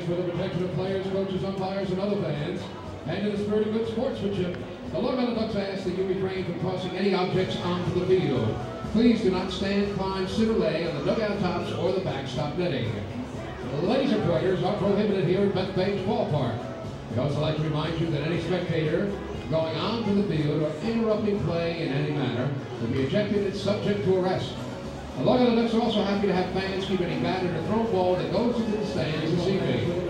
for the protection of players, coaches, umpires, and other fans, and in the spirit of good sportsmanship, the Long Island Ducks ask that you refrain from tossing any objects onto the field. Please do not stand, climb, sit, or lay on the dugout tops or the backstop netting. Laser pointers are prohibited here at Bethpage Ballpark. We'd also like to remind you that any spectator going onto the field or interrupting play in any manner will be ejected and subject to arrest. The Long Island Ducks are also happy to have fans keep any batted or thrown ball that goes into the stands this evening.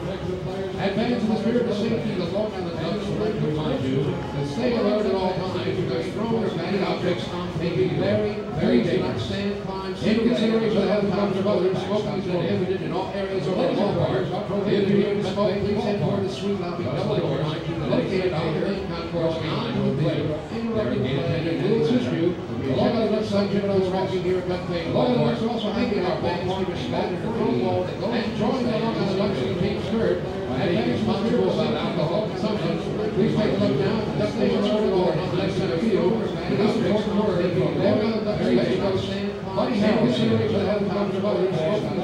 And fans, in the spirit of safety, the Long Island Ducks would like to remind you to stay alert at all times because thrown or batted objects may be very, very dangerous. Stand, climb, in consideration of the health of others, smoking is prohibited in all areas of the ballpark. Prohibited here in smoke, please head toward the suite lobby double doors located on the main concourse behind the field. Interrupting the attendant will assist you. The Long Island Ducks subject to walking here at Bethpage. The Long Island Ducks are also hanging our fans keeping batted or thrown ball that goes and join the Long Island Ducks in team spirit. And be responsible about alcohol consumption. Please take a look now at the Duck Nation scoreboard on the left center field. And this is more than the Long Island Ducks stand by consideration of the health of others, smoking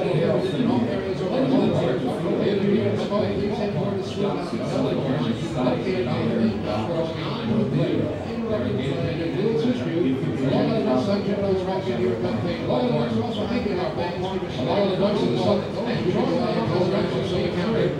in all areas of the ballpark. Prohibited here in smoke, please head toward the suite lobby double doors located on the main concourse behind the field. Interrupting the attendant will assist you. The Long Island Ducks subject to walking here at Bethpage. The Long Island Ducks are also hanging our fans keeping the Long Island Ducks in the subject and join the Long Island Ducks so you can read.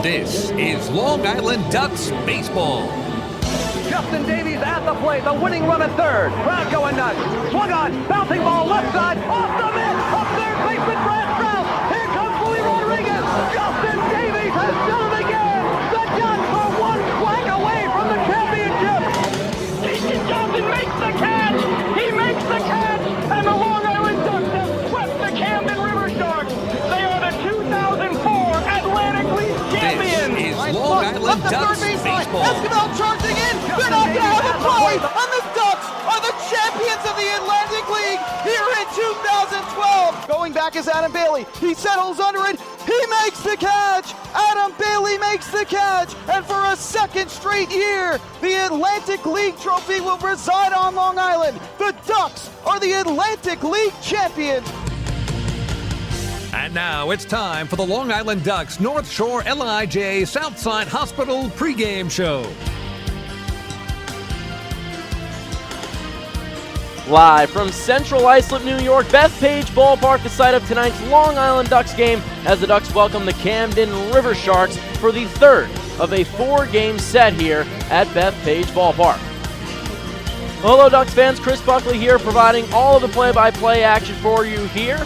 This is Long Island Ducks baseball. Justin Davies at the plate, the winning run at third. Crowd going nuts. Swung on, bouncing ball left side, off the mitt, up third baseman Brad Strauss. Here comes Louis Rodriguez. Justin Davies has done it again. The Ducks are one flag away from the championship. Johnson makes the catch. He makes the catch, and the Long Island Ducks have swept the Camden Riversharks. They are the 2004 Atlantic League champions. This is Long Island Ducks baseball. Esquivel charging in. They're not going to have a play. And the Ducks are the champions of the Atlantic League here in 2012. Going back is Adam Bailey. He settles under it. He makes the catch. Adam Bailey makes the catch. And for a second straight year, the Atlantic League trophy will reside on Long Island. The Ducks are the Atlantic League champions. And now it's time for the Long Island Ducks North Shore LIJ Southside Hospital pregame show. Live from Central Islip, New York, Bethpage Ballpark, the site of tonight's Long Island Ducks game, as the Ducks welcome the Camden Riversharks for the third of a four-game set here at Bethpage Ballpark. Hello, Ducks fans. Chris Buckley here, providing all of the play-by-play action for you here.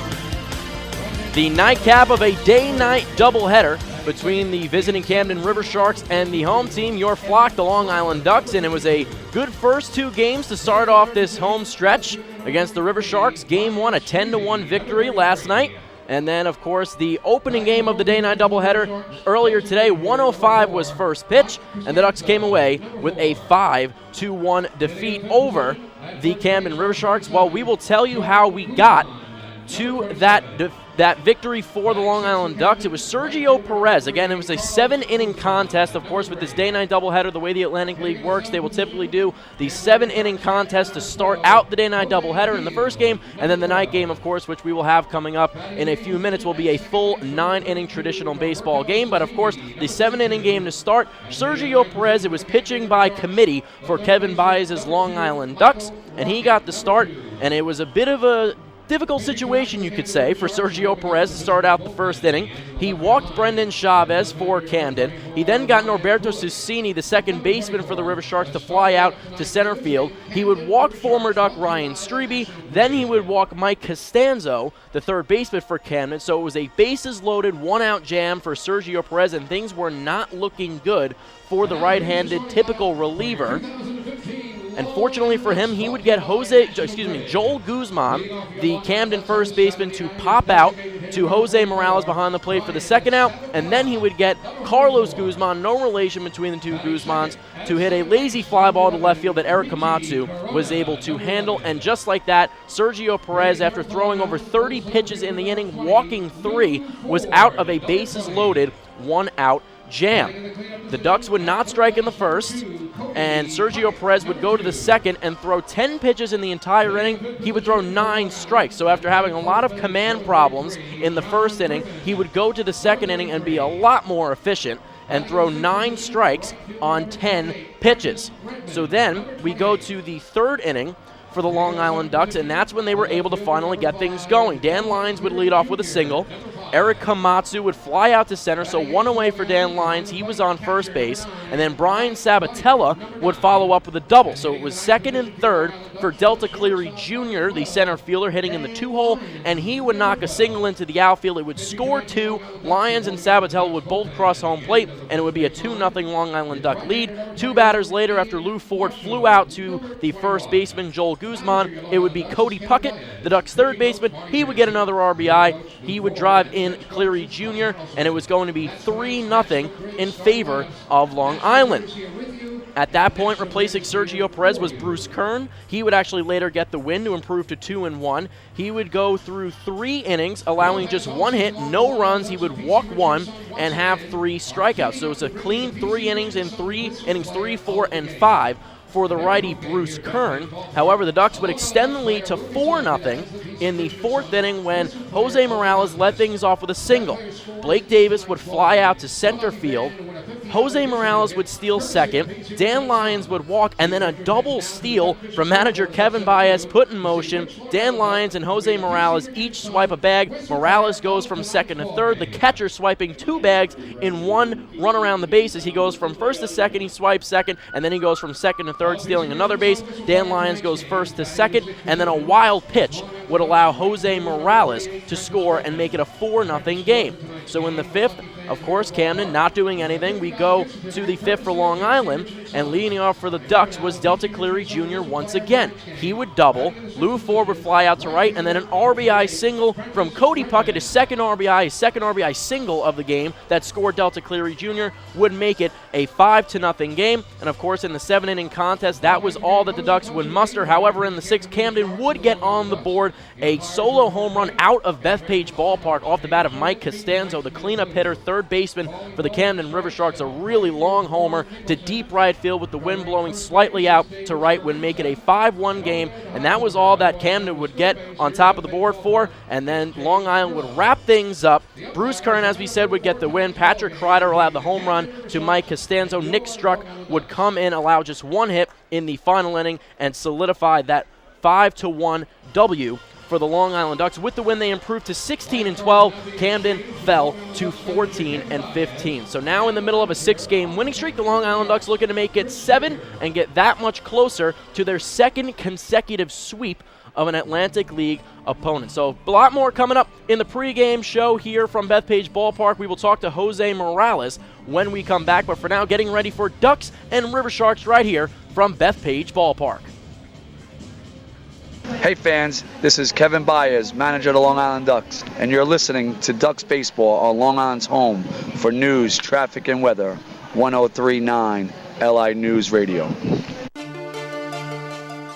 The nightcap of a day-night doubleheader between the visiting Camden Riversharks and the home team, your flock, the Long Island Ducks, and it was a good first two games to start off this home stretch against the Riversharks. Game one, a 10-1 victory last night, and then, of course, the opening game of the day-night doubleheader earlier today, 1:05 was first pitch, and the Ducks came away with a 5-1 defeat over the Camden Riversharks. Well, we will tell you how we got to that victory for the Long Island Ducks. It was Sergio Perez. Again, it was a 7-inning contest. Of course, with this day-night doubleheader, the way the Atlantic League works, they will typically do the 7-inning contest to start out the day-night doubleheader in the first game, and then the night game, of course, which we will have coming up in a few minutes, will be a full 9-inning traditional baseball game. But, of course, the 7-inning game to start, Sergio Perez, it was pitching by committee for Kevin Baez's Long Island Ducks, and he got the start, and it was a bit of a difficult situation, you could say, for Sergio Perez to start out the first inning. He walked Brendan Chavez for Camden. He then got Norberto Susini, the second baseman for the Riversharks, to fly out to center field. He would walk former Duck Ryan Strebe. Then he would walk Mike Costanzo, the third baseman for Camden. So it was a bases-loaded, one-out jam for Sergio Perez, and things were not looking good for the right-handed typical reliever. And fortunately for him, he would get Joel Guzman, the Camden first baseman, to pop out to Jose Morales behind the plate for the second out, and then he would get Carlos Guzman, no relation between the two Guzmans, to hit a lazy fly ball to left field that Eric Komatsu was able to handle. And just like that, Sergio Perez, after throwing over 30 pitches in the inning, walking 3, was out of a bases-loaded, one-out jam. The Ducks would not strike in the first, and Sergio Perez would go to the second and throw 10 pitches in the entire inning. He would throw 9 strikes. So after having a lot of command problems in the first inning, he would go to the second inning and be a lot more efficient and throw 9 strikes on 10 pitches. So then we go to the third inning for the Long Island Ducks, and that's when they were able to finally get things going. Dan Lyons would lead off with a single. Eric Komatsu would fly out to center, so 1 away for Dan Lyons. He was on first base. And then Brian Sabatella would follow up with a double. So it was second and third for Delta Cleary Jr., the center fielder, hitting in the 2-hole, and he would knock a single into the outfield. It would score 2. Lyons and Sabatella would both cross home plate, and it would be a 2-0 Long Island Duck lead. 2 batters later, after Lou Ford flew out to the first baseman, Joel Guzman, it would be Cody Puckett, the Ducks' third baseman. He would get another RBI. He would drive in Cleary Jr., and it was going to be 3-0 in favor of Long Island. At that point, replacing Sergio Perez was Bruce Kern. He would actually later get the win to improve to 2-1. He would go through 3 innings, allowing just 1 hit, no runs. He would walk 1 and have 3 strikeouts. So it's a clean 3 innings in 3, 4, and 5 for the righty Bruce Kern. However, the Ducks would extend the lead to 4-0 in the 4th inning when Jose Morales led things off with a single. Blake Davis would fly out to center field. Jose Morales would steal second. Dan Lyons would walk, and then a double steal from manager Kevin Baez put in motion. Dan Lyons and Jose Morales each swipe a bag. Morales goes from second to third. The catcher swiping 2 bags in 1 run around the bases. He goes from first to second, he swipes second, and then he goes from second to third, stealing another base. Dan Lyons goes first to second, and then a wild pitch would allow Jose Morales to score and make it a 4-0 game. So in the 5th, of course, Camden not doing anything. We go to the 5th for Long Island, and leading off for the Ducks was Delta Cleary Jr. once again. He would double. Lou Ford would fly out to right, and then an RBI single from Cody Puckett, his second RBI single of the game that scored Delta Cleary Jr. would make it a 5-0 game. And of course, in the 7-inning contest, that was all that the Ducks would muster. However, in the 6th, Camden would get on the board a solo home run out of Bethpage Ballpark off the bat of Mike Costanzo, the cleanup hitter, third baseman for the Camden Riversharks. A really long homer to deep right field with the wind blowing slightly out to right would make it a 5-1 game, and that was all that Camden would get on top of the board for. And then Long Island would wrap things up. Bruce Kern, as we said, would get the win. Patrick Kreider allowed the home run to Mike Costanzo. Nick Struck would come in, allow just 1 hit in the final inning, and solidify that 5-1 W for the Long Island Ducks. With the win, they improved to 16-12. Camden fell to 14-15. So now in the middle of a 6-game winning streak, the Long Island Ducks looking to make it 7 and get that much closer to their 2nd consecutive sweep of an Atlantic League opponent. So a lot more coming up in the pregame show here from Bethpage Ballpark. We will talk to Jose Morales when we come back, but for now, getting ready for Ducks and Riversharks right here from Bethpage Ballpark. Hey fans, this is Kevin Baez, manager of the Long Island Ducks, and you're listening to Ducks Baseball on Long Island's home for news, traffic, and weather, 103.9 LI News Radio.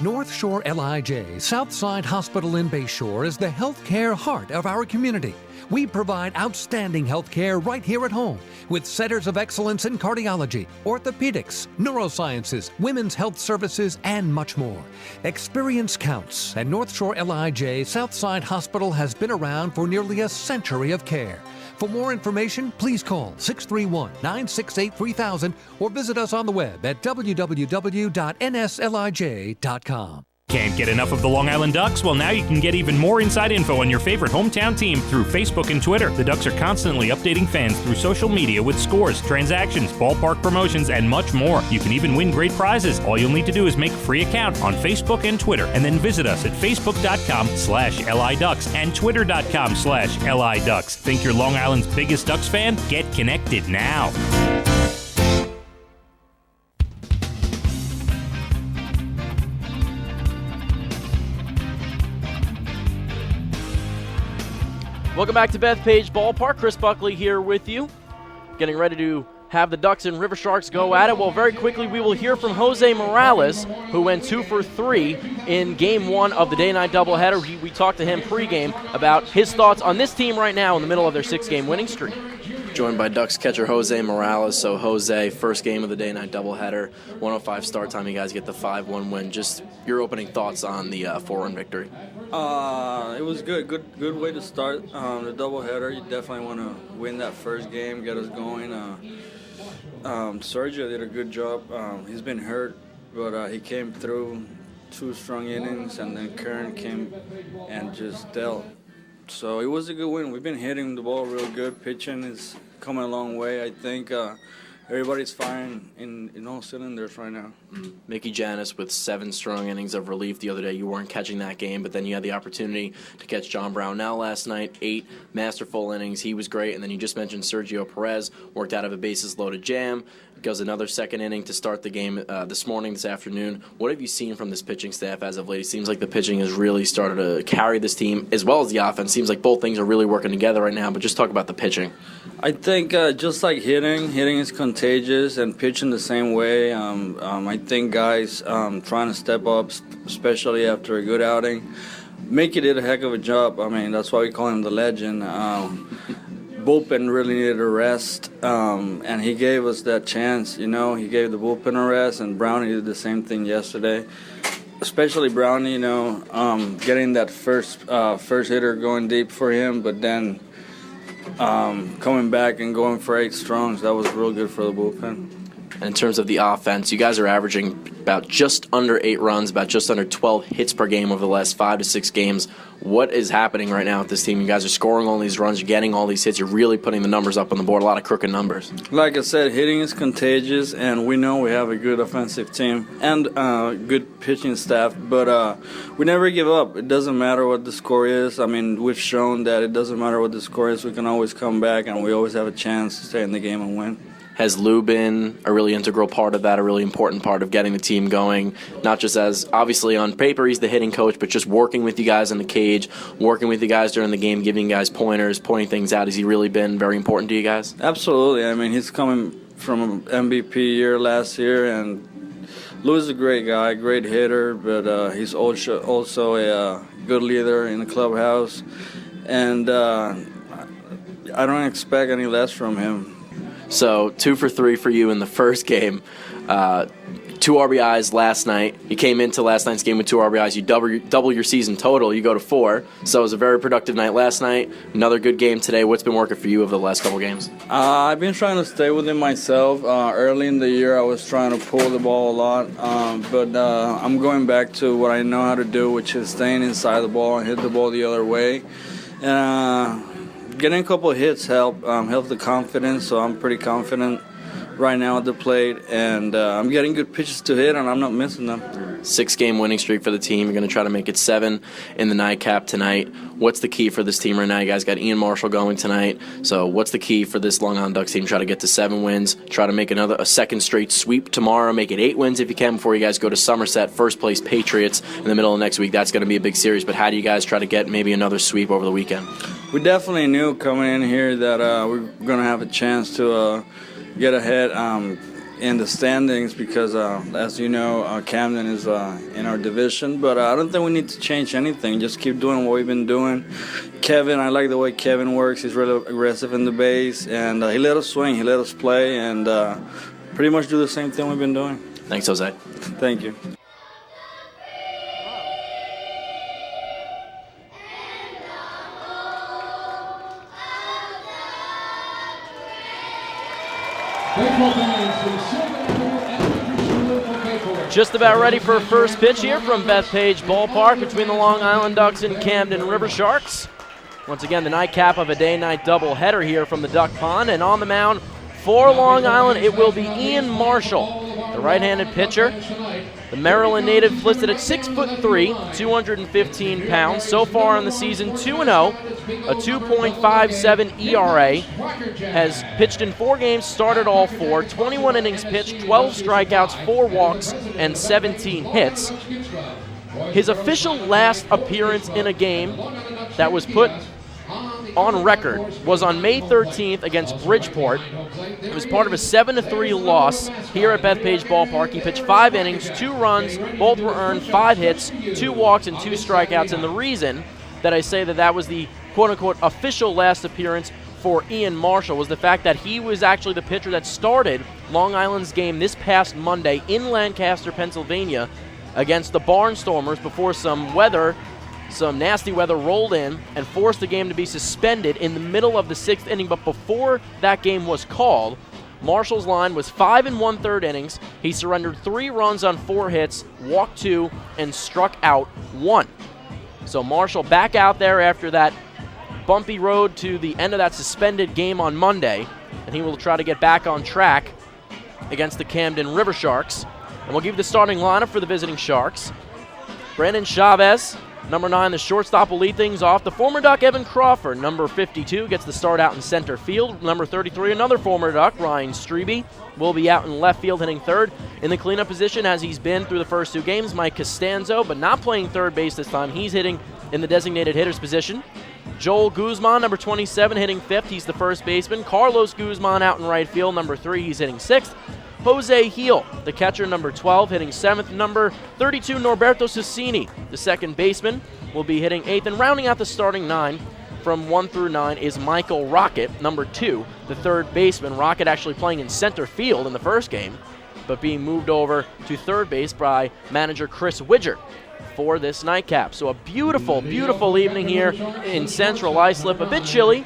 North Shore LIJ Southside Hospital in Bayshore is the healthcare heart of our community. We provide outstanding health care right here at home with centers of excellence in cardiology, orthopedics, neurosciences, women's health services, and much more. Experience counts, and North Shore LIJ Southside Hospital has been around for nearly a century of care. For more information, please call 631-968-3000 or visit us on the web at www.nslij.com. Can't get enough of the Long Island Ducks? Well, now you can get even more inside info on your favorite hometown team through Facebook and Twitter. The Ducks are constantly updating fans through social media with scores, transactions, ballpark promotions, and much more. You can even win great prizes. All you'll need to do is make a free account on Facebook and Twitter, and then visit us at facebook.com/LIDucks and twitter.com/LIDucks. Think you're Long Island's biggest Ducks fan? Get connected now. Welcome back to Bethpage Ballpark. Chris Buckley here with you. Getting ready to have the Ducks and Riversharks go at it. Well, very quickly we will hear from Jose Morales, who went 2 for 3 in Game 1 of the day-night doubleheader. We talked to him pregame about his thoughts on this team right now in the middle of their 6-game winning streak. Joined by Ducks catcher Jose Morales. So, Jose, first game of the day-night doubleheader, 105 start time. You guys get the 5-1 win. Just your opening thoughts on the 4-1 victory. It was good way to start the doubleheader. You definitely want to win that first game, get us going. Sergio did a good job. He's been hurt, but he came through 2 strong innings, and then Kern came and just dealt. So it was a good win. We've been hitting the ball real good. Pitching is coming a long way. I think everybody's firing in all cylinders right now. Mickey Janis with 7 strong innings of relief the other day. You weren't catching that game, but then you had the opportunity to catch John Brownell last night. 8 masterful innings. He was great. And then you just mentioned Sergio Perez worked out of a bases-loaded jam. Goes another second inning to start the game this afternoon. What have you seen from this pitching staff as of late? It seems like the pitching has really started to carry this team as well as the offense. Seems like both things are really working together right now, but just talk about the pitching. I think just like hitting is contagious, and pitching the same way. I think guys trying to step up, especially after a good outing. Mickey did a heck of a job. I mean, that's why we call him the legend. Bullpen really needed a rest, and he gave us that chance. You know, he gave the bullpen a rest, and Brownie did the same thing yesterday. Especially Brownie, you know, getting that first hitter going deep for him, but then coming back and going for 8 strongs, that was real good for the bullpen. And in terms of the offense, you guys are averaging about just under 8 runs, about just under 12 hits per game over the last 5 to 6 games. What is happening right now with this team? You guys are scoring all these runs, you're getting all these hits, you're really putting the numbers up on the board, a lot of crooked numbers. Like I said, hitting is contagious, and we know we have a good offensive team and good pitching staff, but we never give up. It doesn't matter what the score is. I mean, we've shown that it doesn't matter what the score is. We can always come back, and we always have a chance to stay in the game and win. Has Lou been a really integral part of that, a really important part of getting the team going? Not just as, obviously on paper he's the hitting coach, but just working with you guys in the cage, working with you guys during the game, giving you guys pointers, pointing things out. Has he really been very important to you guys? Absolutely. I mean, he's coming from an MVP year last year, and Lou's a great guy, great hitter, but he's also a good leader in the clubhouse, and I don't expect any less from him. So 2 for 3 for you in the first game. 2 RBIs last night. You came into last night's game with 2 RBIs. You double your season total. You go to 4. So it was a very productive night last night. Another good game today. What's been working for you over the last couple games? I've been trying to stay within myself. Early in the year, I was trying to pull the ball a lot. But I'm going back to what I know how to do, which is staying inside the ball and hit the ball the other way. Getting a couple of hits help the confidence, so I'm pretty confident right now at the plate, and I'm getting good pitches to hit, and I'm not missing them. 6-game winning streak for the team. You're going to try to make it 7 in the nightcap tonight. What's the key for this team right now? You guys got Ian Marshall going tonight, so what's the key for this Long Island Ducks team? Try to get to 7 wins, try to make a second straight sweep tomorrow, make it 8 wins if you can before you guys go to Somerset, first place Patriots in the middle of next week. That's going to be a big series, but how do you guys try to get maybe another sweep over the weekend? We definitely knew coming in here that we're going to have a chance to get ahead in the standings because, as you know, Camden is in our division. But I don't think we need to change anything. Just keep doing what we've been doing. Kevin, I like the way Kevin works. He's really aggressive in the base, and he let us swing. He let us play, and pretty much do the same thing we've been doing. Thanks, Jose. Thank you. Baseball fans, the Silver and Elementary School of Bayport. Just about ready for a first pitch here from Bethpage Ballpark between the Long Island Ducks and Camden Riversharks. Once again, the nightcap of a day-night doubleheader here from the Duck Pond. And on the mound for Long Island, it will be Ian Marshall, the right-handed pitcher. The Maryland native listed at 6'3", 215 pounds. So far in the season, 2-0, a 2.57 ERA. Has pitched in 4 games, started all 4, 21 innings pitched, 12 strikeouts, 4 walks, and 17 hits. His official last appearance in a game that was put on record was on May 13th against Bridgeport. It was part of a 7-3 loss here at Bethpage Ballpark. He pitched 5 innings, 2 runs, both were earned, 5 hits, 2 walks, and 2 strikeouts. And the reason that I say that was the quote-unquote official last appearance for Ian Marshall was the fact that he was actually the pitcher that started Long Island's game this past Monday in Lancaster, Pennsylvania against the Barnstormers before some nasty weather rolled in and forced the game to be suspended in the middle of the 6th inning. But before that game was called, Marshall's line was 5 1/3 innings. He surrendered 3 runs on 4 hits, walked 2, and struck out 1. So Marshall back out there after that bumpy road to the end of that suspended game on Monday, and he will try to get back on track against the Camden Riversharks. And we'll give you the starting lineup for the visiting Sharks. Brandon Chavez, number 9, the shortstop, will lead things off. The former Duck, Evan Crawford, number 52, gets the start out in center field. Number 33, another former Duck, Ryan Strebe, will be out in left field hitting third. In the cleanup position, as he's been through the first 2 games, Mike Costanzo, but not playing third base this time. He's hitting in the designated hitter's position. Joel Guzman, number 27, hitting 5th. He's the first baseman. Carlos Guzman out in right field, number 3. He's hitting 6th. Jose Heel, the catcher, number 12, hitting 7th. Number 32, Norberto Cecchini, the second baseman, will be hitting 8th. And rounding out the starting 9 from 1 through 9 is Michael Rocket, number 2, the third baseman. Rocket actually playing in center field in the first game, but being moved over to third base by manager Chris Widger for this nightcap. So a beautiful, beautiful evening here in Central Islip. A bit chilly,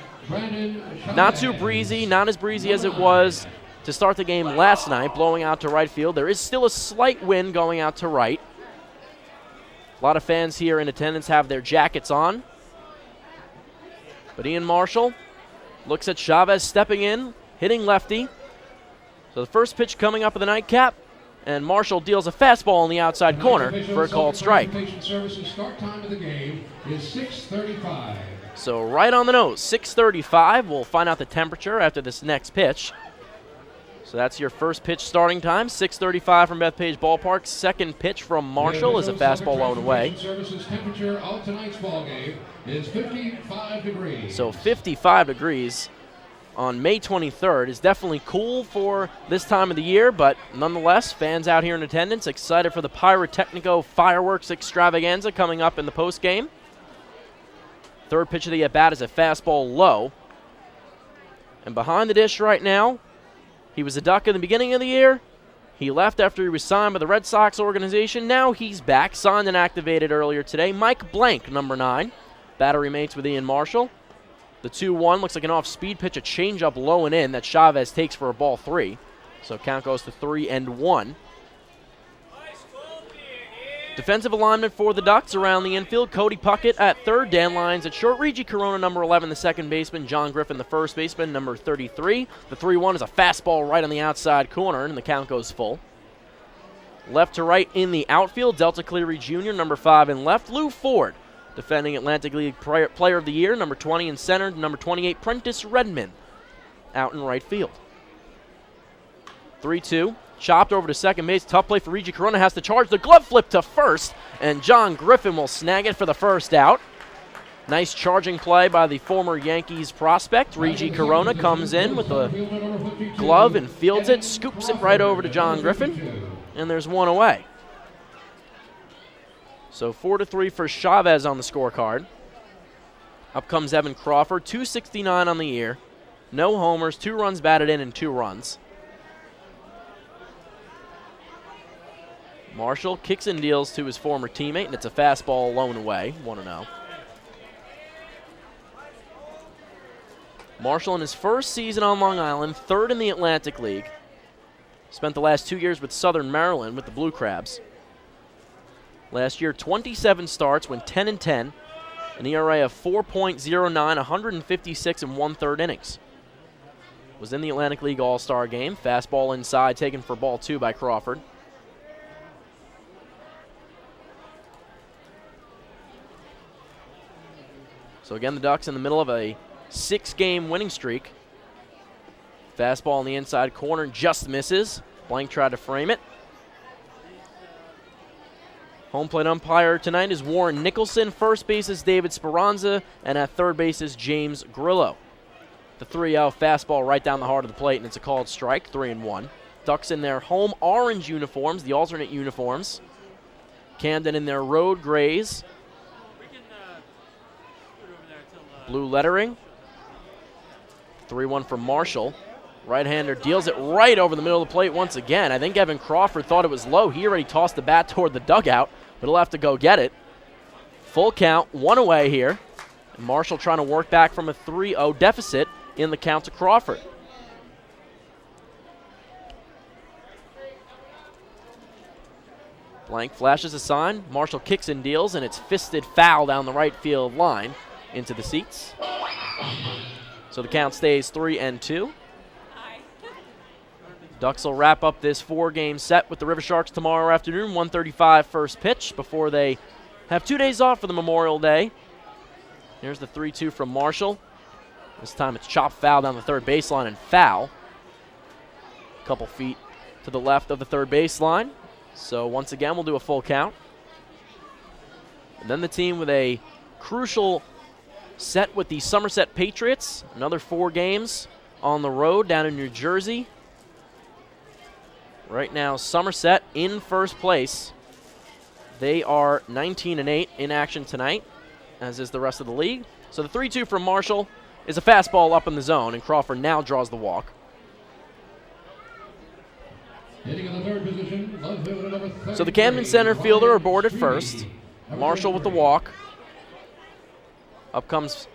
not too breezy, not as breezy as it was to start the game last night, blowing out to right field. There is still a slight wind going out to right. A lot of fans here in attendance have their jackets on. But Ian Marshall looks at Chavez stepping in, hitting lefty. So the first pitch coming up of the nightcap, and Marshall deals a fastball in the outside corner for a called strike. Start time of the game is 6:35. So right on the nose, 6:35. We'll find out the temperature after this next pitch. So that's your first pitch starting time, 6:35 from Bethpage Ballpark. Second pitch from Marshall is a fastball low and away. Services temperature of tonight's ball game is 55 degrees. So 55 degrees on May 23rd is definitely cool for this time of the year, but nonetheless, fans out here in attendance excited for the Pyrotechnico fireworks extravaganza coming up in the postgame. Third pitch of the at-bat is a fastball low. And behind the dish right now, he was a Duck in the beginning of the year. He left after he was signed by the Red Sox organization. Now he's back, signed and activated earlier today. Mike Blank, number 9. Battery mates with Ian Marshall. The 2-1 looks like an off-speed pitch, a changeup low and in that Chavez takes for a ball 3. So count goes to 3-1. Defensive alignment for the Ducks around the infield. Cody Puckett at third, Dan Lyons at short, Reggie Corona, number 11, the second baseman, John Griffin, the first baseman, number 33. The 3-1 is a fastball right on the outside corner, and the count goes full. Left to right in the outfield, Delta Cleary Jr., number 5 in left. Lou Ford, defending Atlantic League Player of the Year, number 20 in center. Number 28, Prentice Redmond, out in right field. 3-2. Chopped over to second base. Tough play for Reggie Corona. Has to charge the glove flip to first, and John Griffin will snag it for the first out. Nice charging play by the former Yankees prospect. Reggie Corona comes in with the glove and fields it, scoops it right over to John Griffin, and there's one away. So 4-3 for Chavez on the scorecard. Up comes Evan Crawford, 269 on the year. No homers, 2 runs batted in, and 2 runs. Marshall kicks and deals to his former teammate, and it's a fastball low and away, 1-0. Marshall in his first season on Long Island, third in the Atlantic League. Spent the last 2 years with Southern Maryland with the Blue Crabs. Last year, 27 starts, went 10-10, an ERA of 4.09, 156 and 1/3 innings. Was in the Atlantic League All-Star game. Fastball inside, taken for ball 2 by Crawford. So again, the Ducks in the middle of a 6-game winning streak. Fastball in the inside corner just misses. Blank tried to frame it. Home plate umpire tonight is Warren Nicholson. First base is David Speranza. And at third base is James Grillo. The 3-0 fastball right down the heart of the plate, and it's a called strike, 3-1. Ducks in their home orange uniforms, the alternate uniforms. Camden in their road grays. Blue lettering. 3-1 for Marshall. Right-hander deals it right over the middle of the plate once again. I think Evan Crawford thought it was low. He already tossed the bat toward the dugout, but he'll have to go get it. Full count, 1 away here. And Marshall trying to work back from a 3-0 deficit in the count to Crawford. Blank flashes a sign. Marshall kicks and deals, and it's fisted foul down the right field line into the seats. So the count stays 3-2. Ducks will wrap up this 4-game set with the Riversharks tomorrow afternoon, 1:35 first pitch, before they have 2 days off for the Memorial Day. Here's the 3-2 from Marshall. This time it's chopped foul down the third baseline and foul. A couple feet to the left of the third baseline. So once again, we'll do a full count. And then the team with a crucial set with the Somerset Patriots. Another 4 games on the road down in New Jersey. Right now, Somerset in first place. They are 19-8 in action tonight, as is the rest of the league. So the 3-2 from Marshall is a fastball up in the zone, and Crawford now draws the walk. Hitting in the third position, left fielder number 33, so the Camden center fielder aboard at first. Marshall with the walk. Up comes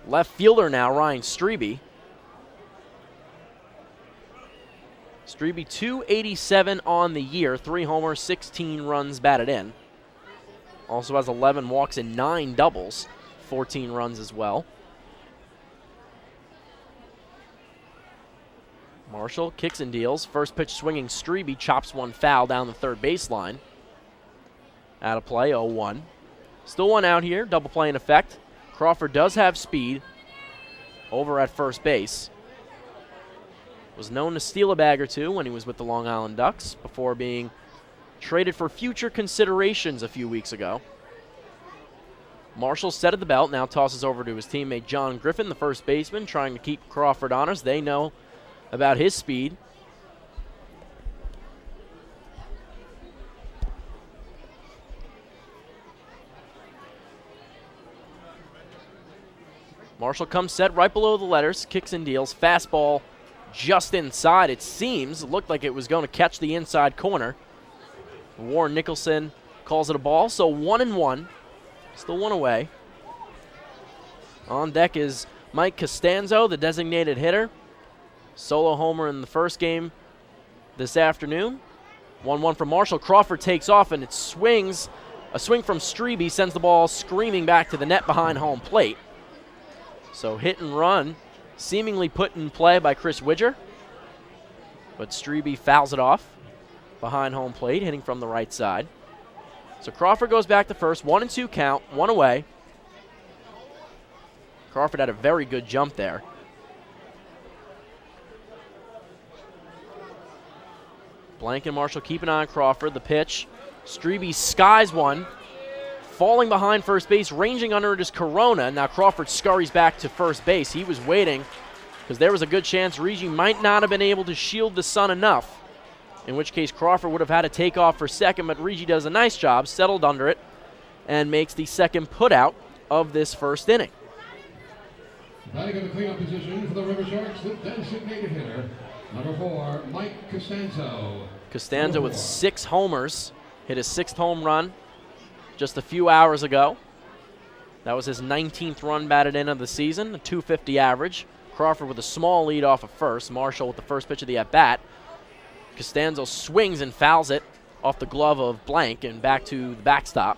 left fielder now, Ryan Strebe. Strebe 287 on the year, 3 homers, 16 runs batted in. Also has 11 walks and 9 doubles, 14 runs as well. Marshall kicks and deals. First pitch swinging, Strebe chops one foul down the third baseline. Out of play, 0-1. Still one out here, double play in effect. Crawford does have speed over at first base. Was known to steal a bag or two when he was with the Long Island Ducks before being traded for future considerations a few weeks ago. Marshall set at the belt, now tosses over to his teammate John Griffin, the first baseman, trying to keep Crawford honest. They know about his speed. Marshall comes set right below the letters, kicks and deals, fastball just inside, it seems. It looked like it was going to catch the inside corner. Warren Nicholson calls it a ball, so 1-1. Still 1 away. On deck is Mike Costanzo, the designated hitter. Solo homer in the first game this afternoon. 1-1 from Marshall. Crawford takes off, and it swings. A swing from Strebe sends the ball screaming back to the net behind home plate. So hit and run seemingly put in play by Chris Widger. But Strebe fouls it off behind home plate, hitting from the right side. So Crawford goes back to first. 1-2 count, 1 away. Crawford had a very good jump there. Blank and Marshall keep an eye on Crawford. The pitch. Strebe skies one. Falling behind first base, ranging under it is Corona. Now Crawford scurries back to first base. He was waiting because there was a good chance Rigi might not have been able to shield the sun enough, in which case Crawford would have had to take off for second, but Rigi does a nice job, settled under it, and makes the second putout of this first inning. Batting in the cleanup position for the Riversharks, the designated hitter, number 4, Mike Costanzo. Costanzo with 6 homers, hit his 6th home run just a few hours ago. That was his 19th run batted in of the season, a .250 average. Crawford with a small lead off of first. Marshall with the first pitch of the at-bat Costanzo swings and fouls it off the glove of Blank and back to the backstop.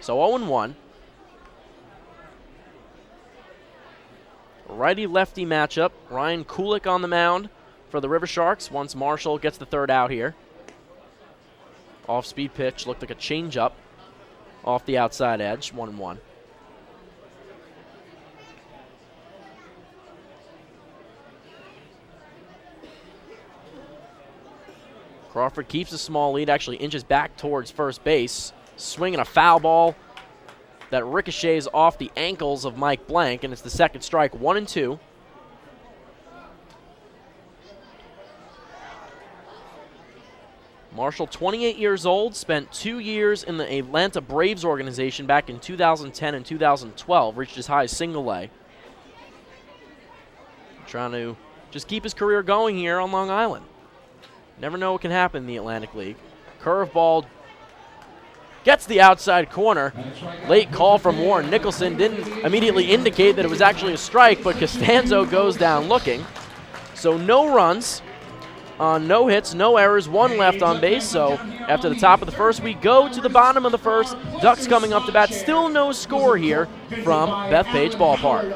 So 0-1. Righty-lefty matchup. Ryan Kulik on the mound for the Riversharks once Marshall gets the third out here. Off-speed pitch, looked like a changeup off the outside edge, 1-1. Crawford keeps a small lead, actually inches back towards first base. Swinging a foul ball that ricochets off the ankles of Mike Blank, and it's the second strike, 1-2. Marshall, 28 years old, spent 2 years in the Atlanta Braves organization back in 2010 and 2012, reached as high as single A. Trying to just keep his career going here on Long Island. Never know what can happen in the Atlantic League. Curveball gets the outside corner. Late call from Warren Nicholson. Didn't immediately indicate that it was actually a strike, but Costanzo goes down looking. So no runs on no hits, no errors, one left on base. So after the top of the first, we go to the bottom of the first. Ducks coming up to bat. Still no score here from Bethpage Ballpark.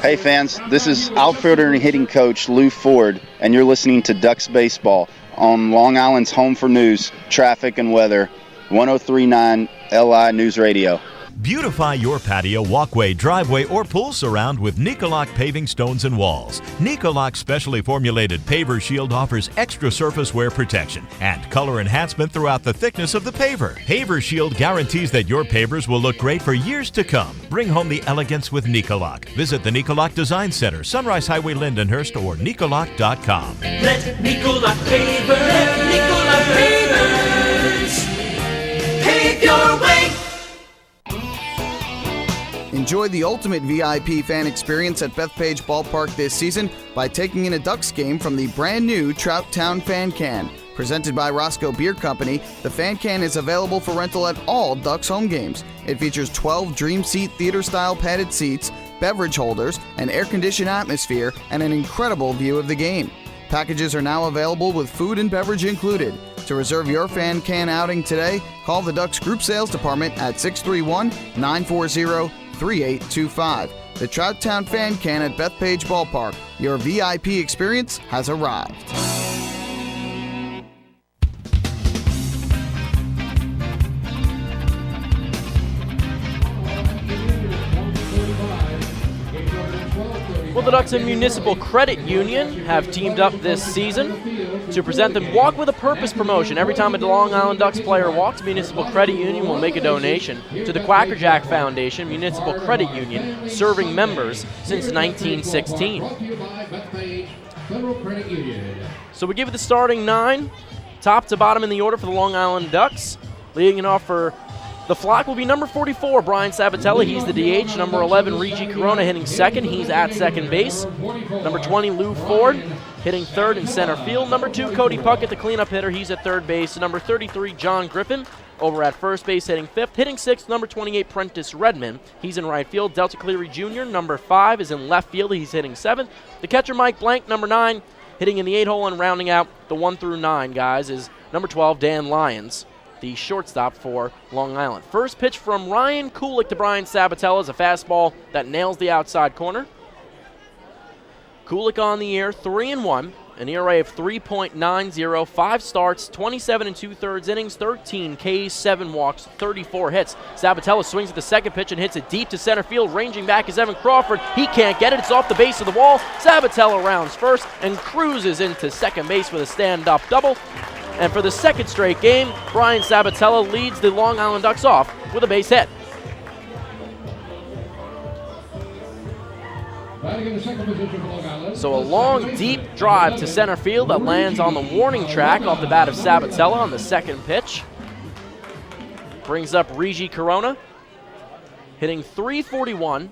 Hey fans, this is outfielder and hitting coach Lou Ford, and you're listening to Ducks Baseball on Long Island's home for news, traffic, and weather, 103.9 LI News Radio. Beautify your patio, walkway, driveway, or pool surround with Nicoloc paving stones and walls. Nicoloc's specially formulated paver shield offers extra surface wear protection and color enhancement throughout the thickness of the paver. Paver shield guarantees that your pavers will look great for years to come. Bring home the elegance with Nicoloc. Visit the Nicoloc Design Center, Sunrise Highway, Lindenhurst, or Nicoloc.com. Let Nicoloc pavers pave your way. Enjoy the ultimate VIP fan experience at Bethpage Ballpark this season by taking in a Ducks game from the brand new Trout Town Fan Can. Presented by Roscoe Beer Company, the Fan Can is available for rental at all Ducks home games. It features 12 Dream Seat theater-style padded seats, beverage holders, an air-conditioned atmosphere, and an incredible view of the game. Packages are now available with food and beverage included. To reserve your Fan outing today, call the Ducks Group Sales Department at 631-940-3825. The Trout Town Fan Can at Bethpage Ballpark. Your VIP experience has arrived. Well, the Ducks and Municipal Credit Union have teamed up this season to present the Walk with a Purpose promotion. Every time a Long Island Ducks player walks, Municipal Credit Union will make a donation to the Quackerjack Foundation. Municipal Credit Union, serving members since 1916. So we give it the starting 9, top to bottom in the order for the Long Island Ducks. Leading it off for the Flock will be number 44, Brian Sabatella. He's the DH. Number 11, Regi Corona, hitting second. He's at second base. Number 20, Lou Ford, hitting third in center field. Number 2, Cody Puckett, the cleanup hitter. He's at third base. Number 33, John Griffin, over at first base, hitting fifth. Hitting sixth, number 28, Prentice Redmond. He's in right field. Delta Cleary Jr., number 5, is in left field. He's hitting seventh. The catcher, Mike Blank, number 9, hitting in the 8-hole, and rounding out the 1 through 9 guys is number 12, Dan Lyons, the shortstop for Long Island. First pitch from Ryan Kulik to Brian Sabatella is a fastball that nails the outside corner. Kulik on the year, 3-1, an ERA of 3.90, 5 starts, 27 2/3 innings, 13 Ks, 7 walks, 34 hits. Sabatella swings at the second pitch and hits it deep to center field. Ranging back is Evan Crawford. He can't get it. It's off the base of the wall. Sabatella rounds first and cruises into second base with a stand-up double. And for the second straight game, Brian Sabatella leads the Long Island Ducks off with a base hit. So a long, deep drive to center field that lands on the warning track off the bat of Sabatella on the second pitch. Brings up Regi Corona, hitting .341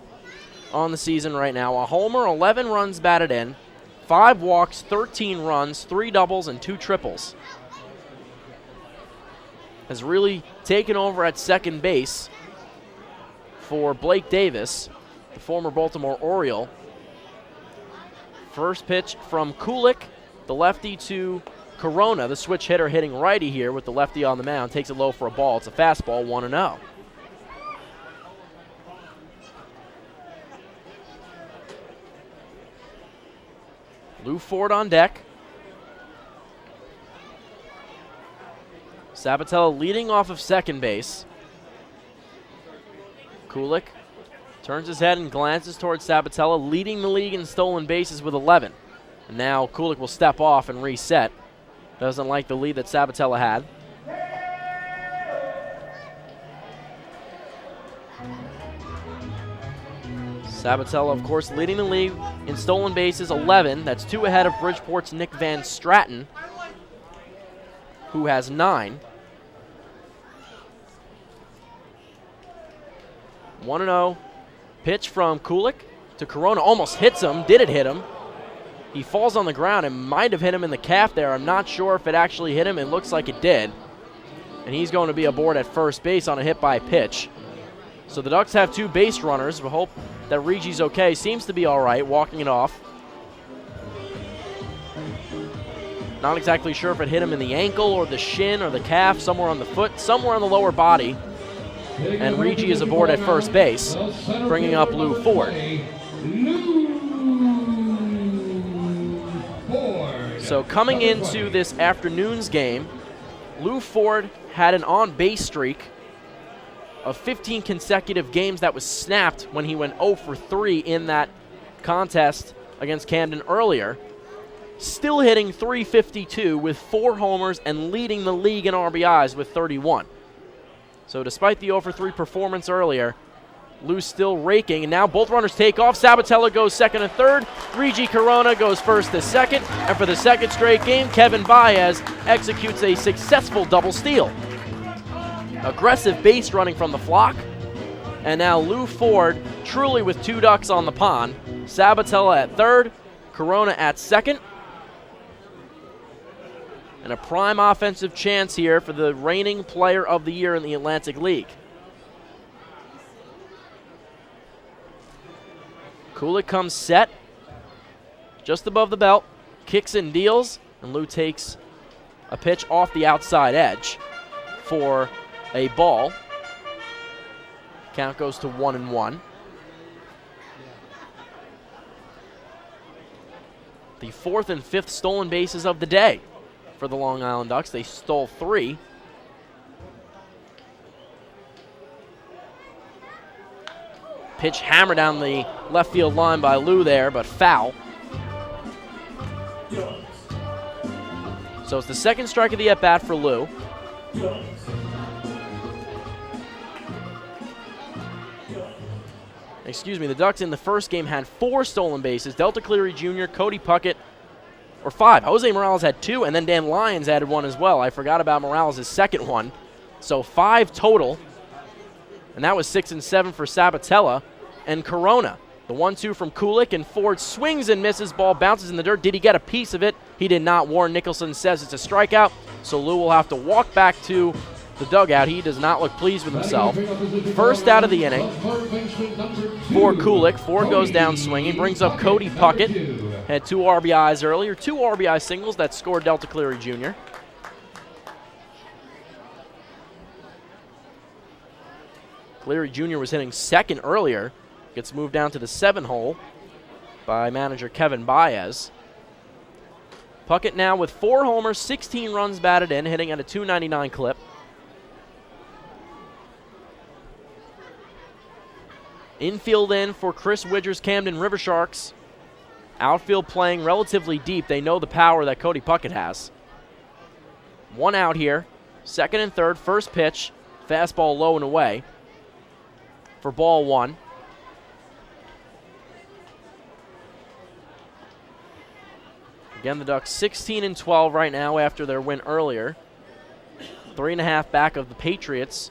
on the season right now. A homer, 11 runs batted in, 5 walks, 13 runs, 3 doubles, and 2 triples. Has really taken over at second base for Blake Davis, the former Baltimore Oriole. First pitch from Kulik, the lefty to Corona, the switch hitter, hitting righty here with the lefty on the mound. Takes it low for a ball. It's a fastball, 1-0. Lou Ford on deck. Sabatella leading off of second base. Kulik turns his head and glances towards Sabatella, leading the league in stolen bases with 11. And now Kulik will step off and reset. Doesn't like the lead that Sabatella had. Sabatella, of course, leading the league in stolen bases, 11. That's 2 ahead of Bridgeport's Nick Van Stratton, who has 9. 1-0. Pitch from Kulik to Corona. Almost hits him. Did it hit him? He falls on the ground and might have hit him in the calf there. I'm not sure if it actually hit him. It looks like it did. And he's going to be aboard at first base on a hit by pitch. So the Ducks have 2 base runners. We hope that Reggie's okay. Seems to be all right, walking it off. Not exactly sure if it hit him in the ankle or the shin or the calf, somewhere on the foot, somewhere on the lower body. And Reggie is aboard at first base, bringing up Lou Ford. So coming into this afternoon's game, Lou Ford had an on-base streak of 15 consecutive games that was snapped when he went 0 for 3 in that contest against Camden earlier. Still hitting .352 with 4 homers and leading the league in RBIs with 31. So despite the 0 for 3 performance earlier, Lou's still raking, and now both runners take off. Sabatella goes second and third. Reggie Corona goes first to second, and for the second straight game, Kevin Baez executes a successful double steal. Aggressive base running from the flock, and now Lou Ford truly with 2 ducks on the pond. Sabatella at third, Corona at second. And a prime offensive chance here for the reigning player of the year in the Atlantic League. Kulik comes set, just above the belt, kicks and deals, and Lou takes a pitch off the outside edge for a ball. Count goes to 1-1. The 4th and 5th stolen bases of the day for the Long Island Ducks. They stole 3. Pitch hammered down the left field line by Lou there, but foul. So it's the second strike of the at-bat for Lou. Excuse me, the Ducks in the first game had 4 stolen bases. Delta Cleary Jr., Cody Puckett, or 5. Jose Morales had 2, and then Dan Lyons added 1 as well. I forgot about Morales' second one. So 5 total, and that was 6 and 7 for Sabatella and Corona. The 1-2 from Kulik, and Ford swings and misses. Ball bounces in the dirt. Did he get a piece of it? He did not. Warren Nicholson says it's a strikeout, so Lou will have to walk back to the dugout. He does not look pleased with himself. First out of the inning for Kulik. Ford goes down swinging, brings up Cody Puckett. Had 2 RBIs earlier, 2 RBI singles that scored Delta Cleary Jr. Cleary Jr. was hitting second earlier. Gets moved down to the 7 hole by manager Kevin Baez. Puckett now with 4 homers, 16 runs batted in, hitting at a .299 clip. Infield in for Chris Widger's Camden Riversharks. Outfield playing relatively deep. They know the power that Cody Puckett has. 1 out here. Second and third. First pitch. Fastball low and away for ball 1. Again, the Ducks 16 and 12 right now after their win earlier. 3.5 back of the Patriots,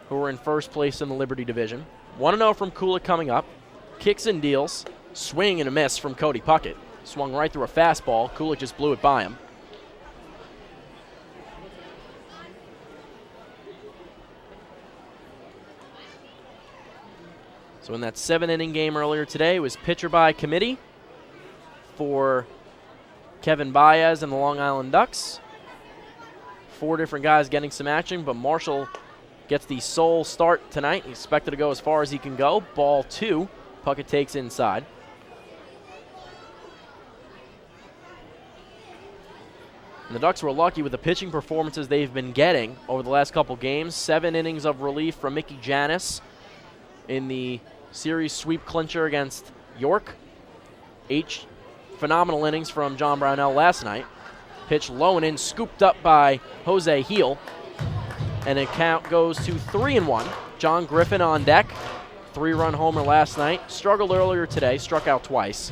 who are in first place in the Liberty Division. 1-0 from Kulik coming up. Kicks and deals. Swing and a miss from Cody Puckett. Swung right through a fastball. Kulik just blew it by him. So in that 7-inning game earlier today, it was pitcher by committee for Kevin Baez and the Long Island Ducks. 4 different guys getting some action, but Marshall gets the sole start tonight. He's expected to go as far as he can go. Ball 2. Puckett takes inside. And the Ducks were lucky with the pitching performances they've been getting over the last couple games. 7 innings of relief from Mickey Janis in the series sweep clincher against York. 8 phenomenal innings from John Brownell last night. Pitch low and in, scooped up by Jose Heel. And the count goes to 3-1. John Griffin on deck. 3-run homer last night. Struggled earlier today, struck out twice.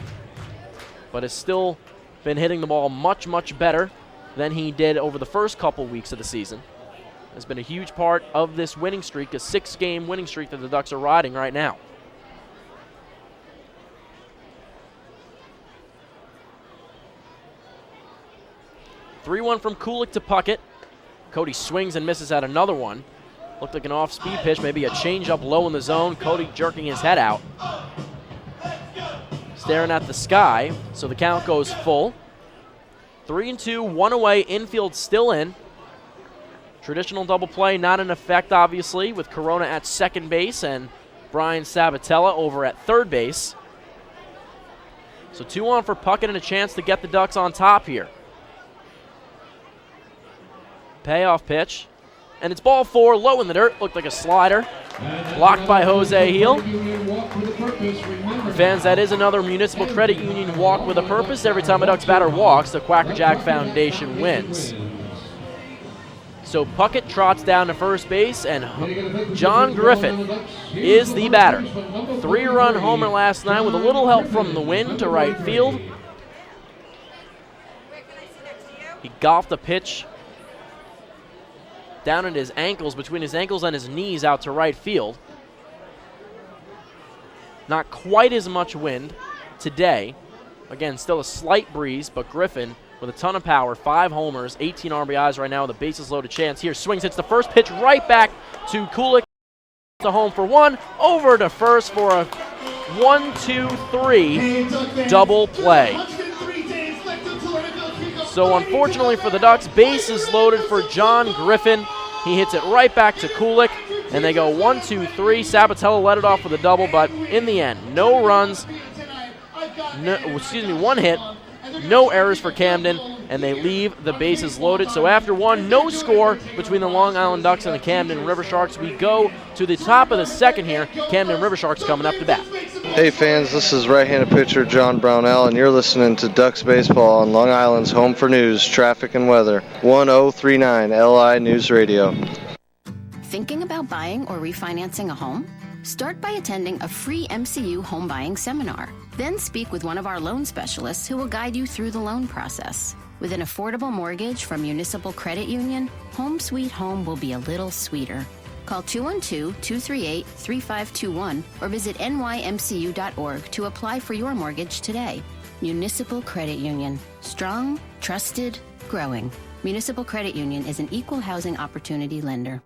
But has still been hitting the ball much, much better than he did over the first couple weeks of the season. Has been a huge part of this winning streak, a 6-game winning streak that the Ducks are riding right now. (3-1) from Kulik to Puckett. Cody swings and misses at another one. Looked like an off-speed pitch, maybe a changeup low in the zone. Cody jerking his head out. Staring at the sky, so the count goes full. 3-2, 1 away, infield still in. Traditional double play not in effect, obviously, with Corona at second base and Brian Sabatella over at third base. So 2 on for Puckett and a chance to get the Ducks on top here. Payoff pitch, and it's ball 4, low in the dirt, looked like a slider. Blocked by Jose Heel. Fans, that is another Municipal Credit Union walk with a purpose. Every time a Ducks batter walks, the Quackerjack Foundation wins. So Puckett trots down to first base, and John Griffin is the batter. 3-run homer last night with a little help from the wind to right field. He golfed a pitch down at his ankles, between his ankles and his knees, out to right field. Not quite as much wind today. Again, still a slight breeze, but Griffin with a ton of power, 5 homers, 18 RBIs right now with a bases loaded chance. Here, swings, hits the first pitch right back to Kulik. To home for 1, over to first for a 1-2-3 double play. So unfortunately for the Ducks, bases loaded for John Griffin. He hits it right back to Kulik, and they go 1-2-3. Sabatella led it off with a double, but in the end, no runs, 1 hit, no errors for Camden, and they leave the bases loaded. So after 1, no score between the Long Island Ducks and the Camden Riversharks. We go to the top of the second here. Camden Riversharks coming up to bat. Hey fans, this is right-handed pitcher John Brownell, and you're listening to Ducks Baseball on Long Island's home for news, traffic, and weather, 1039 LI News Radio. Thinking about buying or refinancing a home? Start by attending a free MCU home buying seminar. Then speak with one of our loan specialists who will guide you through the loan process. With an affordable mortgage from Municipal Credit Union, Home Sweet Home will be a little sweeter. Call 212-238-3521 or visit nymcu.org to apply for your mortgage today. Municipal Credit Union. Strong, trusted, growing. Municipal Credit Union is an equal housing opportunity lender.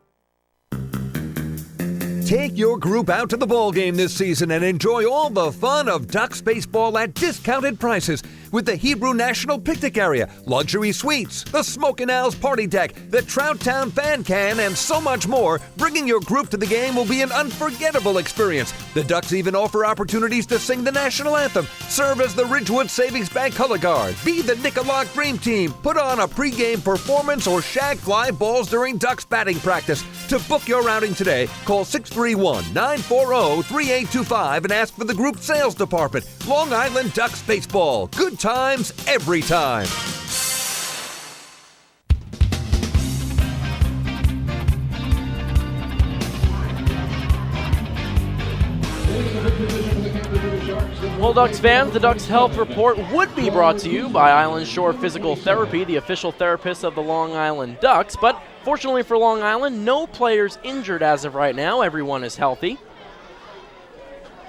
Take your group out to the ball game this season and enjoy all the fun of Ducks baseball at discounted prices with the Hebrew National Picnic Area, luxury suites, the Smokin' Owls Party Deck, the Trout Town Fan Can, and so much more. Bringing your group to the game will be an unforgettable experience. The Ducks even offer opportunities to sing the national anthem, serve as the Ridgewood Savings Bank color guard, be the Nicolak Dream Team, put on a pregame performance, or shag fly balls during Ducks batting practice. To book your outing today, call 631-940-3825 and ask for the group sales department. Long Island Ducks Baseball. Good times every time. Well, Ducks fans, the Ducks Health Report would be brought to you by Island Shore Physical Therapy, the official therapist of the Long Island Ducks. But fortunately for Long Island, no players injured as of right now. Everyone is healthy.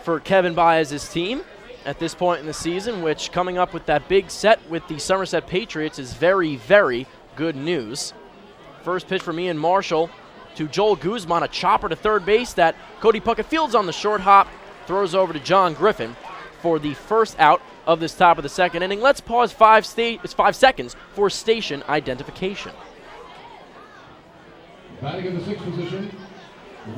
For Kevin Baez's team at this point in the season, which coming up with that big set with the Somerset Patriots is very, very good news. First pitch from Ian Marshall to Joel Guzman, a chopper to third base that Cody Puckett fields on the short hop, throws over to John Griffin for the first out of this top of the second inning. Let's pause 5 seconds for station identification. Batting in the 6th position,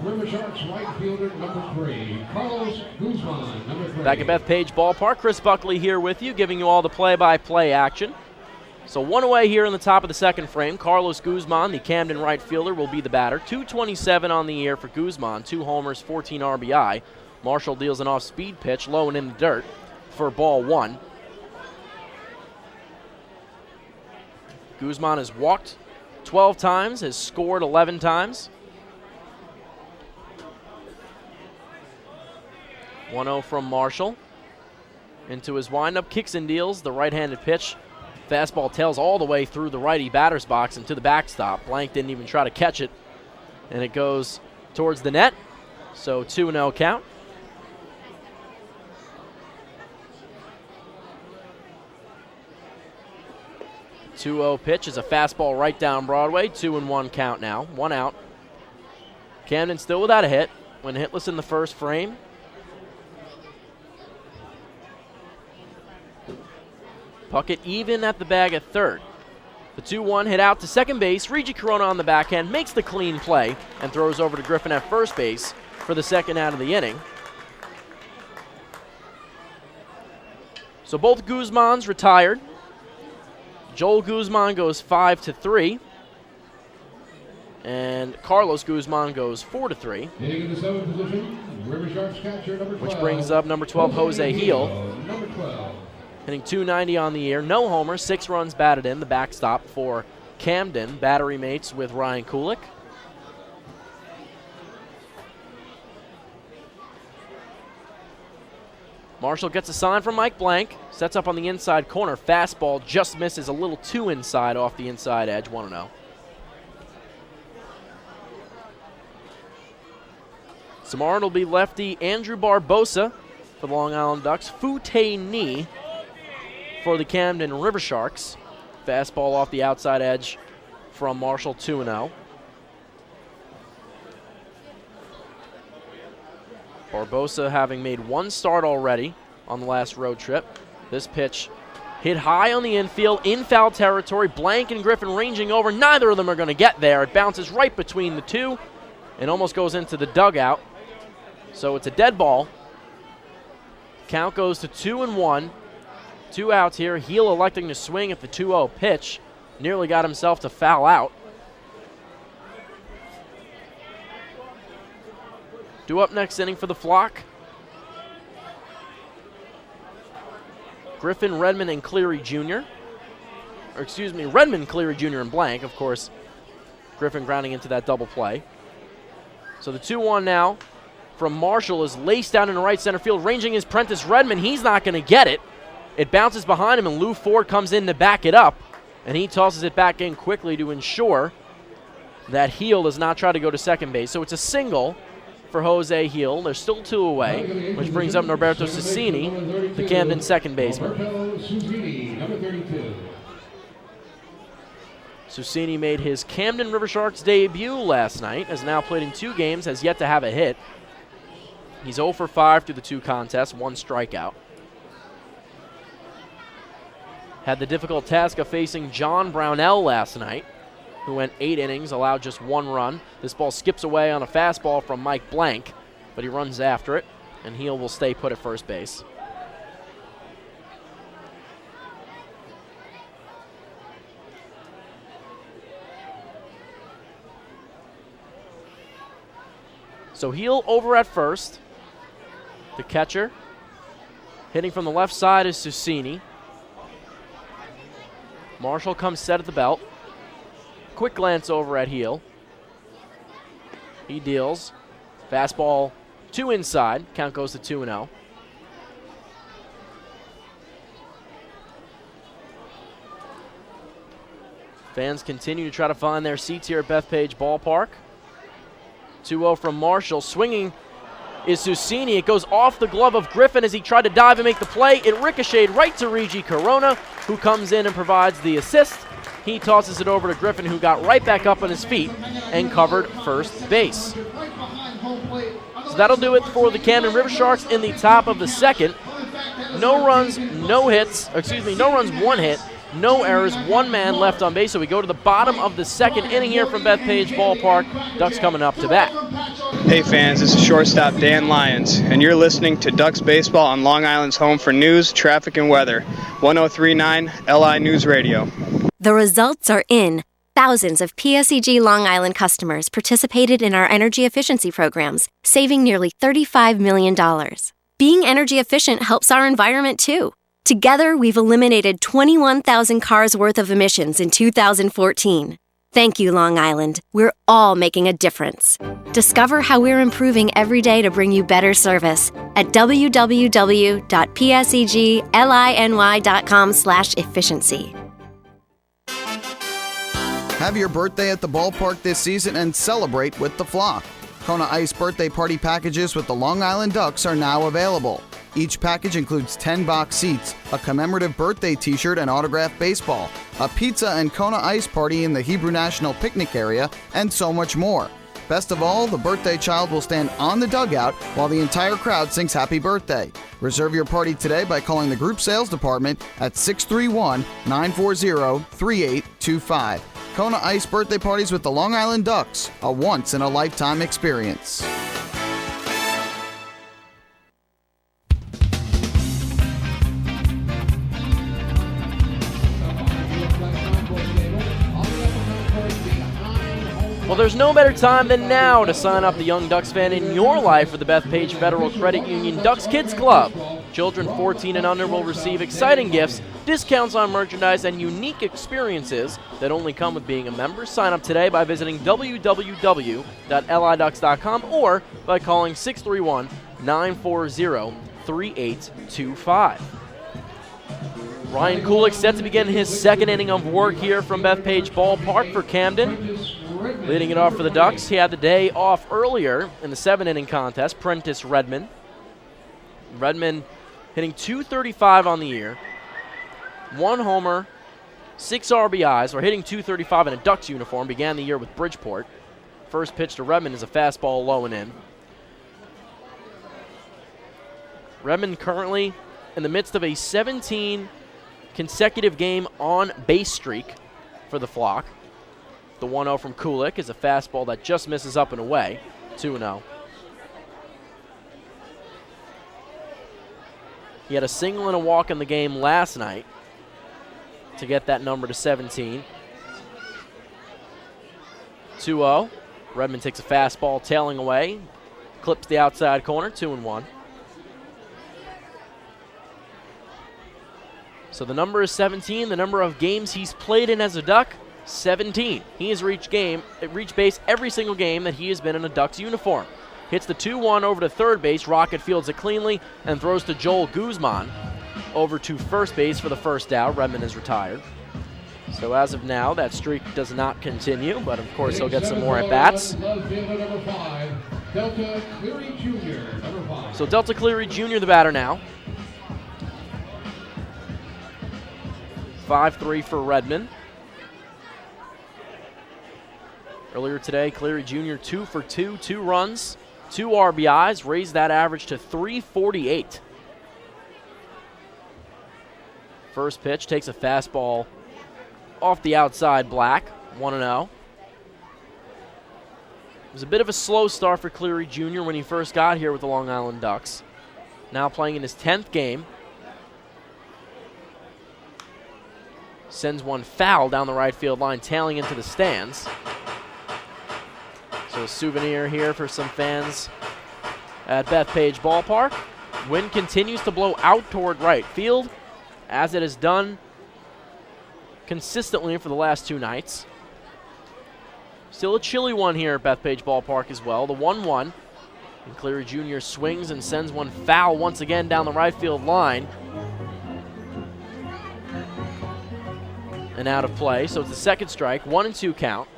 Riversharks right fielder number 3, Carlos Guzman, number 3. Back at Bethpage Ballpark, Chris Buckley here with you, giving you all the play-by-play action. So one away here in the top of the second frame. Carlos Guzman, the Camden right fielder, will be the batter. 227 on the year for Guzman, 2 homers, 14 RBI. Marshall deals an off-speed pitch, low and in the dirt for ball 1. Guzman has walked 12 times, has scored 11 times. 1-0 from Marshall. Into his windup, kicks and deals the right-handed pitch. Fastball tails all the way through the righty batter's box and to the backstop. Blank didn't even try to catch it, and it goes towards the net. So 2-0 count. The 2-0 pitch is a fastball right down Broadway. 2-1 count now. 1 out. Camden still without a hit when hitless in the first frame. Puckett even at the bag at third. The 2-1 hit out to second base. Reggie Corona on the backhand makes the clean play and throws over to Griffin at first base for the second out of the inning. So both Guzmans retired. Joel Guzman goes 5-3. And Carlos Guzman goes 4-3. Hitting in the 7th position, Riversharks catcher number 12. Which brings up number 12, Jose Heel. Number 12. Hitting .290 on the year, no homers, 6 runs batted in. The backstop for Camden, battery mates with Ryan Kulik. Marshall gets a sign from Mike Blank, sets up on the inside corner. Fastball just misses a little too inside off the inside edge, 1-0. Tomorrow it'll be lefty Andrew Barbosa for the Long Island Ducks. Fute Ni for the Camden Riversharks. Fastball off the outside edge from Marshall, 2-0. Barbosa having made 1 start already on the last road trip. This pitch hit high on the infield, in foul territory. Blank and Griffin ranging over. Neither of them are going to get there. It bounces right between the two and almost goes into the dugout. So it's a dead ball. Count goes to 2-1. 2 outs here. Heel electing to swing at the 2-0 pitch. Nearly got himself to foul out. Due up next inning for the Flock. Griffin, Redmond, and Cleary Jr. Or excuse me, Redmond, Cleary Jr., and Blank. Of course, Griffin grounding into that double play. So the 2-1 now from Marshall is laced down in the right center field. Ranging is Prentice Redmond. He's not going to get it. It bounces behind him, and Lou Ford comes in to back it up. And he tosses it back in quickly to ensure that Heel does not try to go to second base. So it's a single for Jose Heel. There's still 2 away, which brings up Norberto Cecchini, the Camden second baseman. Cecchini made his Camden Riversharks debut last night, has now played in 2 games, has yet to have a hit. He's 0 for 5 through the 2 contests, 1 strikeout. Had the difficult task of facing John Brownell last night, who went 8 innings, allowed just 1 run. This ball skips away on a fastball from Mike Blank, but he runs after it, and Heel will stay put at first base. So Heel over at first. The catcher. Hitting from the left side is Cecchini. Marshall comes set at the belt. Quick glance over at Heel. He deals. Fastball 2 inside. Count goes to 2-0. Fans continue to try to find their seats here at Bethpage Ballpark. 2-0 from Marshall. Swinging is Cecchini. It goes off the glove of Griffin as he tried to dive and make the play. It ricocheted right to Reggie Corona, who comes in and provides the assist. He tosses it over to Griffin, who got right back up on his feet and covered first base. So that'll do it for the Camden Riversharks in the top of the second. No runs, no hits. No runs, 1 hit. No errors, 1 man left on base. So we go to the bottom of the second inning here from Bethpage Ballpark. Ducks coming up to bat. Hey fans, this is shortstop Dan Lyons, and you're listening to Ducks Baseball on Long Island's home for news, traffic, and weather. 1039 LI News Radio. The results are in. Thousands of PSEG Long Island customers participated in our energy efficiency programs, saving nearly $35 million. Being energy efficient helps our environment too. Together, we've eliminated 21,000 cars worth of emissions in 2014. Thank you, Long Island. We're all making a difference. Discover how we're improving every day to bring you better service at www.pseglyny.com/efficiency. Have your birthday at the ballpark this season and celebrate with the flock. Kona Ice birthday party packages with the Long Island Ducks are now available. Each package includes 10 box seats, a commemorative birthday t-shirt and autographed baseball, a pizza and Kona Ice party in the Hebrew National Picnic area, and so much more. Best of all, the birthday child will stand on the dugout while the entire crowd sings happy birthday. Reserve your party today by calling the group sales department at 631-940-3825. Kona Ice birthday parties with the Long Island Ducks, a once-in-a-lifetime experience. Well, there's no better time than now to sign up the young Ducks fan in your life for the Bethpage Federal Credit Union Ducks Kids Club. Children 14 and under will receive exciting gifts, discounts on merchandise, and unique experiences that only come with being a member. Sign up today by visiting www.liducks.com or by calling 631-940-3825. Ryan Kulik set to begin his second inning of work here from Bethpage Ballpark for Camden. Leading it off for the Ducks, he had the day off earlier in the 7-inning contest, Prentice Redmond. Redmond hitting .235 on the year, 1 homer, 6 RBIs, or hitting .235 in a Ducks uniform, began the year with Bridgeport. First pitch to Redmond is a fastball low and in. Redmond currently in the midst of a 17 consecutive game on base streak for the flock. The 1-0 from Kulik is a fastball that just misses up and away. 2-0. He had a single and a walk in the game last night to get that number to 17. 2-0. Redmond takes a fastball tailing away, clips the outside corner, 2-1. So the number is 17. The number of games he's played in as a Duck, 17. He has reached base every single game that he has been in a Ducks uniform. Hits the 2-1 over to third base. Rocket fields it cleanly and throws to Joel Guzman over to first base for the first out. Redmond is retired. So as of now, that streak does not continue, but of course he'll get some more at-bats. So Delta Cleary Jr. the batter now. 5-3 for Redmond. Earlier today, Cleary Jr. 2 for 2, 2 runs, 2 RBIs, raised that average to .348. First pitch takes a fastball off the outside black, 1-0. It was a bit of a slow start for Cleary Jr. when he first got here with the Long Island Ducks. Now playing in his 10th game. Sends one foul down the right field line, tailing into the stands. So a souvenir here for some fans at Bethpage Ballpark. Wind continues to blow out toward right field, as it has done consistently for the last 2 nights. Still a chilly one here at Bethpage Ballpark as well. The 1-1. And Cleary Jr. swings and sends one foul once again down the right field line. And out of play, so it's the second strike, 1-2 count.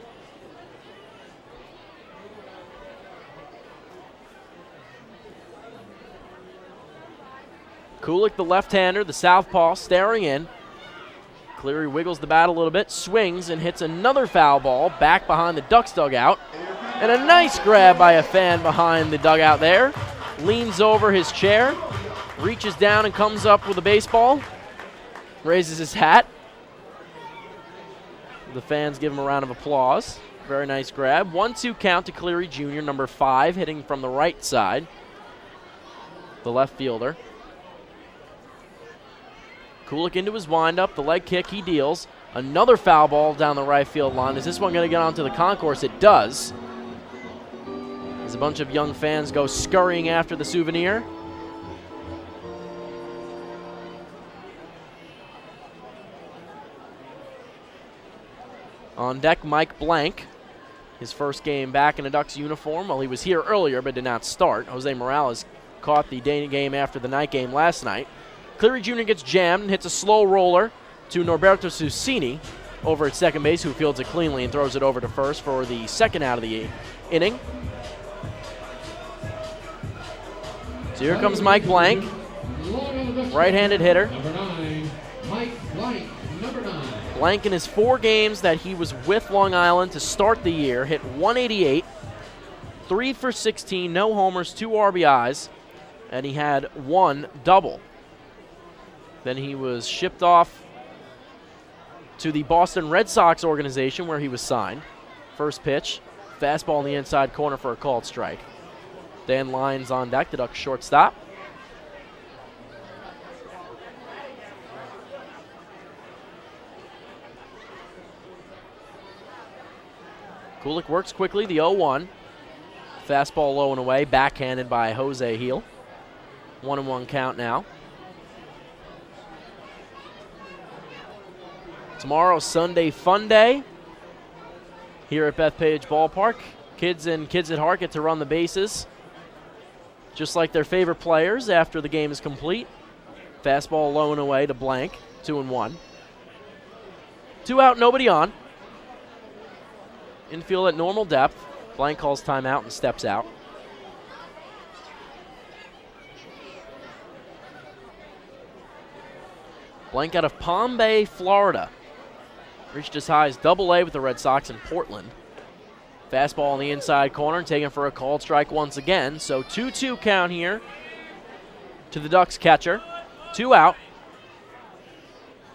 Kulik, the left-hander, the southpaw, staring in. Cleary wiggles the bat a little bit, swings, and hits another foul ball back behind the Ducks dugout. And a nice grab by a fan behind the dugout there. Leans over his chair reaches down and comes up with a baseball, raises his hat. The fans give him a round of applause. Very nice grab. 1-2 count to Cleary Jr., number 5, hitting from the right side. The left fielder. Kulik into his windup. The leg kick he deals. Another foul ball down the right field line. Is this one going to get onto the concourse? It does. As a bunch of young fans go scurrying after the souvenir. On deck, Mike Blank. His first game back in a Ducks uniform. Well, he was here earlier but did not start. Jose Morales caught the day game after the night game last night. Cleary Jr. gets jammed and hits a slow roller to Norberto Susini over at second base, who fields it cleanly and throws it over to first for the second out of the inning. So here comes Mike Blank, right-handed hitter. Number 9, Mike Blank, number 9. Blank in his 4 games that he was with Long Island to start the year hit 188, 3 for 16, no homers, 2 RBIs, and he had 1 double. Then he was shipped off to the Boston Red Sox organization where he was signed. First pitch, fastball in the inside corner for a called strike. Dan Lyons on deck, the Ducks shortstop. Kulik works quickly, the 0-1. Fastball low and away, backhanded by Jose Heel. 1-1 count now. Tomorrow, Sunday Fun Day here at Bethpage Ballpark. Kids and kids at heart get to run the bases just like their favorite players after the game is complete. Fastball low and away to Blank, 2-1. 2 out, nobody on. Infield at normal depth. Blank calls timeout and steps out. Blank out of Palm Bay, Florida. Reached as high as Double-A with the Red Sox in Portland. Fastball on the inside corner, taken for a called strike once again. So 2-2 count here to the Ducks catcher. 2 out.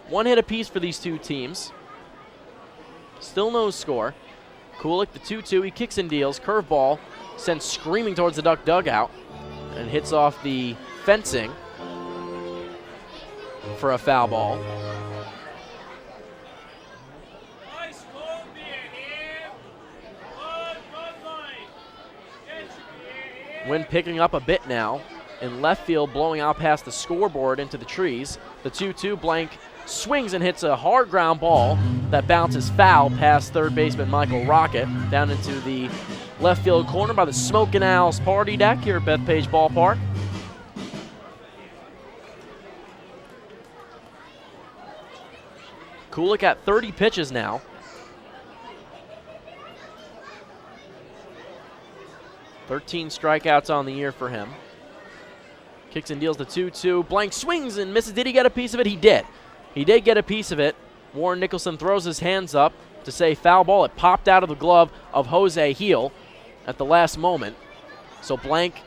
1 hit apiece for these two teams. Still no score. Kulik, the 2-2, he kicks and deals. Curveball sent screaming towards the Duck dugout and hits off the fencing for a foul ball. Wind picking up a bit now. In left field, blowing out past the scoreboard into the trees. The 2-2, Blank swings and hits a hard ground ball that bounces foul past third baseman Michael Rocket down into the left field corner by the Smokin' Owls party deck here at Bethpage Ballpark. Kulik at 30 pitches now. "13 strikeouts on the year for him. Kicks and deals the 2-2. Blank swings and misses. Did he get a piece of it? He did. He did get a piece of it. Warren Nicholson throws his hands up to say foul ball. It popped out of the glove of Jose Heel at the last moment. So Blank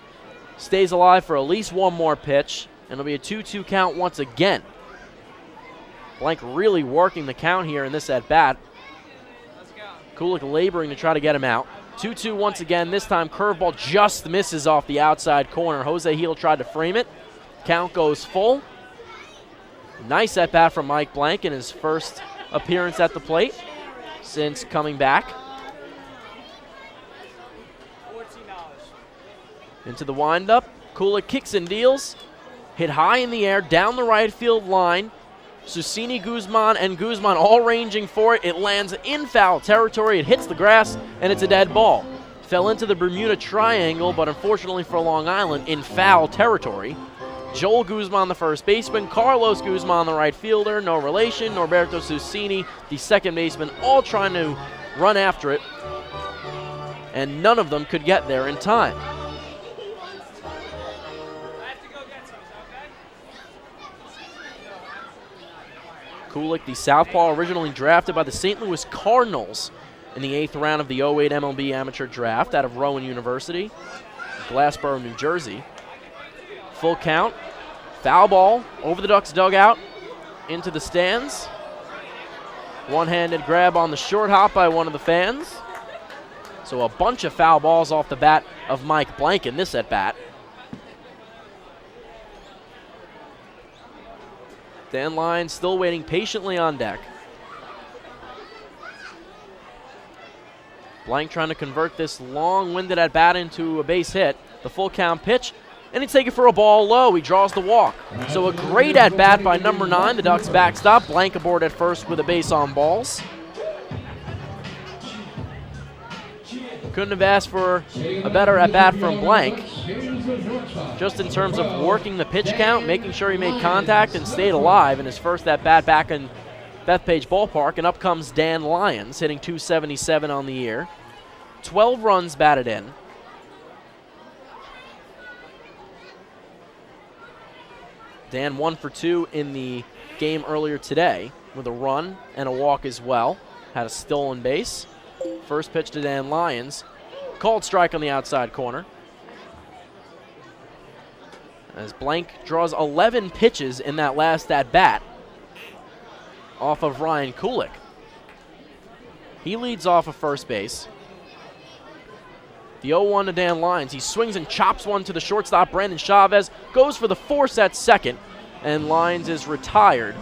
stays alive for at least one more pitch, and it'll be a 2-2 count once again. Blank really working the count here in this at-bat. Kulik laboring to try to get him out. 2-2 once again. This time curveball just misses off the outside corner. Jose Heel tried to frame it. Count goes full. Nice at-bat from Mike Blank in his first appearance at the plate since coming back. Into the windup. Kulik kicks and deals. Hit high in the air down the right field line. Susini, Guzman, and Guzman all ranging for it. It lands in foul territory. It hits the grass, and it's a dead ball. Fell into the Bermuda Triangle, but unfortunately for Long Island, in foul territory. Joel Guzman, the first baseman. Carlos Guzman, the right fielder. No relation. Norberto Susini, the second baseman, all trying to run after it. And none of them could get there in time. Kulik, the southpaw, originally drafted by the St. Louis Cardinals in the 8th round of the 08 MLB Amateur Draft out of Rowan University, Glassboro, New Jersey. Full count Foul ball over the Ducks dugout into the stands. One-handed grab on the short hop by one of the fans. So a bunch of foul balls off the bat of Mike Blank in this at-bat. Dan Lyons still waiting patiently on deck. Blank trying to convert this long-winded at-bat into a base hit. The full count pitch, and he's taking for a ball low. He draws the walk. So a great at-bat by number 9. The Ducks backstop. Blank aboard at first with a base on balls. Couldn't have asked for a better at-bat from Blank. Just in terms of working the pitch count, making sure he made contact and stayed alive in his first at-bat back in Bethpage Ballpark. And up comes Dan Lyons, hitting .277 on the year. 12 runs batted in. Dan 1 for 2 in the game earlier today with a run and a walk as well. Had a stolen base. First pitch to Dan Lyons. Called strike on the outside corner. As Blank draws 11 pitches in that last at-bat off of Ryan Kulik. He leads off of first base. The 0-1 to Dan Lyons. He swings and chops one to the shortstop, Brandon Chavez. Goes for the force at second, and Lyons is retired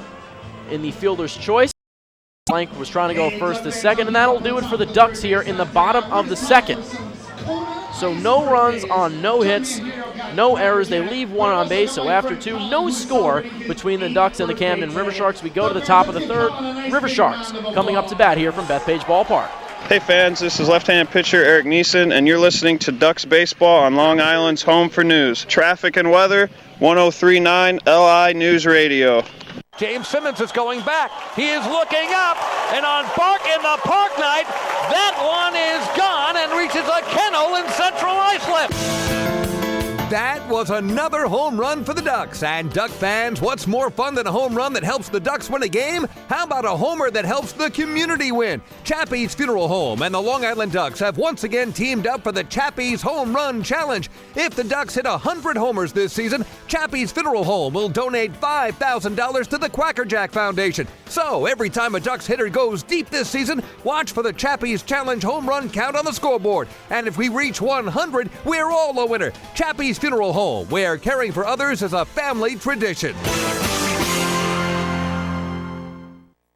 in the fielder's choice. Blank was trying to go first to second, and that'll do it for the Ducks here in the bottom of the second. So no runs on no hits, no errors. They leave one on base, so after 2, no score between the Ducks and the Camden Riversharks. We go to the top of the third. Riversharks coming up to bat here from Bethpage Ballpark. Hey fans, this is left-handed pitcher Eric Neeson, and you're listening to Ducks Baseball on Long Island's home for news, traffic and weather, 103.9 LI News Radio. James Simmons is going back. He is looking up, and on the Park Night, that one is gone and reaches a kennel in Central Islip. That was another home run for the Ducks. And Duck fans, what's more fun than a home run that helps the Ducks win a game? How about a homer that helps the community win? Chappie's Funeral Home and the Long Island Ducks have once again teamed up for the Chappie's Home Run Challenge. If the Ducks hit 100 homers this season, Chappie's Funeral Home will donate $5,000 to the Quacker Jack Foundation. So every time a Ducks hitter goes deep this season, watch for the Chappie's Challenge home run count on the scoreboard. And if we reach 100, we're all a winner. Chappie's Funeral Home, where caring for others is a family tradition.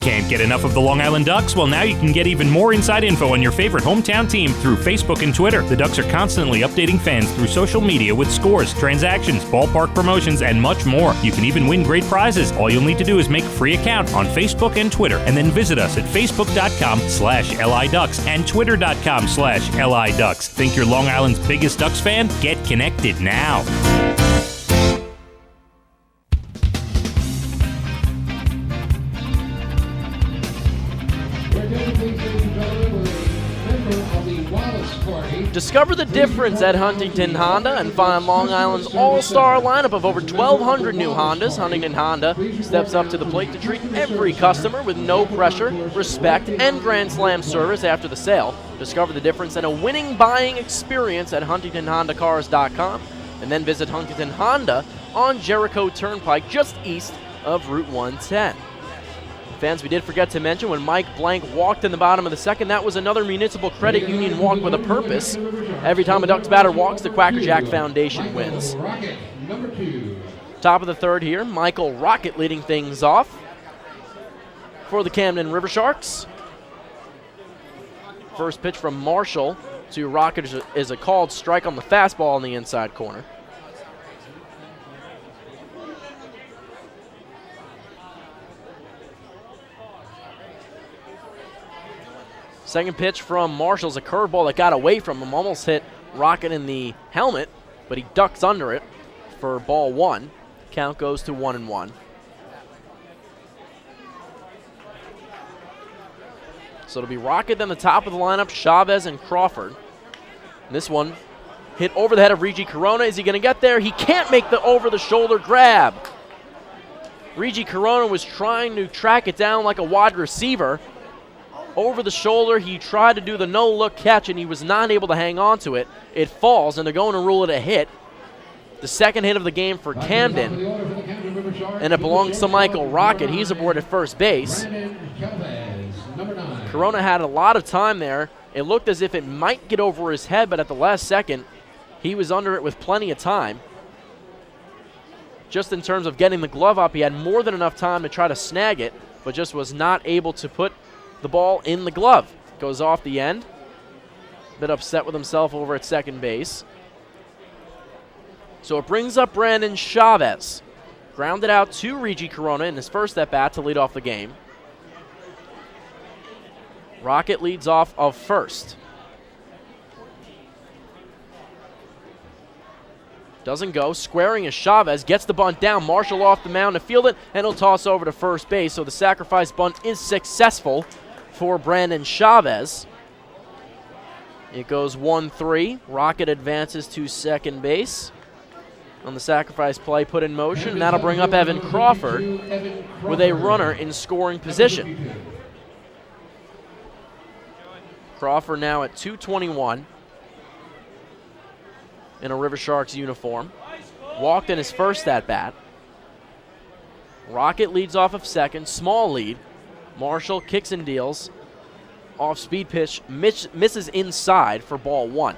Can't get enough of the Long Island Ducks? Well, now you can get even more inside info on your favorite hometown team through Facebook and Twitter. The Ducks are constantly updating fans through social media with scores, transactions, ballpark promotions, and much more. You can even win great prizes. All you'll need to do is make a free account on Facebook and Twitter, and then visit us at facebook.com/LIDucks and twitter.com/LIDucks. Think you're Long Island's biggest Ducks fan? Get connected now. Discover the difference at Huntington Honda and find Long Island's all-star lineup of over 1,200 new Hondas. Huntington Honda steps up to the plate to treat every customer with no pressure, respect, and Grand Slam service after the sale. Discover the difference in a winning buying experience at HuntingtonHondaCars.com, and then visit Huntington Honda on Jericho Turnpike just east of Route 110. Fans, we did forget to mention when Mike Blank walked in the bottom of the second, that was another Municipal Credit Union walk with a purpose. Every time a Ducks batter walks, the Quacker Jack Foundation wins. Top of the third here, Michael Rocket leading things off for the Camden Riversharks. First pitch from Marshall to Rocket is a called strike on the fastball on the inside corner. Second pitch from Marshall's a curveball that got away from him, almost hit Rocket in the helmet, but he ducks under it for ball 1. Count goes to 1-1. So it'll be Rocket, then the top of the lineup, Chavez and Crawford. And this one hit over the head of Regi Corona. Is he going to get there? He can't make the over-the-shoulder grab. Regi Corona was trying to track it down like a wide receiver. Over the shoulder, he tried to do the no-look catch, and he was not able to hang on to it. It falls, and they're going to rule it a hit. The second hit of the game for Camden. and it belongs to Michael Rocket. He's aboard at first base. Corona had a lot of time there. It looked as if it might get over his head, but at the last second, he was under it with plenty of time. Just in terms of getting the glove up, he had more than enough time to try to snag it, but just was not able to put the ball in the glove. Goes off the end. Bit upset with himself over at second base. So it brings up Brandon Chavez. Grounded out to Regi Corona in his first at-bat to lead off the game. Rocket leads off of first. Doesn't go. Squaring is Chavez. Gets the bunt down. Marshall off the mound to field it, and he'll toss over to first base. So the sacrifice bunt is successful for Brandon Chavez. It goes 1-3. Rocket advances to second base. On the sacrifice play put in motion, and that'll bring up Evan Crawford with a runner in scoring position. Crawford now at 221 in a Riversharks uniform. Walked in his first at-bat. Rocket leads off of second, small lead. Marshall kicks and deals. Off speed pitch, misses inside for ball one.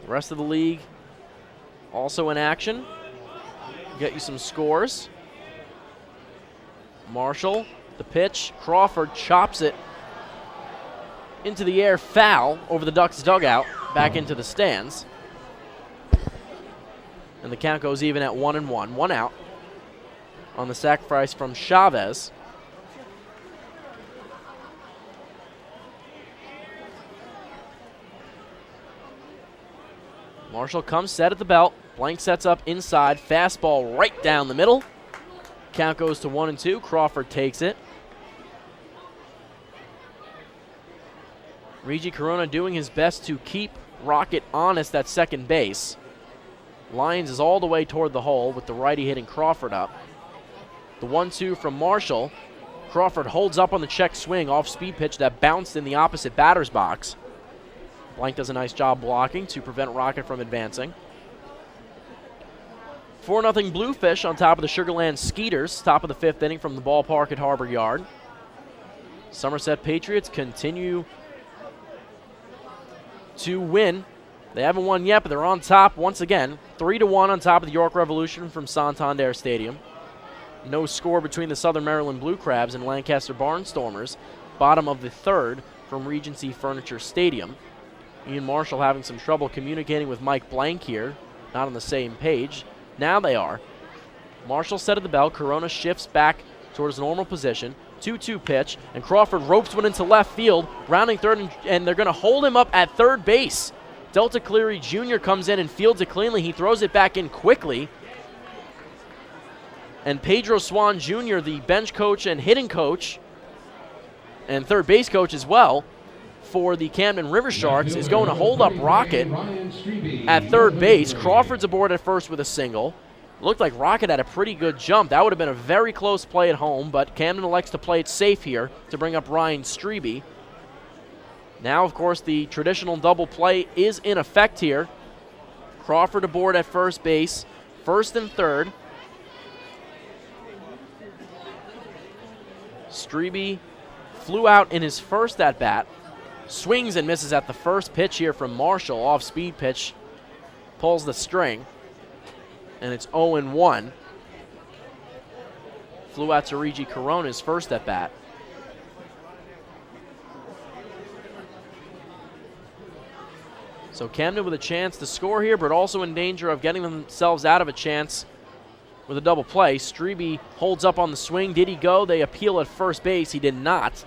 The rest of the league also in action. Get you some scores. Marshall, the pitch. Crawford chops it into the air, foul over the Ducks dugout, back into the stands. And the count goes even at 1-1. One out on the sacrifice from Chavez. Marshall comes set at the belt. Blank sets up inside. Fastball right down the middle. Count goes to 1-2. Crawford takes it. Regi Corona doing his best to keep Rocket honest at second base. Lyons is all the way toward the hole with the righty hitting Crawford up. The 1-2 from Marshall. Crawford holds up on the check swing off speed pitch that bounced in the opposite batter's box. Blank does a nice job blocking to prevent Rocket from advancing. 4-0 Bluefish on top of the Sugarland Skeeters. Top of the fifth inning from the ballpark at Harbor Yard. Somerset Patriots continue to win. They haven't won yet, but they're on top once again. 3-1 on top of the York Revolution from Santander Stadium. No score between the Southern Maryland Blue Crabs and Lancaster Barnstormers. Bottom of the third from Regency Furniture Stadium. Ian Marshall having some trouble communicating with Mike Blank here. Not on the same page. Now they are. Marshall set at the bell. Corona shifts back towards normal position. 2-2 pitch, and Crawford ropes one into left field. Rounding third, and they're going to hold him up at third base. Delta Cleary Jr. comes in and fields it cleanly. He throws it back in quickly. And Pedro Swan Jr., the bench coach and hitting coach, and third base coach as well, for the Camden Riversharks, is going to hold up Rocket at third base. Crawford's aboard at first with a single. Looked like Rocket had a pretty good jump. That would have been a very close play at home, but Camden elects to play it safe here to bring up Ryan Strebe. Now, of course, the traditional double play is in effect here. Crawford aboard at first base, first and third. Strebe flew out in his first at-bat. Swings and misses at the first pitch here from Marshall. Off-speed pitch. Pulls the string. And it's 0-1. Flew out to Regi Corona's first at-bat. So Camden with a chance to score here, but also in danger of getting themselves out of a chance with a double play. Strebe holds up on the swing. Did he go? They appeal at first base. He did not.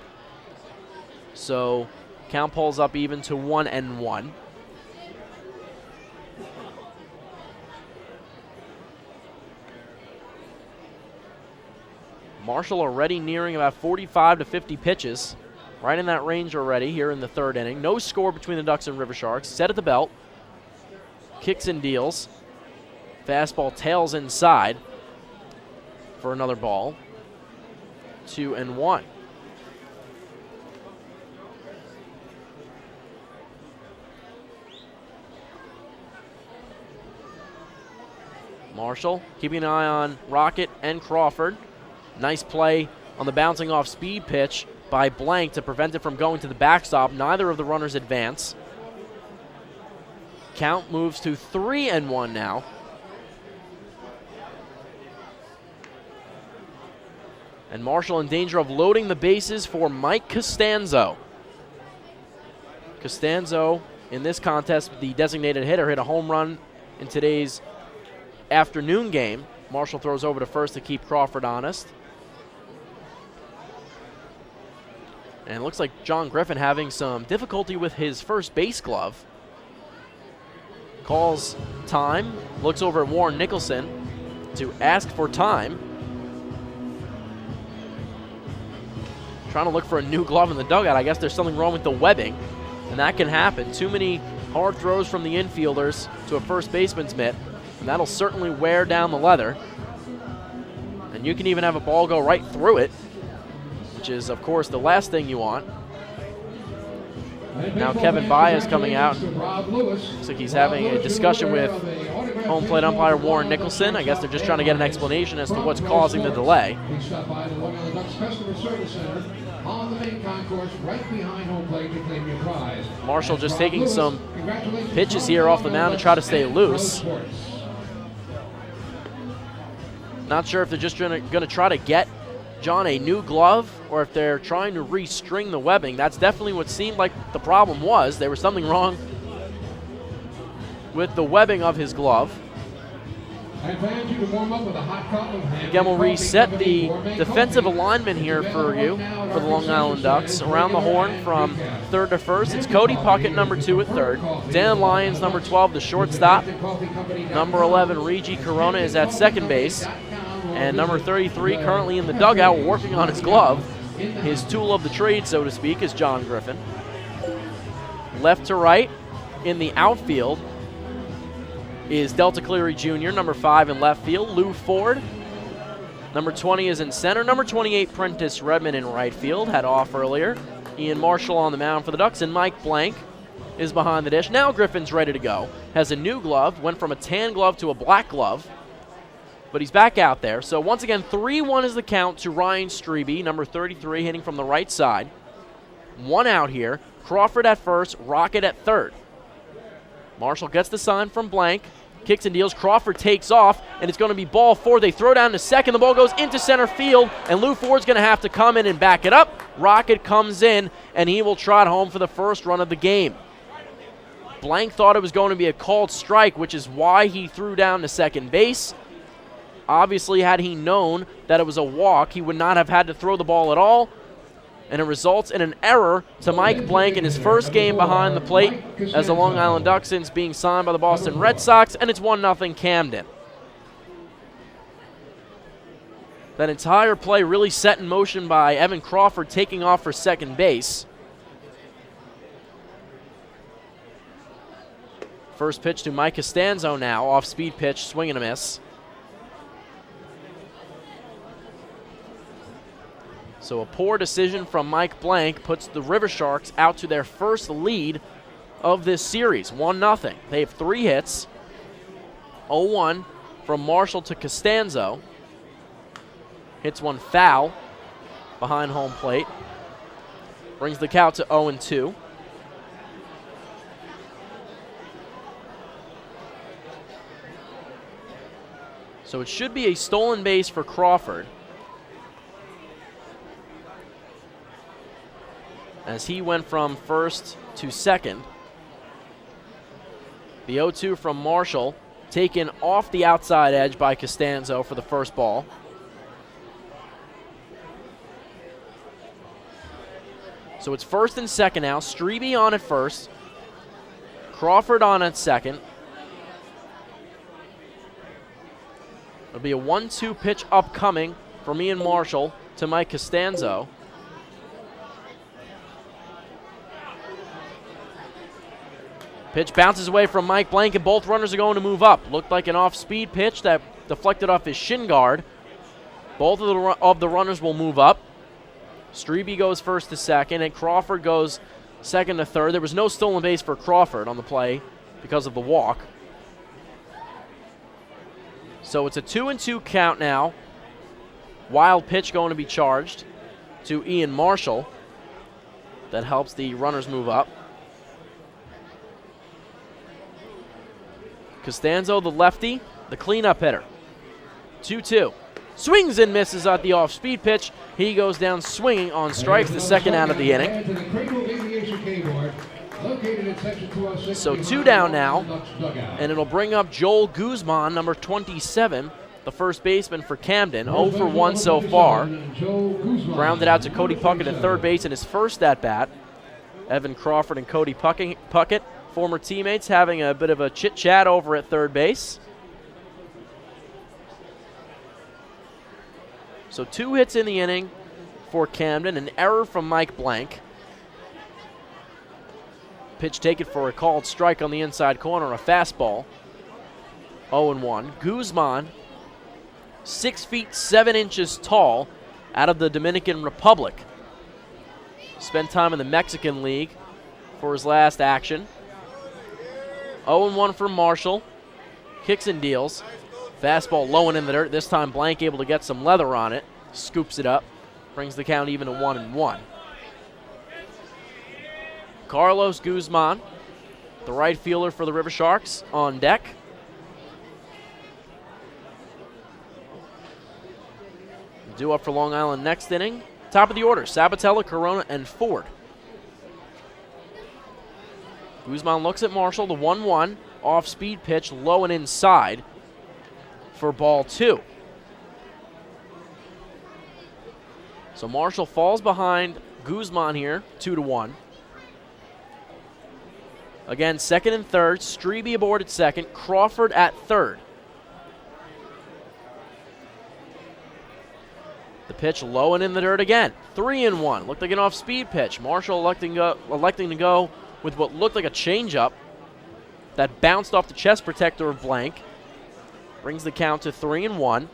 So count pulls up even to 1-1. Marshall already nearing about 45 to 50 pitches. Right in that range already here in the third inning. No score between the Ducks and Riversharks. Set at the belt. Kicks and deals. Fastball tails inside for another ball. 2-1. Marshall keeping an eye on Rocket and Crawford. Nice play on the bouncing off speed pitch by Blank to prevent it from going to the backstop. Neither of the runners advance. Count moves to 3-1 now. And Marshall in danger of loading the bases for Mike Costanzo. Costanzo, in this contest, the designated hitter, hit a home run in today's afternoon game. Marshall throws over to first to keep Crawford honest. And it looks like John Griffin having some difficulty with his first base glove. Calls time, looks over at Warren Nicholson to ask for time. Trying to look for a new glove in the dugout. I guess there's something wrong with the webbing, and that can happen. Too many hard throws from the infielders to a first baseman's mitt, and that'll certainly wear down the leather. And you can even have a ball go right through it, which is, of course, the last thing you want. Now Kevin Baez coming out. Looks like he's having a discussion with home plate umpire Warren Nicholson. I guess they're just trying to get an explanation as to what's causing the delay. He stopped by the Long Island Ducks Customer Service Center on the main concourse right behind home plate to claim your prize. Marshall just taking some pitches here off the mound to try to stay loose. Not sure if they're just going to try to get John a new glove or if they're trying to restring the webbing. That's definitely what seemed like the problem was. There was something wrong with the webbing of his glove. Again, we'll reset the defensive alignment here for you, for the Long Island Ducks. Around the horn from third to first, it's Cody Puckett, number 2 at third. Dan Lyons, number 12, the shortstop. Number 11, Regi Corona, is at second base. And number 33, currently in the dugout, working on his glove. His tool of the trade, so to speak, is John Griffin. Left to right in the outfield is Delta Cleary Jr., number 5 in left field. Lou Ford, number 20, is in center. Number 28, Prentice Redmond in right field, had off earlier. Ian Marshall on the mound for the Ducks, and Mike Blank is behind the dish. Now Griffin's ready to go. Has a new glove, went from a tan glove to a black glove, but he's back out there. So once again, 3-1 is the count to Ryan Strebe, number 33, hitting from the right side. 1 out here. Crawford at first, Rocket at third. Marshall gets the sign from Blank, kicks and deals. Crawford takes off, and it's going to be ball 4. They throw down to second. The ball goes into center field, and Lou Ford's going to have to come in and back it up. Rocket comes in, and he will trot home for the first run of the game. Blank thought it was going to be a called strike, which is why he threw down to second base. Obviously, had he known that it was a walk, he would not have had to throw the ball at all. And it results in an error to Mike Blank in his first game behind the plate as a Long Island Duck since being signed by the Boston Red Sox, and it's 1-0 Camden. That entire play really set in motion by Evan Crawford taking off for second base. First pitch to Mike Costanzo now, off speed pitch, swing and a miss. So a poor decision from Mike Blank puts the Riversharks out to their first lead of this series, 1-0. They have 3 hits, 0-1 from Marshall to Costanzo. Hits one foul behind home plate. Brings the count to 0-2. So it should be a stolen base for Crawford, as he went from first to second. The 0-2 from Marshall, taken off the outside edge by Costanzo for the first ball. So it's first and second now. Strebe on at first. Crawford on at second. It'll be a 1-2 pitch upcoming from Ian Marshall to Mike Costanzo. Pitch bounces away from Mike Blank, and both runners are going to move up. Looked like an off-speed pitch that deflected off his shin guard. Both of the runners will move up. Strebe goes first to second, and Crawford goes second to third. There was no stolen base for Crawford on the play because of the walk. So it's a 2-2 count now. Wild pitch going to be charged to Ian Marshall. That helps the runners move up. Costanzo, the lefty, the cleanup hitter. 2-2. Swings and misses at the off-speed pitch. He goes down swinging on strikes, the second out of the inning. So 2 down now, and it'll bring up Joel Guzman, number 27, the first baseman for Camden. 0 for 1 so far. Grounded out to Cody Puckett at third base in his first at-bat. Evan Crawford and Cody Puckett, former teammates, having a bit of a chit-chat over at third base. So 2 hits in the inning for Camden. An error from Mike Blank. Pitch taken for a called strike on the inside corner, a fastball. 0-1. Guzman, 6 feet 7 inches tall, out of the Dominican Republic. Spent time in the Mexican League for his last action. 0-1 for Marshall. Kicks and deals. Fastball low and in the dirt. This time Blank able to get some leather on it. Scoops it up. Brings the count even to 1-1. Carlos Guzman, the right fielder for the Riversharks, on deck. Due up for Long Island next inning. Top of the order, Sabatella, Corona, and Ford. Guzman looks at Marshall, the 1-1. Off-speed pitch, low and inside for ball 2. So Marshall falls behind Guzman here, 2-1. Again, second and third. Strebe aboard at second. Crawford at third. The pitch low and in the dirt again. 3-1. Looked like an off-speed pitch. Marshall electing to go with what looked like a changeup that bounced off the chest protector of Blank. Brings the count to 3-1.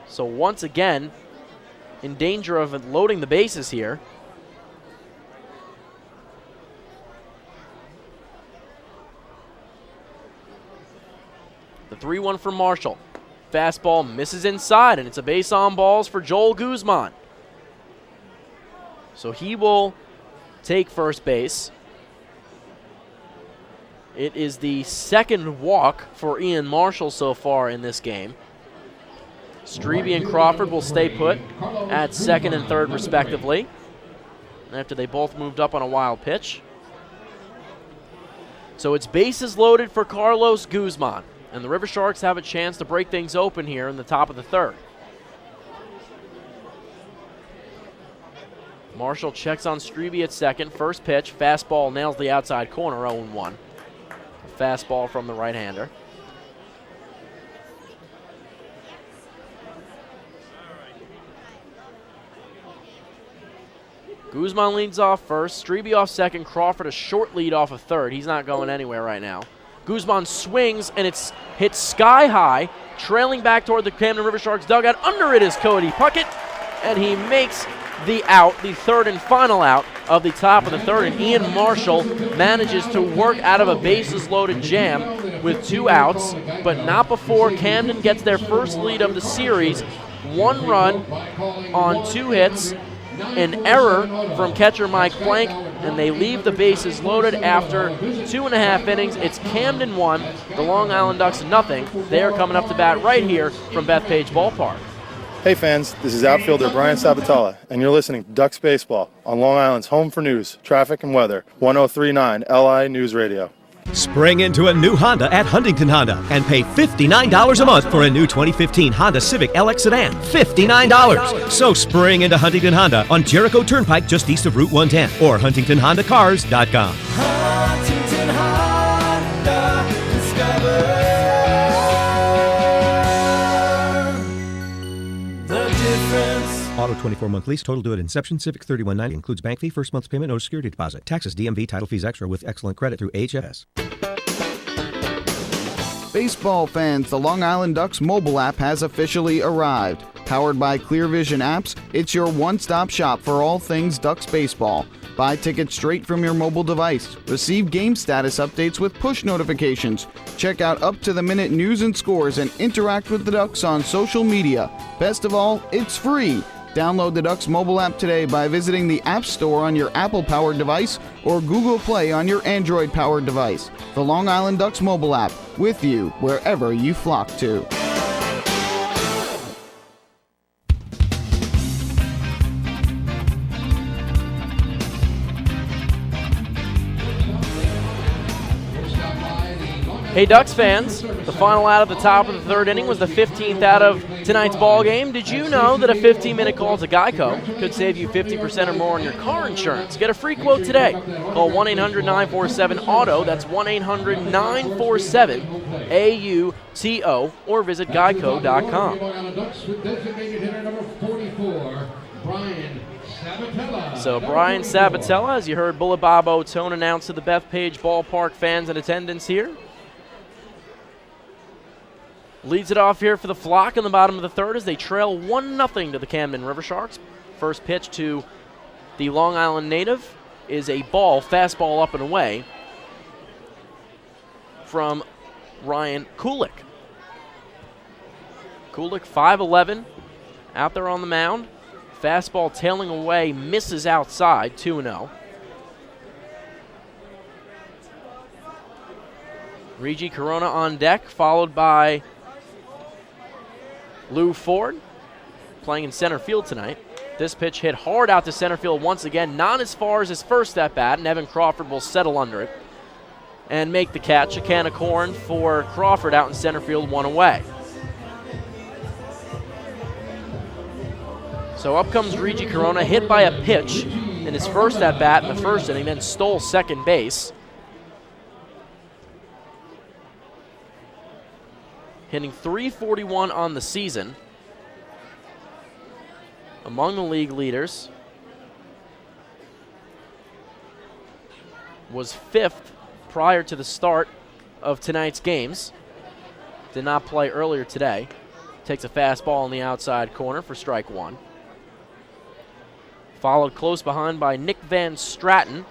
So once again, in danger of loading the bases here. The 3-1 for Marshall. Fastball misses inside, and it's a base on balls for Joel Guzman. So he will take first base. It is the second walk for Ian Marshall so far in this game. Strebe and Crawford will stay put at second and third respectively, after they both moved up on a wild pitch. So it's bases loaded for Carlos Guzman, and the Riversharks have a chance to break things open here in the top of the third. Marshall checks on Strebe at second. First pitch, fastball nails the outside corner, 0-1. Fastball from the right-hander. Guzman leads off first, Strebe off second, Crawford a short lead off of third. He's not going anywhere right now. Guzman swings, and it's hit sky high, trailing back toward the Camden Riversharks dugout. Under it is Cody Puckett, and he makes the out, the third and final out of the top of the third, and Ian Marshall manages to work out of a bases-loaded jam with 2 outs, but not before Camden gets their first lead of the series. 1 run on 2 hits, an error from catcher Mike Blank, and they leave the bases loaded after 2.5 innings. It's Camden 1, the Long Island Ducks nothing. They are coming up to bat right here from Bethpage Ballpark. Hey fans, this is outfielder Brian Sabatella, and you're listening to Ducks Baseball on Long Island's home for news, traffic, and weather, 103.9 LI News Radio. Spring into a new Honda at Huntington Honda and pay $59 a month for a new 2015 Honda Civic LX sedan. $59. So spring into Huntington Honda on Jericho Turnpike just east of Route 110 or HuntingtonHondaCars.com. Huntington Honda, discover the difference. Auto 24-month lease, total due at inception. Civic $31.90 includes bank fee, first month's payment, no security deposit. Taxes, DMV, title fees extra with excellent credit through HFS. Baseball fans, the Long Island Ducks mobile app has officially arrived. Powered by Clear Vision Apps, it's your one-stop shop for all things Ducks baseball. Buy tickets straight from your mobile device. Receive game status updates with push notifications. Check out up-to-the-minute news and scores and interact with the Ducks on social media. Best of all, it's free. Download the Ducks mobile app today by visiting the App Store on your Apple-powered device or Google Play on your Android-powered device. The Long Island Ducks mobile app, with you wherever you flock to. Hey Ducks fans, the final out of the top of the third inning was the 15th out of tonight's ball game. Did you know that a 15-minute call to Geico could save you 50% or more on your car insurance? Get a free quote today. Call 1-800-947-AUTO. That's 1-800-947-AUTO or visit geico.com. So Brian Sabatella, as you heard Bullet Bob O'Tone announce to the Bethpage Ballpark fans in attendance here. Leads it off here for the Flock in the bottom of the third as they trail 1-0 to the Camden Riversharks. First pitch to the Long Island native is a ball, fastball up and away from Ryan Kulik. Kulik, 5'11", out there on the mound. Fastball tailing away, misses outside, 2-0. Reggie Corona on deck, followed by Lou Ford, playing in center field tonight. This pitch hit hard out to center field once again, not as far as his first at-bat, and Evan Crawford will settle under it and make the catch. A can of corn for Crawford out in center field, one away. So up comes Reggie Corona, hit by a pitch in his first at-bat in the first inning, then stole second base. Hitting .341 on the season. Among the league leaders. Was 5th prior to the start of tonight's games. Did not play earlier today. Takes a fastball in the outside corner for strike one. Followed close behind by Nick Van Stratton,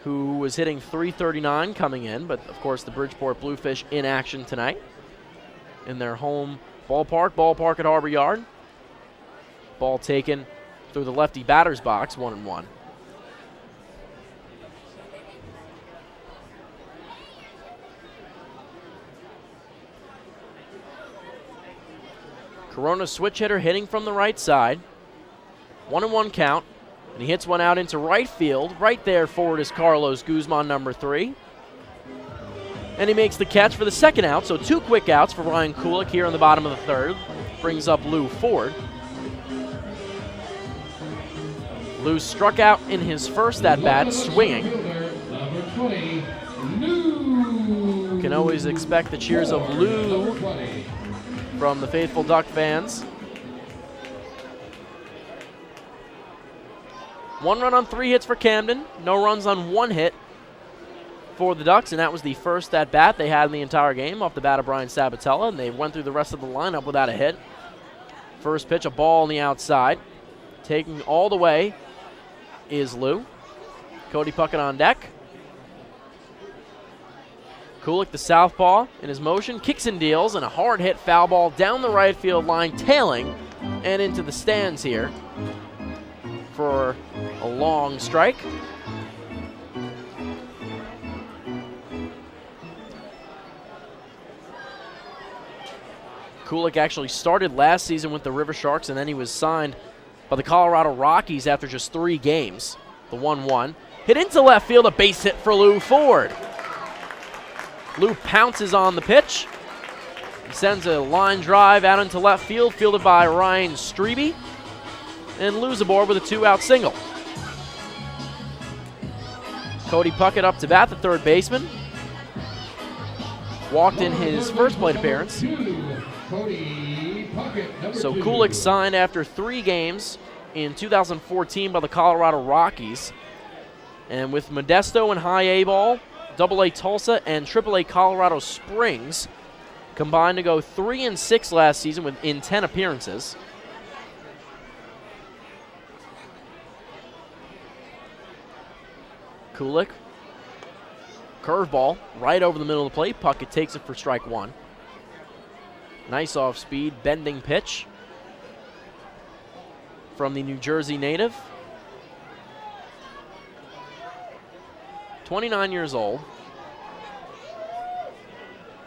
who was hitting .339 coming in, but of course the Bridgeport Bluefish in action tonight in their home ballpark at Harbor Yard. Ball taken through the lefty batter's box, 1-1. Corona switch hitter hitting from the right side. 1-1 count, and he hits one out into right field. Right there forward is Carlos Guzman, number 3. And he makes the catch for the second out, so 2 quick outs for Ryan Kulik here in the bottom of the third. Brings up Lou Ford. Lou struck out in his first at-bat, swinging. You can always expect the cheers of Lou from the faithful Duck fans. 1 run on 3 hits for Camden. No runs on 1 hit for the Ducks, and that was the first at-bat they had in the entire game off the bat of Brian Sabatella, and they went through the rest of the lineup without a hit. First pitch, a ball on the outside. Taking all the way is Lou. Cody Puckett on deck. Kulik, the southpaw, in his motion, kicks and deals, and a hard hit foul ball down the right field line, tailing, and into the stands here for a long strike. Kulik actually started last season with the Riversharks, and then he was signed by the Colorado Rockies after just 3 games. The 1-1. Hit into left field, a base hit for Lou Ford. Lou pounces on the pitch. He sends a line drive out into left field, fielded by Ryan Strebe, and Lou's aboard with a 2-out single. Cody Puckett up to bat, the third baseman. Walked in his first plate appearance. So Kulik signed after 3 games in 2014 by the Colorado Rockies. And with Modesto and High A ball, AA Tulsa and AAA Colorado Springs combined to go 3-6 last season in 10 appearances. Kulik. Curveball right over the middle of the plate. Puckett takes it for strike one. Nice off-speed, bending pitch from the New Jersey native. 29 years old.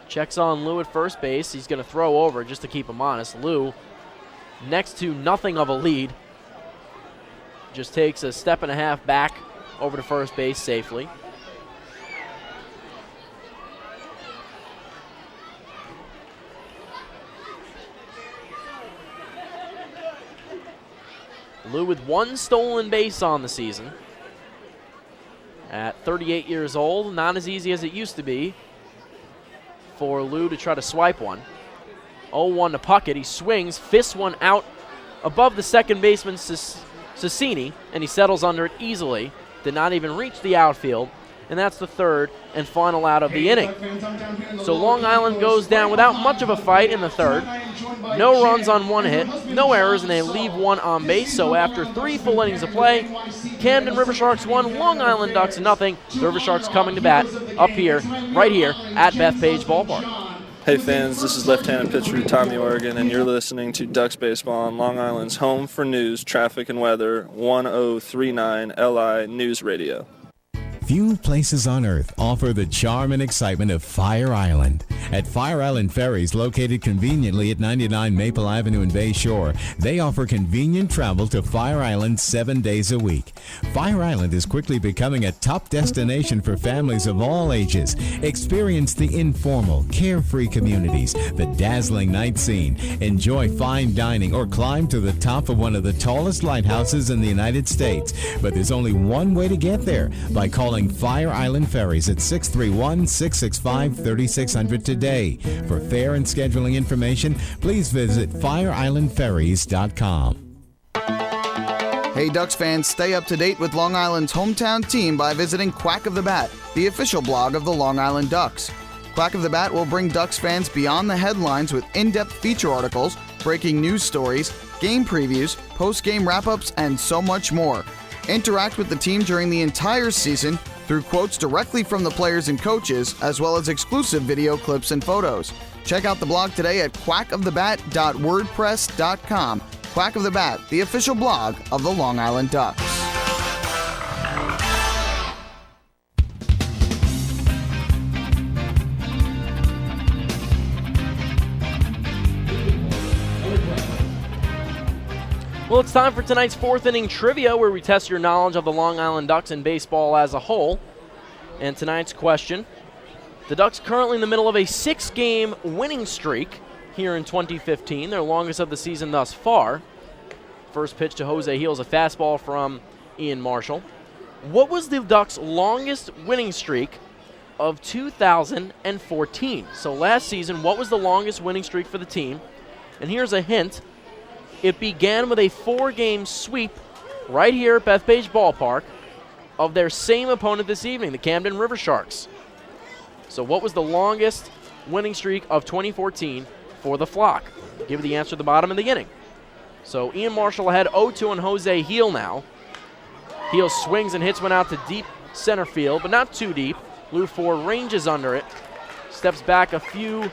Checks on Lou at first base. He's going to throw over just to keep him honest. Lou, next to nothing of a lead, just takes a step and a half back over to first base safely. Lou with one stolen base on the season. At 38 years old, not as easy as it used to be for Lou to try to swipe one. 0-1 to Puckett. He swings, fists one out above the second baseman, Cecchini, and he settles under it easily. Did not even reach the outfield, and that's the third and final out of the inning. So Long Island goes down without much of a fight in the third. No runs on one hit, no errors, and they leave one on base. So after 3 full innings of play, Camden Riversharks 1, Long Island Ducks 0. The Riversharks coming to bat up here, right here at Bethpage Ballpark. Hey fans, this is left-handed pitcher Tommy Oregon, and you're listening to Ducks Baseball on Long Island's home for news, traffic, and weather, 1039 LI News Radio. Few places on earth offer the charm and excitement of Fire Island. At Fire Island Ferries, located conveniently at 99 Maple Avenue in Bay Shore, they offer convenient travel to Fire Island 7 days a week. Fire Island is quickly becoming a top destination for families of all ages. Experience the informal, carefree communities, the dazzling night scene, enjoy fine dining, or climb to the top of one of the tallest lighthouses in the United States. But there's only one way to get there, by calling Fire Island Ferries at 631-665-3600 today. For fare and scheduling information, please visit fireislandferries.com. Hey Ducks fans, stay up to date with Long Island's hometown team by visiting Quack of the Bat, the official blog of the Long Island Ducks. Quack of the Bat will bring Ducks fans beyond the headlines with in-depth feature articles, breaking news stories, game previews, post-game wrap-ups, and so much more. Interact with the team during the entire season through quotes directly from the players and coaches, as well as exclusive video clips and photos. Check out the blog today at quackofthebat.wordpress.com. Quack of the Bat, the official blog of the Long Island Ducks. Well, it's time for tonight's 4th inning trivia, where we test your knowledge of the Long Island Ducks and baseball as a whole. And tonight's question: the Ducks currently in the middle of a 6-game winning streak here in 2015, their longest of the season thus far. First pitch to Jose Heels, a fastball from Ian Marshall. What was the Ducks' longest winning streak of 2014? So last season, what was the longest winning streak for the team? And here's a hint. It began with a 4-game sweep right here at Bethpage Ballpark of their same opponent this evening, the Camden Riversharks. So what was the longest winning streak of 2014 for the Flock? I'll give you the answer at the bottom of the inning. So Ian Marshall ahead 0-2 on Jose Heel now. Heel swings and hits one out to deep center field, but not too deep. Lou Ford ranges under it, steps back a few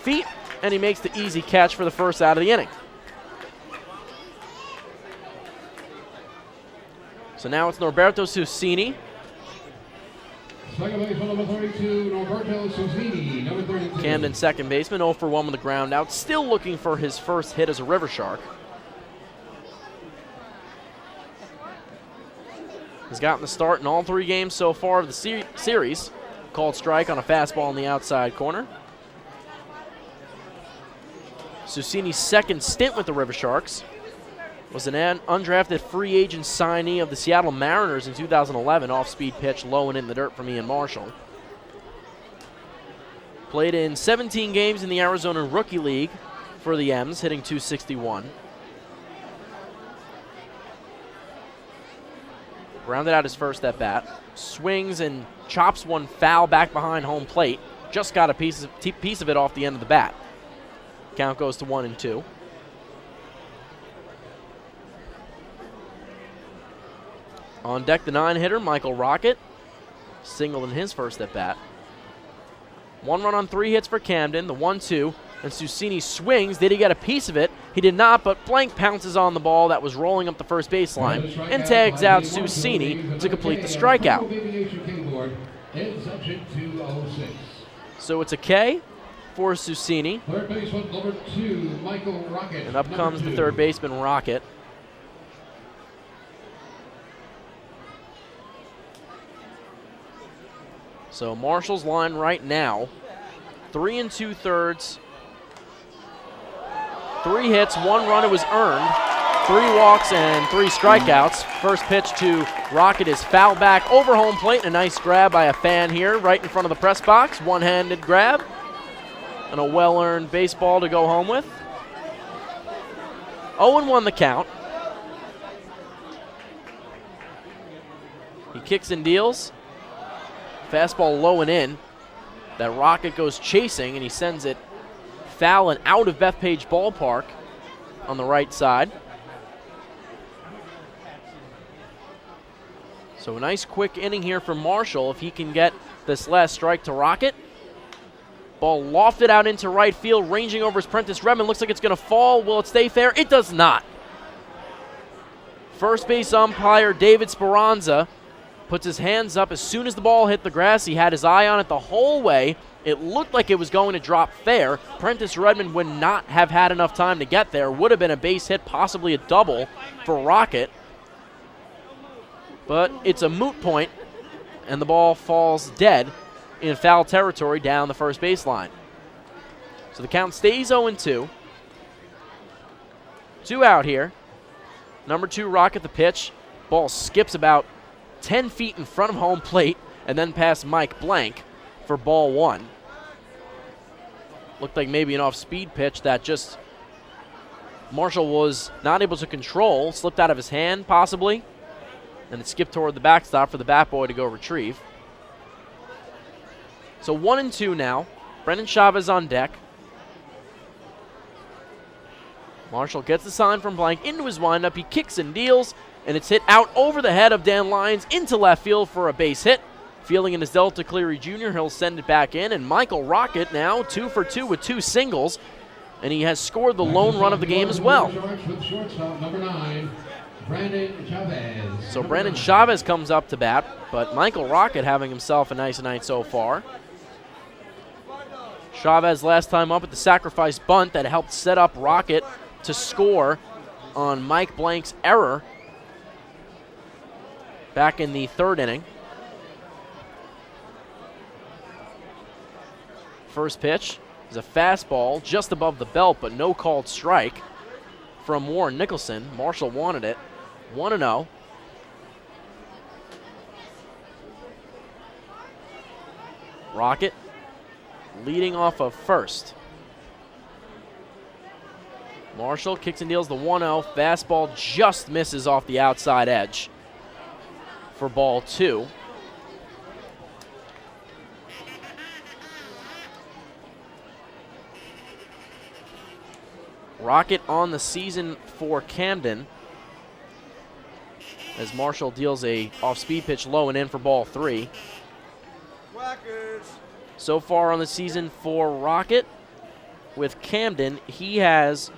feet, and he makes the easy catch for the first out of the inning. So now it's Norberto Cecchini. Second baseman number 32, Norberto Cecchini, number 32. Camden second baseman, 0 for 1 with the ground out. Still looking for his first hit as a Rivershark. He's gotten the start in all 3 games so far of the series. Called strike on a fastball in the outside corner. Cecchini's second stint with the Riversharks was an undrafted free agent signee of the Seattle Mariners in 2011. Off-speed pitch low and in the dirt from Ian Marshall. Played in 17 games in the Arizona Rookie League for the M's, hitting .261. Grounded out his first at bat. Swings and chops one foul back behind home plate. Just got a piece of it off the end of the bat. Count goes to 1-2. On deck, the 9-hitter, Michael Rocket. singled in his first at bat. 1 run on 3 hits for Camden, the 1-2, and Susini swings. Did he get a piece of it? He did not, but Blank pounces on the ball that was rolling up the first baseline and tags out Susini to complete the strikeout. So it's a K for Susini. Third baseman number 2, Michael Rocket. And up comes the third baseman, Rocket. So Marshall's line right now, 3 2/3, 3 hits, 1 run. It was earned, 3 walks and 3 strikeouts. First pitch to Rocket is foul back over home plate. A nice grab by a fan here right in front of the press box. One-handed grab and a well-earned baseball to go home with. 0-1 the count. He kicks and deals. Fastball low and in. That Rocket goes chasing, and he sends it foul and out of Bethpage Ballpark on the right side. So a nice quick inning here for Marshall if he can get this last strike to Rocket. Ball lofted out into right field, ranging over his Prentice Redmond. Looks like it's going to fall. Will it stay fair? It does not. First base umpire David Speranza puts his hands up as soon as the ball hit the grass. He had his eye on it the whole way. It looked like it was going to drop fair. Prentice Redmond would not have had enough time to get there. Would have been a base hit, possibly a double for Rocket. But it's a moot point, and the ball falls dead in foul territory down the first baseline. So the count stays 0-2. 2 out here. Number 2, Rocket the pitch. Ball skips about 10 feet in front of home plate and then past Mike Blank for ball 1. Looked like maybe an off-speed pitch that just Marshall was not able to control, slipped out of his hand possibly, and it skipped toward the backstop for the bat boy to go retrieve. So 1-2 now. Brendan Chavez on deck. Marshall gets the sign from Blank into his windup. He kicks and deals, and it's hit out over the head of Dan Lyons into left field for a base hit. Fielding in his Delta Cleary Jr., he'll send it back in, and Michael Rocket now 2 for 2 with 2 singles, and he has scored the lone run of the game as well. So Brandon Chavez comes up to bat, but Michael Rocket having himself a nice night so far. Chavez last time up at the sacrifice bunt that helped set up Rocket to score on Mike Blank's error back in the 3rd inning. First pitch is a fastball just above the belt, but no called strike from Warren Nicholson. Marshall wanted it. 1-0. Rocket leading off of first. Marshall kicks and deals the 1-0. Fastball just misses off the outside edge for ball 2. Rocket on the season for Camden as Marshall deals a off-speed pitch low and in for ball 3. So far on the season for Rocket with Camden, he has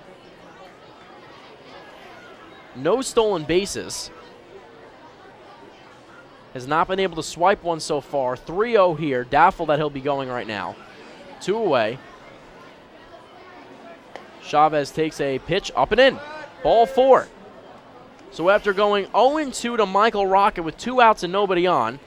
no stolen bases. Has not been able to swipe one so far. 3-0 here. Doubtful that he'll be going right now. 2 away. Chavez takes a pitch up and in. Ball 4. So after going 0-2 to Michael Rocket with 2 outs and nobody on,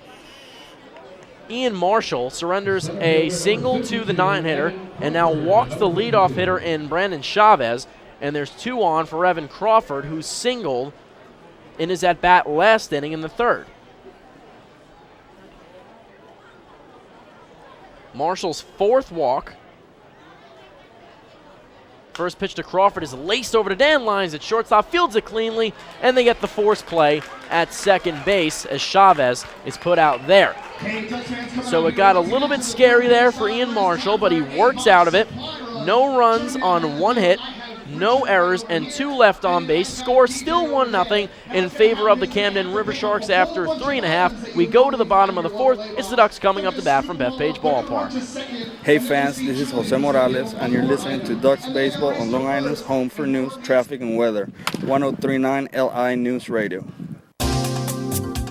Ian Marshall surrenders a single to the 9-hitter and now walks the leadoff hitter in Brandon Chavez. And there's 2 on for Evan Crawford, who singled in his at-bat last inning in the 3rd. Marshall's 4th walk. First pitch to Crawford is laced over to Dan Lyons at shortstop, fields it cleanly, and they get the force play at second base as Chavez is put out there. So it got a little bit scary there for Ian Marshall, but he works out of it. No runs on 1 hit, no errors, and 2 left on base. Score still 1-0 in favor of the Camden Riversharks after 3.5. We go to the bottom of the 4th. It's the Ducks coming up to bat from Bethpage Ballpark. Hey fans, this is Jose Morales, and you're listening to Ducks Baseball on Long Island's home for news, traffic, and weather. 1039 LI News Radio.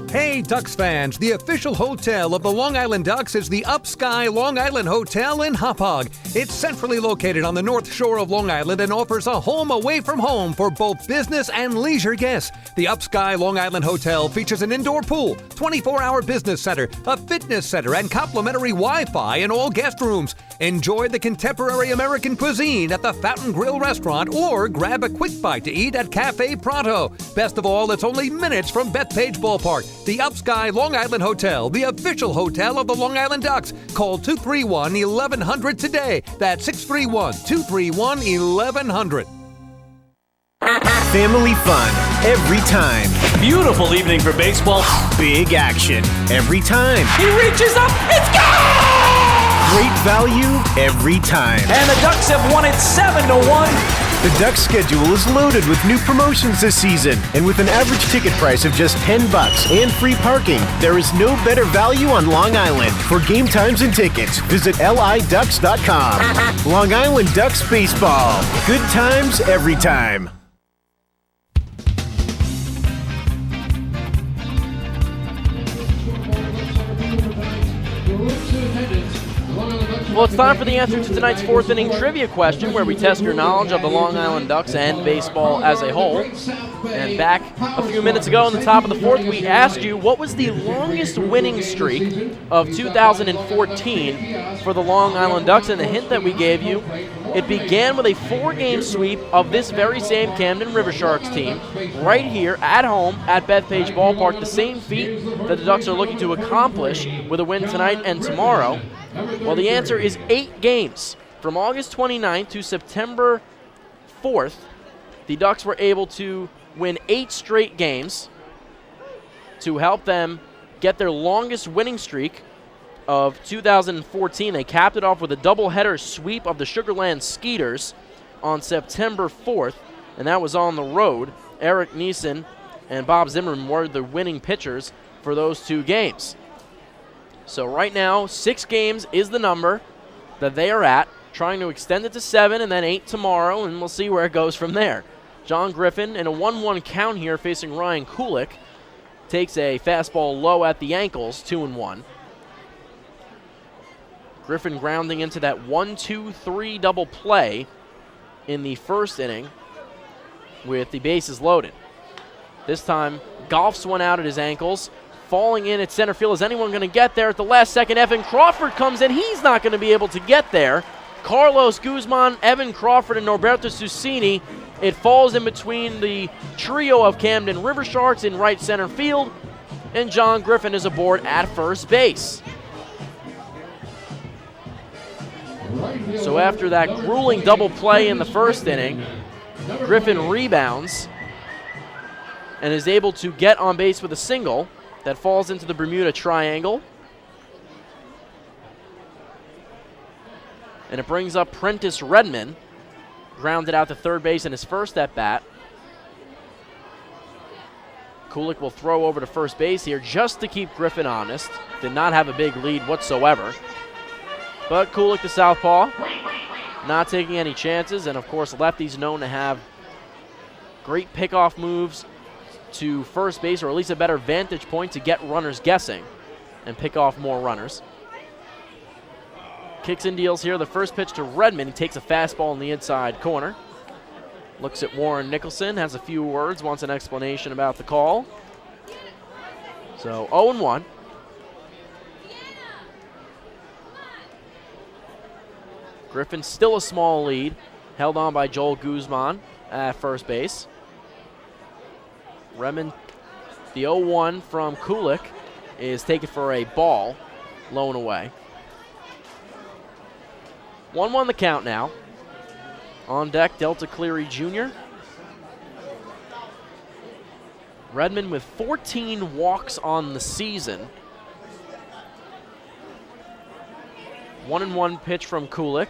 Hey, Ducks fans, the official hotel of the Long Island Ducks is the Upsky Long Island Hotel in Hauppauge. It's centrally located on the north shore of Long Island and offers a home away from home for both business and leisure guests. The Upsky Long Island Hotel features an indoor pool, 24-hour business center, a fitness center, and complimentary Wi-Fi in all guest rooms. Enjoy the contemporary American cuisine at the Fountain Grill restaurant or grab a quick bite to eat at Cafe Pronto. Best of all, it's only minutes from Bethpage Ballpark. The Upsky Long Island Hotel, the official hotel of the Long Island Ducks. Call 231-1100 today. That's 631-231-1100. Family fun every time. Beautiful evening for baseball. Big action every time. He reaches up, it's gone! Great value every time. And the Ducks have won it 7-1. The Ducks schedule is loaded with new promotions this season, and with an average ticket price of just $10 and free parking, there is no better value on Long Island. For game times and tickets, visit liducks.com. Long Island Ducks Baseball. Good times every time. Well, it's time for the answer to tonight's 4th inning trivia question, where we test your knowledge of the Long Island Ducks and baseball as a whole. And back a few minutes ago in the top of the 4th, we asked you what was the longest winning streak of 2014 for the Long Island Ducks, and the hint that we gave you, it began with a 4-game sweep of this very same Camden Riversharks team right here at home at Bethpage Ballpark, the same feat that the Ducks are looking to accomplish with a win tonight and tomorrow. Well, the answer is 8 games. From August 29th to September 4th, the Ducks were able to win 8 straight games to help them get their longest winning streak of 2014. They capped it off with a doubleheader sweep of the Sugarland Skeeters on September 4th, and that was on the road. Eric Neeson and Bob Zimmerman were the winning pitchers for those 2 games. So right now, 6 games is the number that they are at, trying to extend it to 7 and then 8 tomorrow, and we'll see where it goes from there. John Griffin in a 1-1 count here facing Ryan Kulik takes a fastball low at the ankles, 2-1. Griffin grounding into that 1-2-3 double play in the first inning with the bases loaded. This time, golfs one out at his ankles. Falling in at center field. Is anyone going to get there at the last second? Evan Crawford comes in. He's not going to be able to get there. Carlos Guzman, Evan Crawford, and Norberto Susini. It falls in between the trio of Camden Riversharks in right center field, and John Griffin is aboard at first base. So after that grueling double play in the first inning, Griffin rebounds and is able to get on base with a single that falls into the Bermuda Triangle. And it brings up Prentice Redmond, grounded out to third base in his first at-bat. Kulik will throw over to first base here just to keep Griffin honest. Did not have a big lead whatsoever. But Kulik, the southpaw, not taking any chances. And, of course, lefties known to have great pickoff moves to first base, or at least a better vantage point to get runners guessing and pick off more runners. Kicks and deals here. The first pitch to Redmond. He takes a fastball in the inside corner. Looks at Warren Nicholson, has a few words, wants an explanation about the call. So 0-1. Griffin still a small lead, held on by Joel Guzman at first base. Redmond, the 0-1 from Kulik, is taken for a ball, low and away. 1-1 the count now. On deck, Delta Cleary Jr. Redmond with 14 walks on the season. 1-1 pitch from Kulik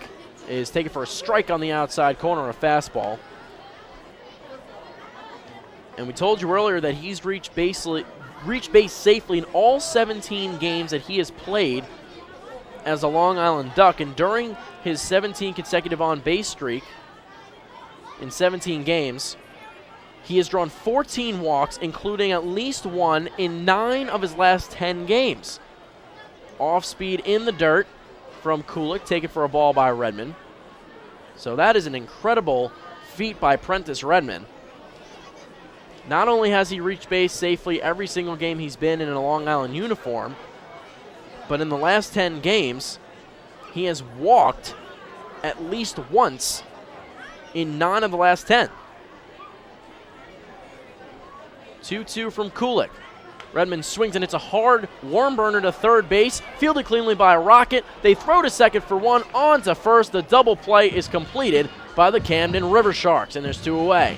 is taken for a strike on the outside corner, a fastball. And we told you earlier that he's reached base safely in all 17 games that he has played as a Long Island Duck. And during his 17 consecutive on-base streak in 17 games, he has drawn 14 walks, including at least one in 9 of his last 10 games. Off speed in the dirt from Kulik, taken for a ball by Redmond. So that is an incredible feat by Prentice Redmond. Not only has he reached base safely every single game he's been in a Long Island uniform, but in the last 10 games, he has walked at least once in 9 of the last 10. 2-2 from Kulik. Redmond swings, and it's a hard worm burner to third base. Fielded cleanly by Rocket. They throw to second for one, on to first. The double play is completed by the Camden Riversharks, and there's 2 away.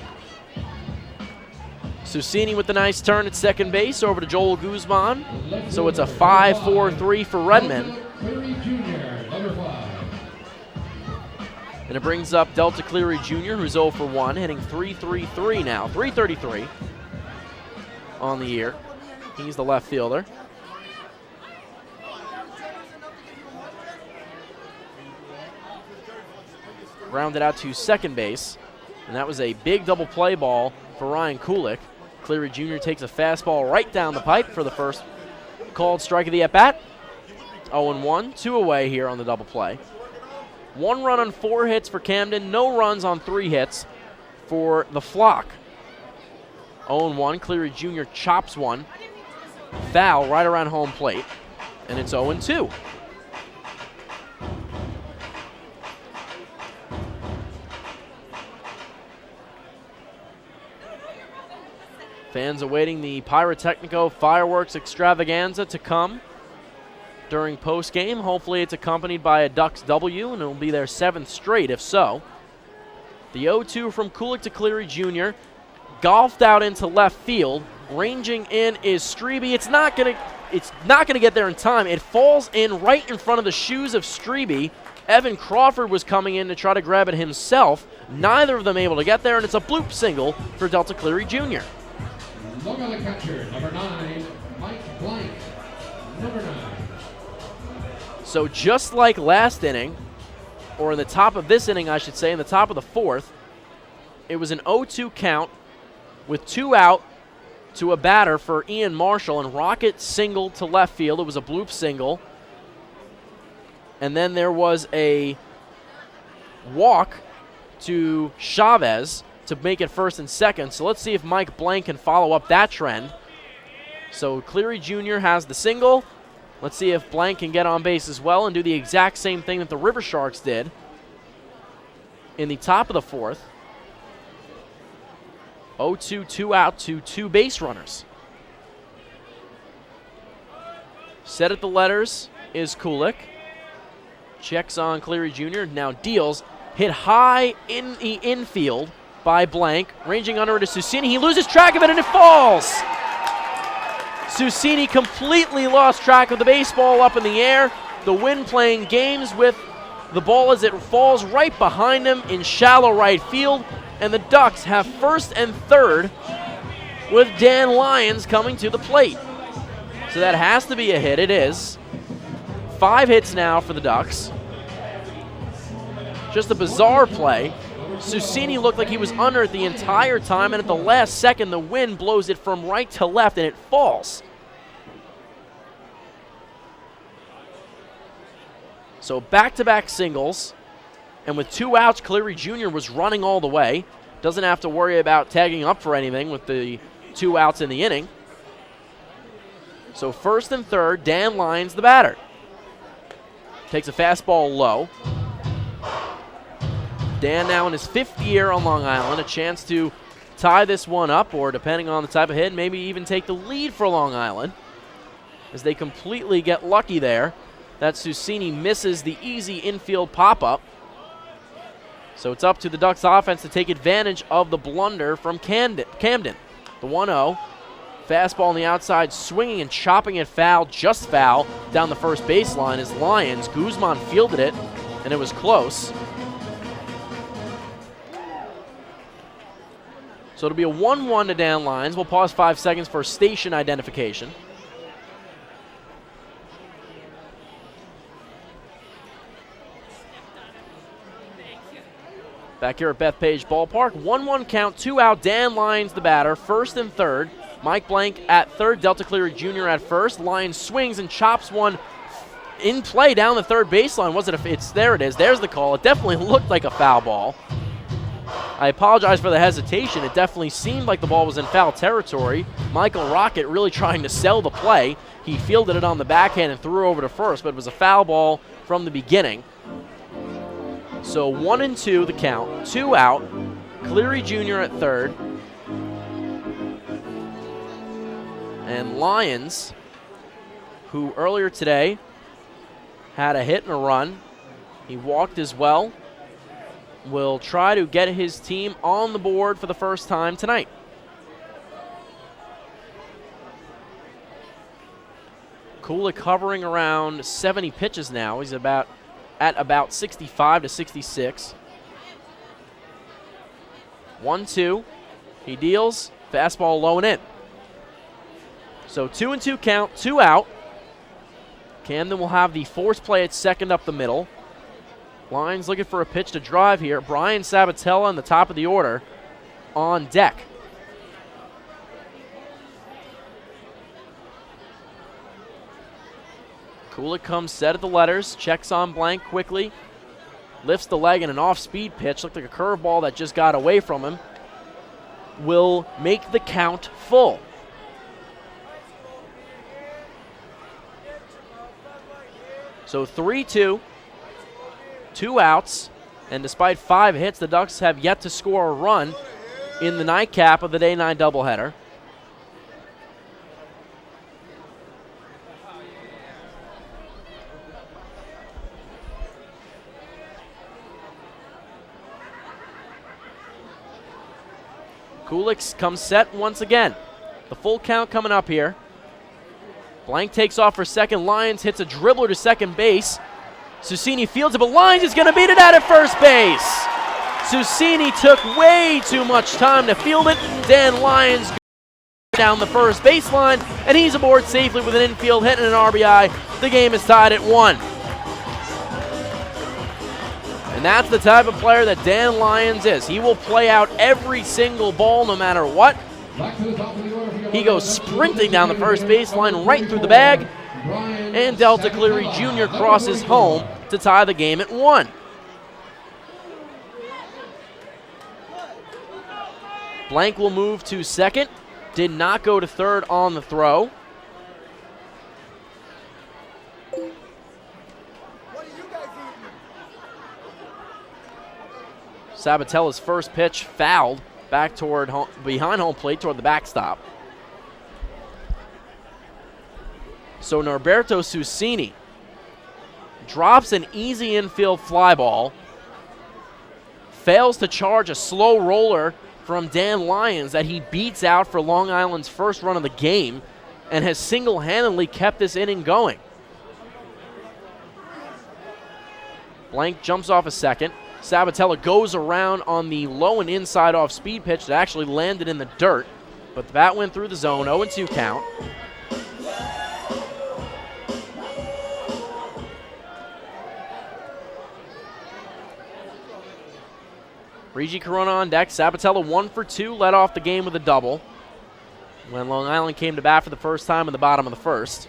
Susini with the nice turn at second base over to Joel Guzman. So it's a 5-4-3 for Redmond. And it brings up Delta Cleary Jr., who's 0 for 1, hitting .333 now. .333 on the year. He's the left fielder. Grounded out to second base. And that was a big double play ball for Ryan Kulik. Cleary Jr. takes a fastball right down the pipe for the first called strike of the at-bat. 0-1, 2 away here on the double play. 1 run on 4 hits for Camden, no runs on 3 hits for the Flock. 0-1, Cleary Jr. chops one. Foul right around home plate, and it's 0-2. Fans awaiting the Pyrotechnico fireworks extravaganza to come during postgame. Hopefully it's accompanied by a Ducks W, and it'll be their 7th straight if so. The 0-2 from Kulik to Cleary Jr. Golfed out into left field. Ranging in is Strebe. It's not gonna get there in time. It falls in right in front of the shoes of Strebe. Evan Crawford was coming in to try to grab it himself. Neither of them able to get there, and it's a bloop single for Delta Cleary Jr. Long Island catcher, number 9, Mike Blank. Number 9. So just like last inning, or in the top of this inning, I should say, in the top of the 4th, it was an 0-2 count with 2 out to a batter for Ian Marshall, and Rocket singled to left field. It was a bloop single. And then there was a walk to Chavez to make it first and second. So let's see if Mike Blank can follow up that trend. So Cleary Jr. has the single. Let's see if Blank can get on base as well and do the exact same thing that the Riversharks did in the top of the 4th. 0-2, 2 out to 2 base runners. Set at the letters is Kulik. Checks on Cleary Jr. Now deals. Hit high in the infield by Blank. Ranging under it is Susini. He loses track of it and it falls. Susini completely lost track of the baseball up in the air. The wind playing games with the ball as it falls right behind him in shallow right field. And the Ducks have first and third with Dan Lyons coming to the plate. So that has to be a hit. It is. 5 hits now for the Ducks. Just a bizarre play. Susini looked like he was under it the entire time, and at the last second, the wind blows it from right to left, and it falls. So back-to-back singles. And with 2 outs, Cleary Jr. was running all the way. Doesn't have to worry about tagging up for anything with the 2 outs in the inning. So first and third, Dan Lyons, the batter. Takes a fastball low. Dan now in his 5th year on Long Island. A chance to tie this one up, or depending on the type of hit, maybe even take the lead for Long Island. As they completely get lucky there. That Susini misses the easy infield pop-up. So it's up to the Ducks offense to take advantage of the blunder from Camden. The 1-0. Fastball on the outside, swinging and chopping it foul, just foul, down the first baseline is Lyons. Guzman fielded it, and it was close. So it'll be a 1-1 to Dan Lyons. We'll pause 5 seconds for station identification. Back here at Bethpage Ballpark, 1-1 count, 2 out. Dan Lyons, the batter, first and third. Mike Blank at third, Delta Cleary Jr. at first. Lyons swings and chops one in play down the third baseline. There it is. There's the call. It definitely looked like a foul ball. I apologize for the hesitation. It definitely seemed like the ball was in foul territory. Michael Rocket really trying to sell the play. He fielded it on the backhand and threw over to first, but it was a foul ball from the beginning. So 1-2 the count, 2 out. Cleary Jr. at third. And Lyons, who earlier today had a hit and a run, he walked as well, will try to get his team on the board for the first time tonight. Kulik hovering around 70 pitches now. He's at about 65 to 66. 1-2. He deals. Fastball low and in. So 2-2 count, 2 out. Camden will have the force play at second up the middle. Lyons looking for a pitch to drive here. Brian Sabatella in the top of the order on deck. Kulik comes set at the letters, checks on Blank quickly, lifts the leg in an off-speed pitch, looked like a curveball that just got away from him, will make the count full. So 3-2, 2 outs, and despite 5 hits, the Ducks have yet to score a run in the nightcap of the Day 9 doubleheader. Kulik comes set once again. The full count coming up here. Blank takes off for second. Lyons hits a dribbler to second base. Susini fields it, but Lyons is going to beat it out at first base. Susini took way too much time to field it. Dan Lyons down the first baseline, and he's aboard safely with an infield hit and an RBI. The game is tied at 1. And that's the type of player that Dan Lyons is. He will play out every single ball no matter what. He goes sprinting down the first baseline right through the bag. And Delta Cleary Jr. crosses home to tie the game at 1. Blank will move to second. Did not go to third on the throw. Sabatella's first pitch fouled back toward behind home plate toward the backstop. So Norberto Susini drops an easy infield fly ball, fails to charge a slow roller from Dan Lyons that he beats out for Long Island's first run of the game and has single-handedly kept this inning going. Blank jumps off a second. Sabatella goes around on the low and inside off speed pitch that actually landed in the dirt, but the bat went through the zone, 0-2 count. Regi Corona on deck. Sabatella 1 for 2, led off the game with a double when Long Island came to bat for the first time in the bottom of the first.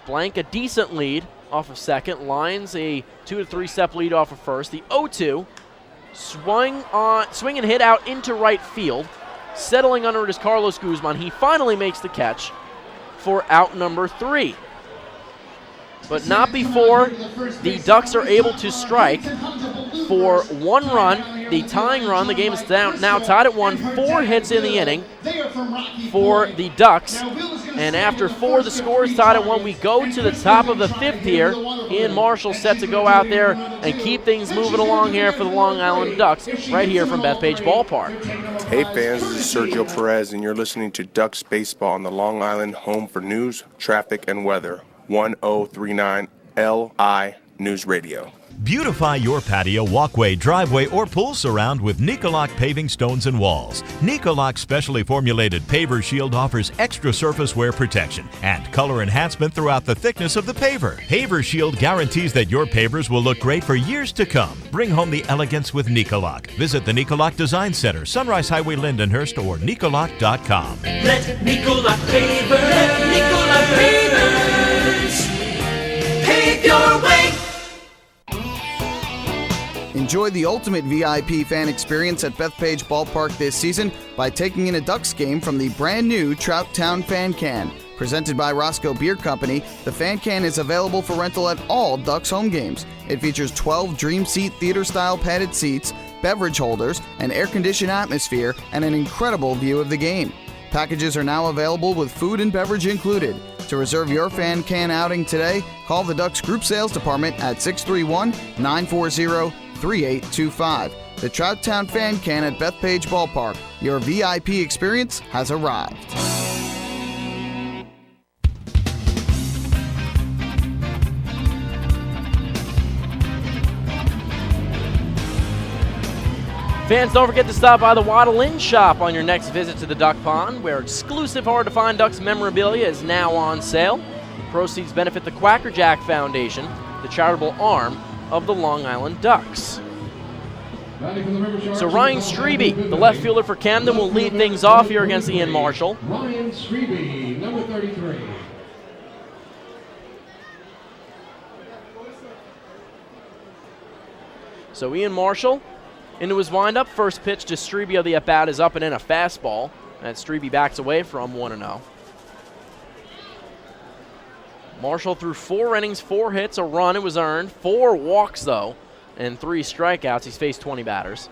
Blank a decent lead off of second. Lyons a 2 to 3 step lead off of first. The 0-2 swing and hit out into right field. Settling under it is Carlos Guzman. He finally makes the catch for out number 3. But not before the Ducks are able to strike for 1 run, the tying run. The game is now tied at 1. 4 hits in the inning for the Ducks. And after 4, the score is tied at 1. We go to the top of the 5th here. Ian Marshall set to go out there and keep things moving along here for the Long Island Ducks right here from Bethpage Ballpark. Hey fans, this is Sergio Perez, and you're listening to Ducks Baseball on the Long Island home for news, traffic, and weather. 1039 LI News Radio. Beautify your patio, walkway, driveway, or pool surround with Nicolak paving stones and walls. Nicolak's specially formulated paver shield offers extra surface wear protection and color enhancement throughout the thickness of the paver. Paver shield guarantees that your pavers will look great for years to come. Bring home the elegance with Nicolak. Visit the Nicolak Design Center, Sunrise Highway, Lindenhurst, or Nicolak.com. Let Nicolak pavers pave your way. Enjoy the ultimate VIP fan experience at Bethpage Ballpark this season by taking in a Ducks game from the brand new Trout Town Fan Can. Presented by Roscoe Beer Company, the Fan Can is available for rental at all Ducks home games. It features 12 Dream Seat theater-style padded seats, beverage holders, an air-conditioned atmosphere, and an incredible view of the game. Packages are now available with food and beverage included. To reserve your Fan Can outing today, call the Ducks Group Sales Department at 631-940-3825. The Trout Town Fan Can at Bethpage Ballpark. Your VIP experience has arrived. Fans, don't forget to stop by the Waddle Inn shop on your next visit to the Duck Pond, where exclusive hard-to-find Ducks memorabilia is now on sale. Proceeds benefit the Quacker Jack Foundation, the charitable arm of the Long Island Ducks. So Ryan Strebe, the left fielder for Camden, will lead things off here against Ian Marshall. Ryan Strebe, number 33. So Ian Marshall into his windup. First pitch to Strebe of the at-bat is up and in, a fastball. And Strebe backs away from 1-0. Marshall threw 4 innings, 4 hits, a run. It was earned. 4 walks, though, and 3 strikeouts. He's faced 20 batters.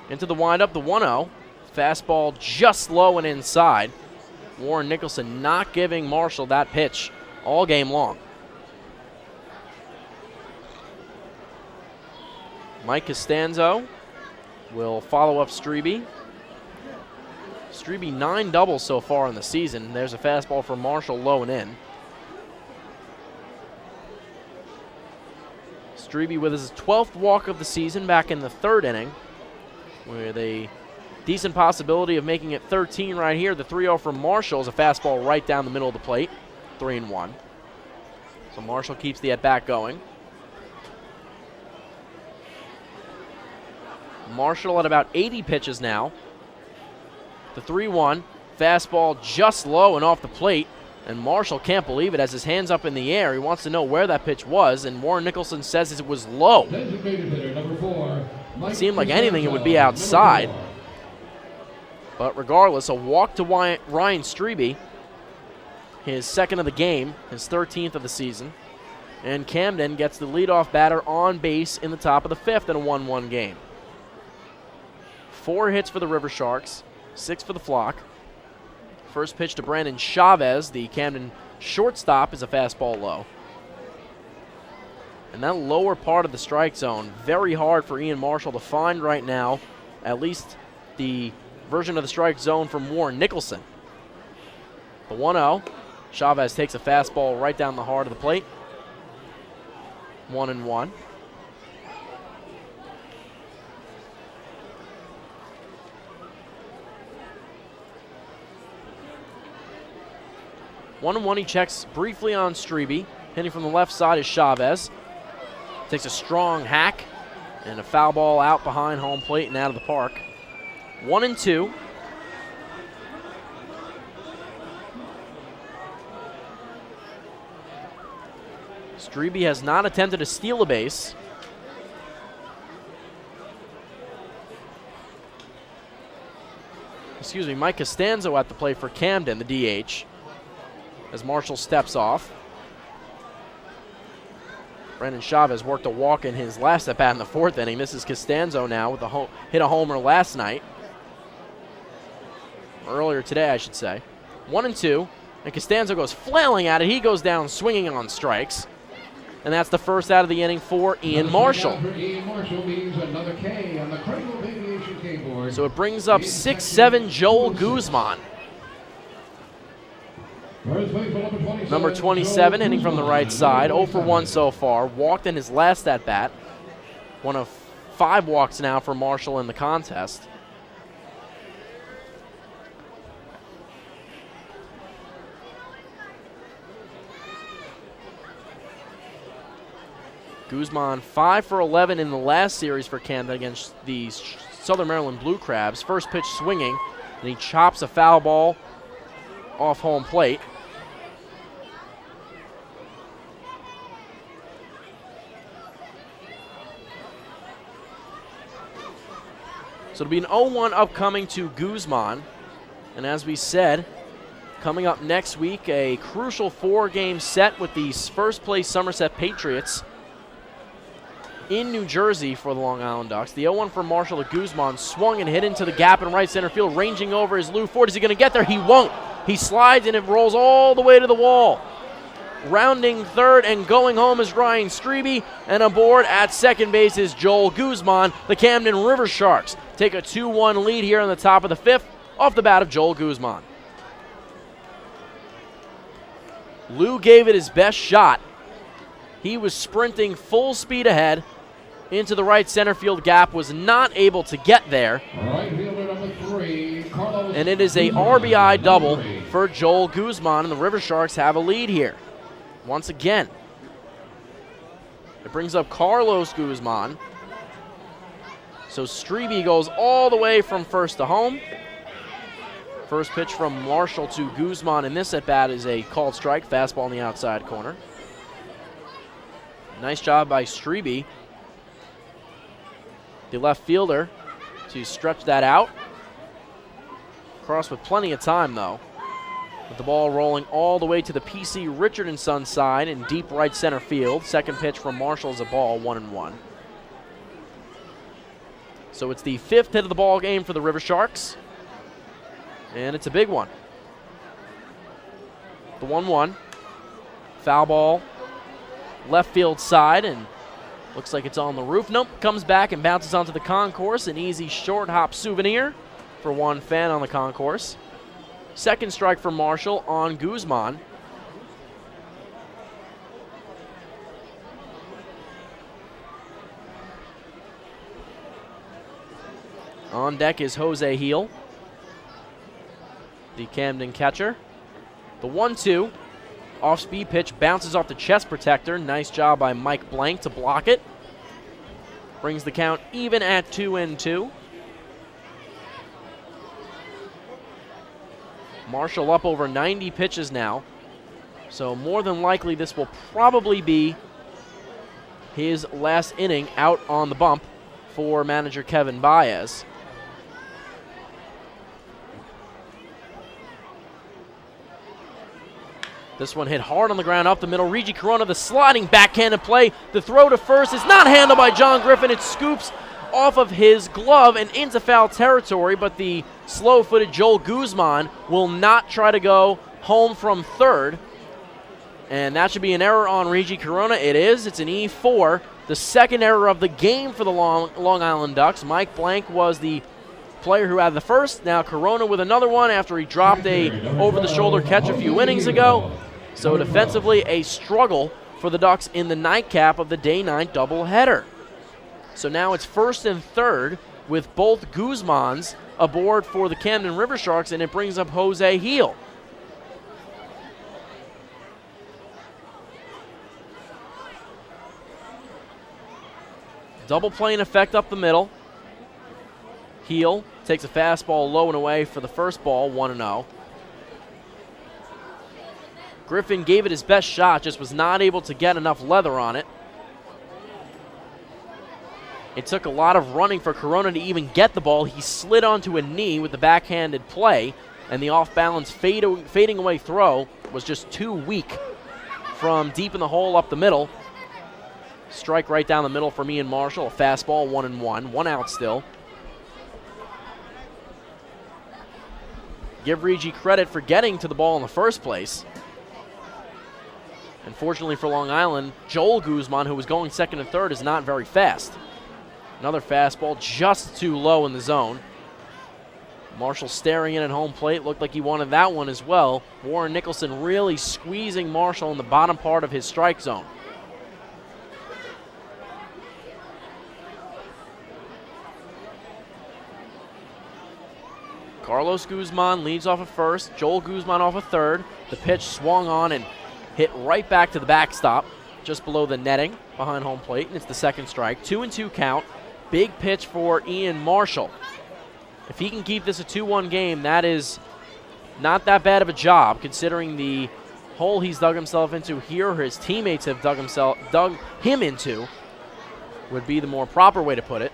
Into the windup, the 1-0. Fastball just low and inside. Warren Nicholson not giving Marshall that pitch all game long. Mike Costanzo will follow up Strebe. Strebe 9 doubles so far in the season. There's a fastball for Marshall low and in. Strebe with his 12th walk of the season back in the 3rd inning, with a decent possibility of making it 13 right here. The 3-0 from Marshall is a fastball right down the middle of the plate, 3-1. So Marshall keeps the at-bat going. Marshall at about 80 pitches now. The 3-1, fastball just low and off the plate, and Marshall can't believe it, has his hands up in the air. He wants to know where that pitch was, and Warren Nicholson says it was low. It seemed like anything it would be outside. But regardless, a walk to Ryan Strebe, his 2nd of the game, his 13th of the season. And Camden gets the leadoff batter on base in the top of the 5th in a 1-1 game. 4 hits for the Riversharks, 6 for the Flock. First pitch to Brandon Chavez, the Camden shortstop, is a fastball low. And that lower part of the strike zone, very hard for Ian Marshall to find right now, at least the version of the strike zone from Warren Nicholson. The 1-0, Chavez takes a fastball right down the heart of the plate. 1-1. He checks briefly on Strebe. Hitting from the left side is Chavez. Takes a strong hack and a foul ball out behind home plate and out of the park. 1-2. Strebe has not attempted to steal a base. Mike Costanzo at the plate for Camden, the DH, as Marshall steps off. Brandon Chavez worked a walk in his last at-bat in the 4th inning. This is Costanzo now with hit a homer last night. Earlier today, I should say. 1-2, and Costanzo goes flailing at it. He goes down swinging on strikes. And that's the first out of the inning for Ian Marshall. Ian Marshall means another K on the Cradle Aviation K board. So it brings up 6'7" Joel Guzman. Number 27 hitting from the right side, 0 for 1 so far. Walked in his last at bat. One of 5 walks now for Marshall in the contest. Guzman 5 for 11 in the last series for Camden against the Southern Maryland Blue Crabs. First pitch swinging, and he chops a foul ball off home plate. So it'll be an 0-1 upcoming to Guzman. And as we said, coming up next week, a crucial 4-game set with the first place Somerset Patriots in New Jersey for the Long Island Ducks. The 0-1 for Marshall to Guzman, swung and hit into the gap in right center field, ranging over is Lou Ford. Is he going to get there? He won't. He slides and it rolls all the way to the wall. Rounding third and going home is Ryan Strebe, and aboard at second base is Joel Guzman. The Camden Riversharks take a 2-1 lead here on the top of the 5th off the bat of Joel Guzman. Lou gave it his best shot. He was sprinting full speed ahead into the right center field gap, was not able to get there. Right fielder number 3, Carlos. And it is a RBI double for Joel Guzman, and the Riversharks have a lead here. Once again, it brings up Carlos Guzman. So Strebe goes all the way from first to home. First pitch from Marshall to Guzman in this at-bat is a called strike, fastball in the outside corner. Nice job by Strebe, the left fielder, to stretch that out. Cross with plenty of time, though, with the ball rolling all the way to the P.C. Richard & Son side in deep right center field. Second pitch from Marshall is a ball, 1-1. So it's the 5th hit of the ball game for the Riversharks, and it's a big one. The 1-1, foul ball, left field side, and looks like it's on the roof. Nope, comes back and bounces onto the concourse. An easy short hop souvenir for one fan on the concourse. Second strike for Marshall on Guzman. On deck is Jose Heel, the Camden catcher. The 1-2. Off-speed pitch bounces off the chest protector. Nice job by Mike Blank to block it. Brings the count even at 2-2. Marshall up over 90 pitches now. So more than likely this will probably be his last inning out on the bump for manager Kevin Baez. This one hit hard on the ground, up the middle. Reggie Corona, the sliding backhanded play. The throw to first is not handled by John Griffin. It scoops off of his glove and into foul territory, but the slow-footed Joel Guzman will not try to go home from third. And that should be an error on Reggie Corona. It is. It's an E4. The second error of the game for the Long Island Ducks. Mike Blank was the player who had the first. Now Corona with another one after he dropped a over-the-shoulder catch a few innings ago. So defensively, a struggle for the Ducks in the nightcap of the day-night doubleheader. So now it's first and third with both Guzmans aboard for the Camden Riversharks, and it brings up Jose Heel. Double play in effect up the middle. Heel takes a fastball low and away for the first ball, 1-0. Griffin gave it his best shot, just was not able to get enough leather on it. It took a lot of running for Corona to even get the ball. He slid onto a knee with the backhanded play, and the off-balance fading away throw was just too weak from deep in the hole up the middle. Strike right down the middle for me and Marshall. A fastball, 1-1, 1 out still. Give Reggie credit for getting to the ball in the first place. Unfortunately for Long Island, Joel Guzman, who was going second and third, is not very fast. Another fastball just too low in the zone. Marshall staring in at home plate. Looked like he wanted that one as well. Warren Nicholson really squeezing Marshall in the bottom part of his strike zone. Carlos Guzman leads off of first. Joel Guzman off of third. The pitch swung on and hit right back to the backstop, just below the netting behind home plate, and it's the second strike. 2-2 count. Big pitch for Ian Marshall. If he can keep this a 2-1 game, that is not that bad of a job, considering the hole he's dug himself into here, or his teammates have dug him into, would be the more proper way to put it.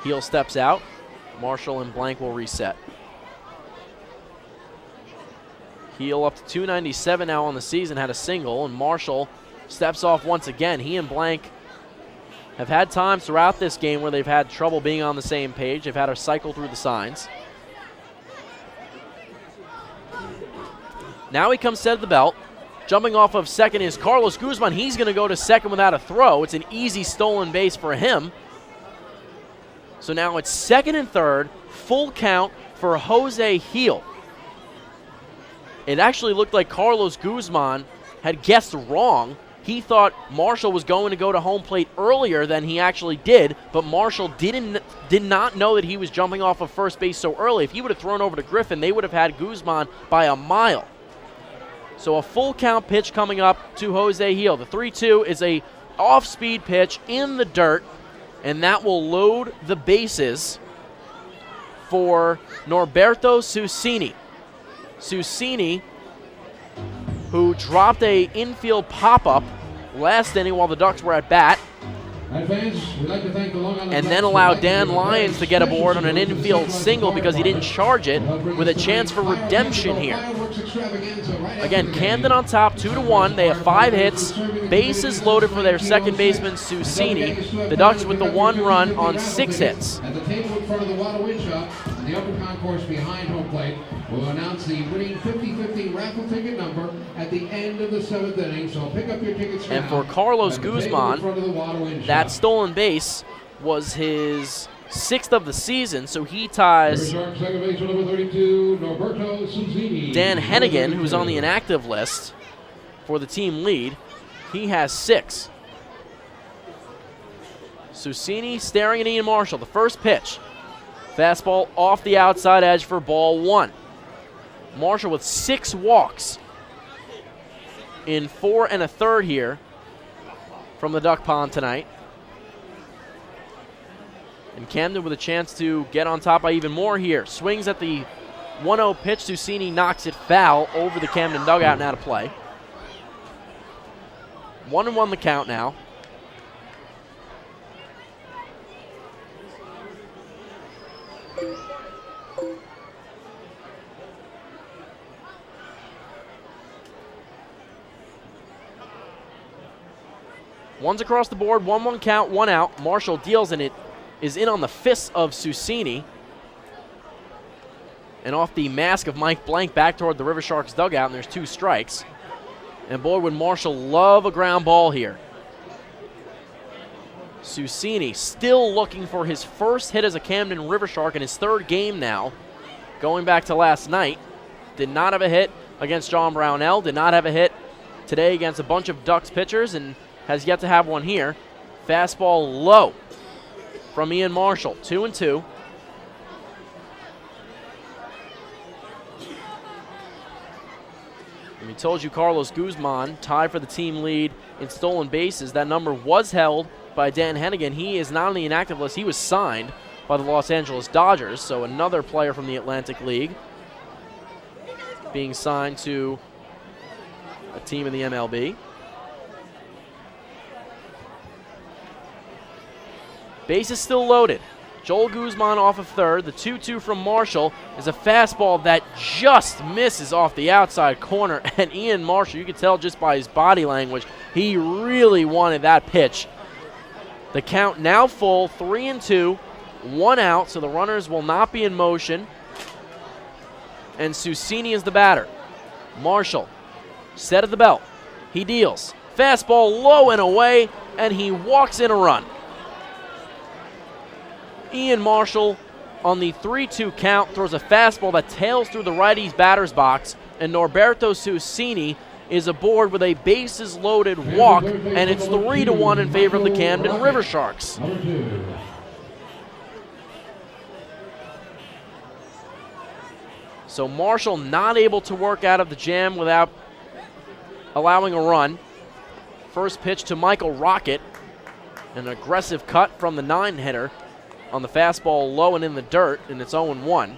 Heel steps out. Marshall and Blank will reset. Heel up to 297 now on the season, had a single, and Marshall steps off once again. He and Blank have had times throughout this game where they've had trouble being on the same page. They've had to cycle through the signs. Now he comes set of the belt. Jumping off of second is Carlos Guzman. He's going to go to second without a throw. It's an easy stolen base for him. So now it's second and third, full count for Jose Heel. It actually looked like Carlos Guzman had guessed wrong. He thought Marshall was going to go to home plate earlier than he actually did, but Marshall did not know that he was jumping off of first base so early. If he would have thrown over to Griffin, they would have had Guzman by a mile. So a full count pitch coming up to Jose Heel. The 3-2 is a off-speed pitch in the dirt, and that will load the bases for Norberto Susini. Susini, who dropped a infield pop-up last inning while the Ducks were at bat, and then allowed Dan Lyons to get aboard on an infield single because he didn't charge it, with a chance for redemption here. Again, Camden on top, 2-1. They have 5 hits. Bases loaded for their second baseman, Susini. The Ducks with the 1 run on 6 hits. At the table in front of the Water Wind Shop, in the upper concourse behind home plate, we'll announce the winning 50-50 raffle ticket number at the end of the 7th inning. So pick up your tickets now. And for Carlos Guzman, that stolen base was his 6th of the season, so he ties Dan Hennigan, who's on the inactive list for the team lead. He has 6. Susini staring at Ian Marshall. The first pitch. Fastball off the outside edge for ball 1. Marshall with 6 walks in 4 1/3 here from the Duck Pond tonight. And Camden with a chance to get on top by even more here. Swings at the 1-0 pitch. Susini knocks it foul over the Camden dugout and out of play. 1-1 the count now. One's across the board, 1-1 count, 1 out. Marshall deals, and it is in on the fists of Susini. And off the mask of Mike Blank back toward the Riversharks dugout, and there's 2 strikes. And boy, would Marshall love a ground ball here. Susini still looking for his first hit as a Camden Rivershark in his 3rd game now, going back to last night. Did not have a hit against John Brownell, did not have a hit today against a bunch of Ducks pitchers, and has yet to have one here. Fastball low from Ian Marshall, 2-2. And we told you Carlos Guzman tied for the team lead in stolen bases. That number was held by Dan Hennigan. He is not on the inactive list. He was signed by the Los Angeles Dodgers, so another player from the Atlantic League being signed to a team in the MLB. Base is still loaded. Joel Guzman off of third. The 2-2 from Marshall is a fastball that just misses off the outside corner. And Ian Marshall, you can tell just by his body language, he really wanted that pitch. The count now full, 3-2, 1 out, so the runners will not be in motion. And Susini is the batter. Marshall, set of the belt. He deals. Fastball low and away, and he walks in a run. Ian Marshall on the 3-2 count throws a fastball that tails through the righty's batter's box, and Norberto Susini is aboard with a bases-loaded walk, and it's 3-1 in favor of the Camden Riversharks. So Marshall not able to work out of the jam without allowing a run. First pitch to Michael Rocket, an aggressive cut from the 9-hitter on the fastball low and in the dirt, and it's 0-1.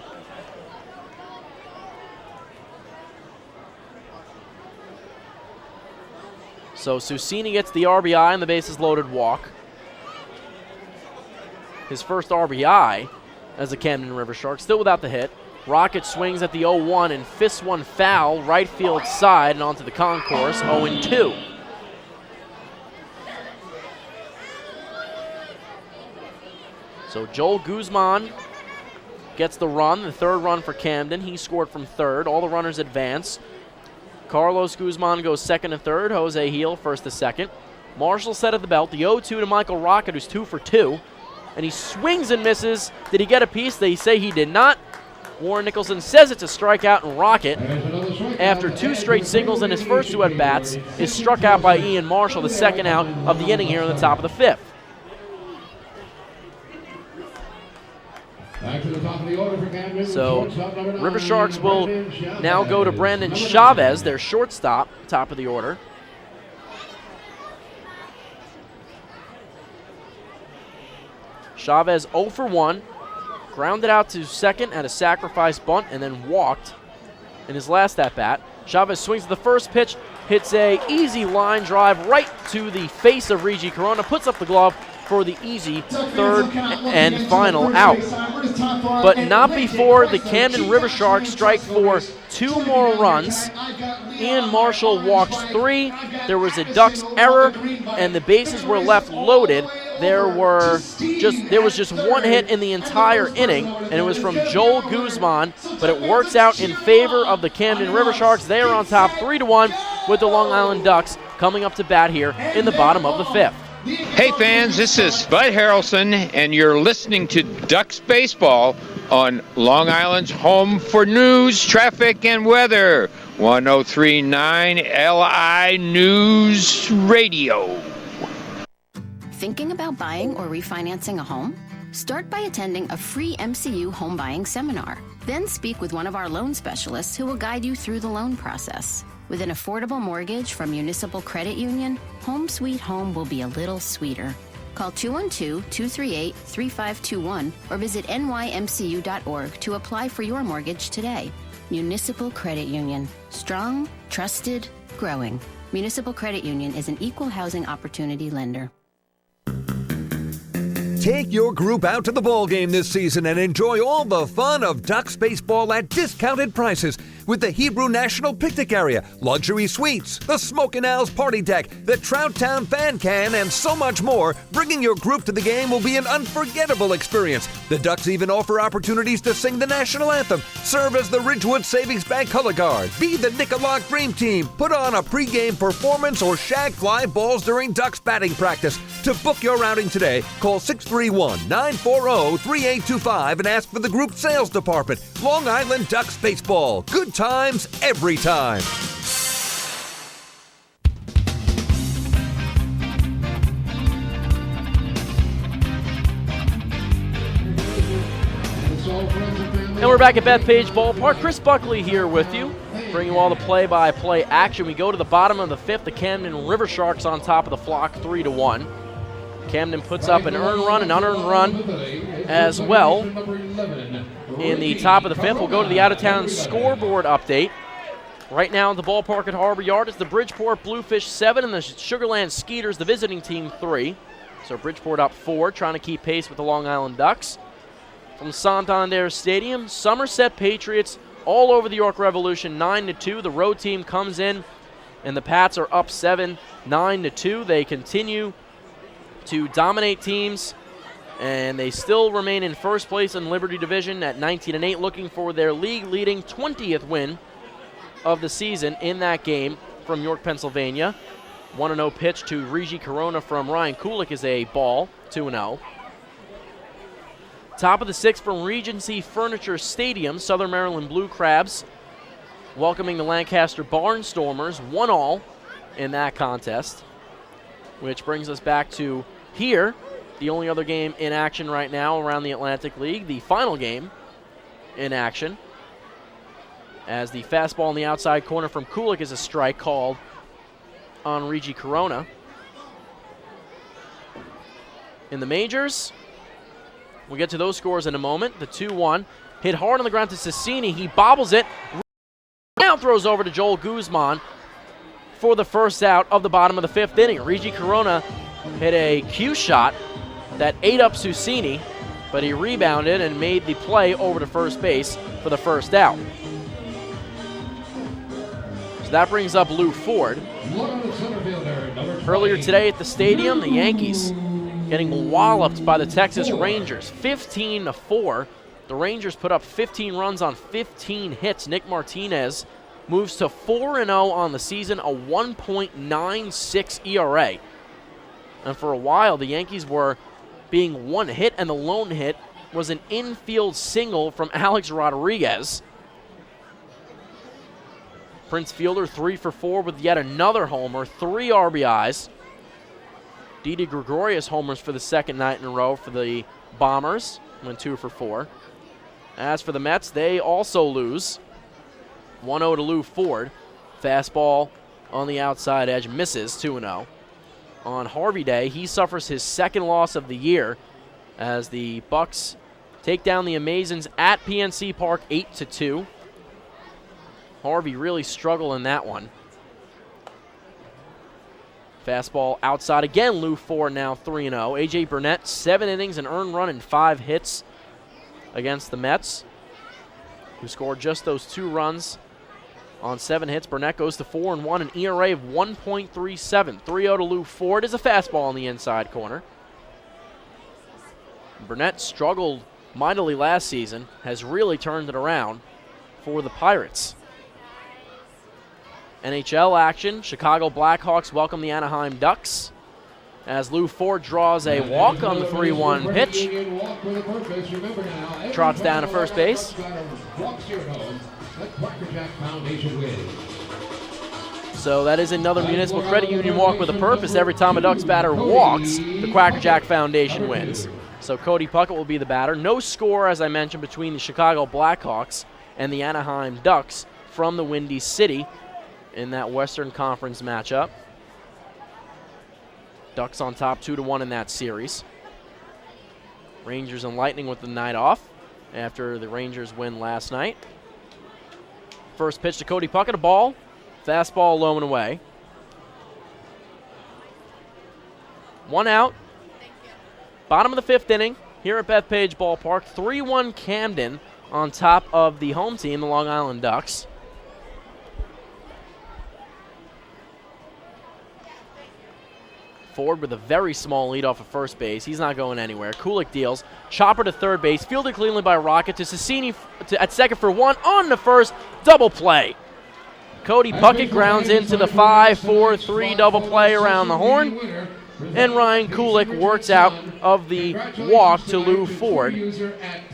So Susini gets the RBI and the bases-loaded walk. His first RBI as a Camden Rivershark, still without the hit. Rocket swings at the 0-1 and fists one foul, right field side and onto the concourse, 0-2. So Joel Guzman gets the run, the third run for Camden. He scored from third. All the runners advance. Carlos Guzman goes second and third. Jose Heel first to second. Marshall set at the belt. The 0-2 to Michael Rocket, who's 2 for 2. And he swings and misses. Did he get a piece? They say he did not. Warren Nicholson says it's a strikeout, and Rocket, after 2 straight singles in his first 2 at-bats, is struck out by Ian Marshall, the second out of the inning here in the top of the 5th. Back to the top of the order for Camden. So Riversharks will now go to Brandon Chavez, their shortstop, top of the order. Chavez 0 for 1, grounded out to second at a sacrifice bunt and then walked in his last at-bat. Chavez swings to the first pitch, hits a easy line drive right to the face of Regi Corona, puts up the glove for the easy third and final out. But not before the Camden Riversharks strike for 2 more runs. Ian Marshall walks 3. There was a Ducks error, and the bases were left loaded. There was just 1 hit in the entire inning, and it was from Joel Guzman, but it works out in favor of the Camden Riversharks. They are on top 3-1 with the Long Island Ducks coming up to bat here in the bottom of the 5th. Hey fans, this is Bud Harrelson, and you're listening to Ducks Baseball on Long Island's home for news, traffic, and weather, 103.9 LI News Radio. Thinking about buying or refinancing a home? Start by attending a free MCU home buying seminar. Then speak with one of our loan specialists who will guide you through the loan process. With an affordable mortgage from Municipal Credit Union, Home Sweet Home will be a little sweeter. Call 212-238-3521 or visit nymcu.org to apply for your mortgage today. Municipal Credit Union. Strong, trusted, growing. Municipal Credit Union is an equal housing opportunity lender. Take your group out to the ball game this season and enjoy all the fun of Ducks baseball at discounted prices with the Hebrew National Picnic Area, luxury suites, the Smokin' Owls Party Deck, the Trout Town Fan Can, and so much more. Bringing your group to the game will be an unforgettable experience. The Ducks even offer opportunities to sing the national anthem, serve as the Ridgewood Savings Bank color guard, be the Nicolak Dream Team, put on a pregame performance, or shag fly balls during Ducks batting practice. To book your outing today, call 631-940-3825 and ask for the group sales department. Long Island Ducks Baseball. Good times every time. And we're back at Bethpage Ballpark. Chris Buckley here with you, bringing you all the play-by-play action. We go to the bottom of the 5th. The Camden Riversharks on top of the flock, 3-1. Camden puts up an earned run, an unearned run as well. In the top of the 5th, we'll go to the out-of-town scoreboard update. Right now at the ballpark at Harbor Yard, it's the Bridgeport Bluefish 7 and the Sugarland Skeeters, the visiting team, 3. So Bridgeport up 4, trying to keep pace with the Long Island Ducks. From Santander Stadium, Somerset Patriots all over the York Revolution, 9-2. The road team comes in, and the Pats are up 7, 9-2. They continue to dominate teams, and they still remain in first place in Liberty Division at 19-8, looking for their league-leading 20th win of the season in that game from York, Pennsylvania. 1-0 pitch to Regi Corona from Ryan Kulik is a ball, 2-0. Top of the 6th from Regency Furniture Stadium, Southern Maryland Blue Crabs welcoming the Lancaster Barnstormers, 1-1 in that contest, which brings us back to here, the only other game in action right now around the Atlantic League, the final game in action, as the fastball in the outside corner from Kulik is a strike called on Regi Corona. In the majors, we'll get to those scores in a moment. The 2-1 hit hard on the ground to Cecchini. He bobbles it. Now throws over to Joel Guzman for the first out of the bottom of the 5th inning. Regi Corona hit a cue shot that ate up Cecchini, but he rebounded and made the play over to first base for the first out. So that brings up Lou Ford. Earlier today at the stadium, the Yankees getting walloped by the Texas Rangers, 15-4. The Rangers put up 15 runs on 15 hits. Nick Martinez moves to 4-0 on the season, a 1.96 ERA. And for a while, the Yankees were being one hit, and the lone hit was an infield single from Alex Rodriguez. Prince Fielder 3 for 4 with yet another homer, 3 RBIs. Didi Gregorius homers for the second night in a row for the Bombers, went 2 for 4. As for the Mets, they also lose. 1-0 to Lou Ford. Fastball on the outside edge, misses, 2-0. On Harvey Day, he suffers his second loss of the year as the Bucks take down the Amazons at PNC Park 8-2. Harvey really struggled in that one. Fastball outside again, Lou Ford now 3-0. A.J. Burnett, 7 innings, an earned run and 5 hits against the Mets, who scored just those 2 runs on 7 hits. Burnett goes to 4-1, an ERA of 1.37. 3-0 to Lou Ford is a fastball on the inside corner. Burnett struggled mightily last season, has really turned it around for the Pirates. NHL action, Chicago Blackhawks welcome the Anaheim Ducks as Lou Ford draws a walk on the 3-1 pitch. Trots down to first base. So that is another Municipal Credit Union walk with a purpose. Every time a Ducks batter walks, the Quackerjack Foundation wins. So Cody Puckett will be the batter. No score, as I mentioned, between the Chicago Blackhawks and the Anaheim Ducks from the Windy City in that Western Conference matchup. Ducks on top 2-1 in that series. Rangers and Lightning with the night off after the Rangers win last night. First pitch to Cody Puckett, a ball. Fastball low and away. 1 out. Bottom of the 5th inning here at Bethpage Ballpark. 3-1 Camden on top of the home team, the Long Island Ducks. Ford with a very small lead off of first base. He's not going anywhere. Kulik deals. Chopper to third base. Fielded cleanly by Rocket to Cecchini at second for 1. On to first. Double play. Cody Puckett grounds into the 5-4-3 double play around the horn. And Ryan Kulik works out of the walk to Lou Ford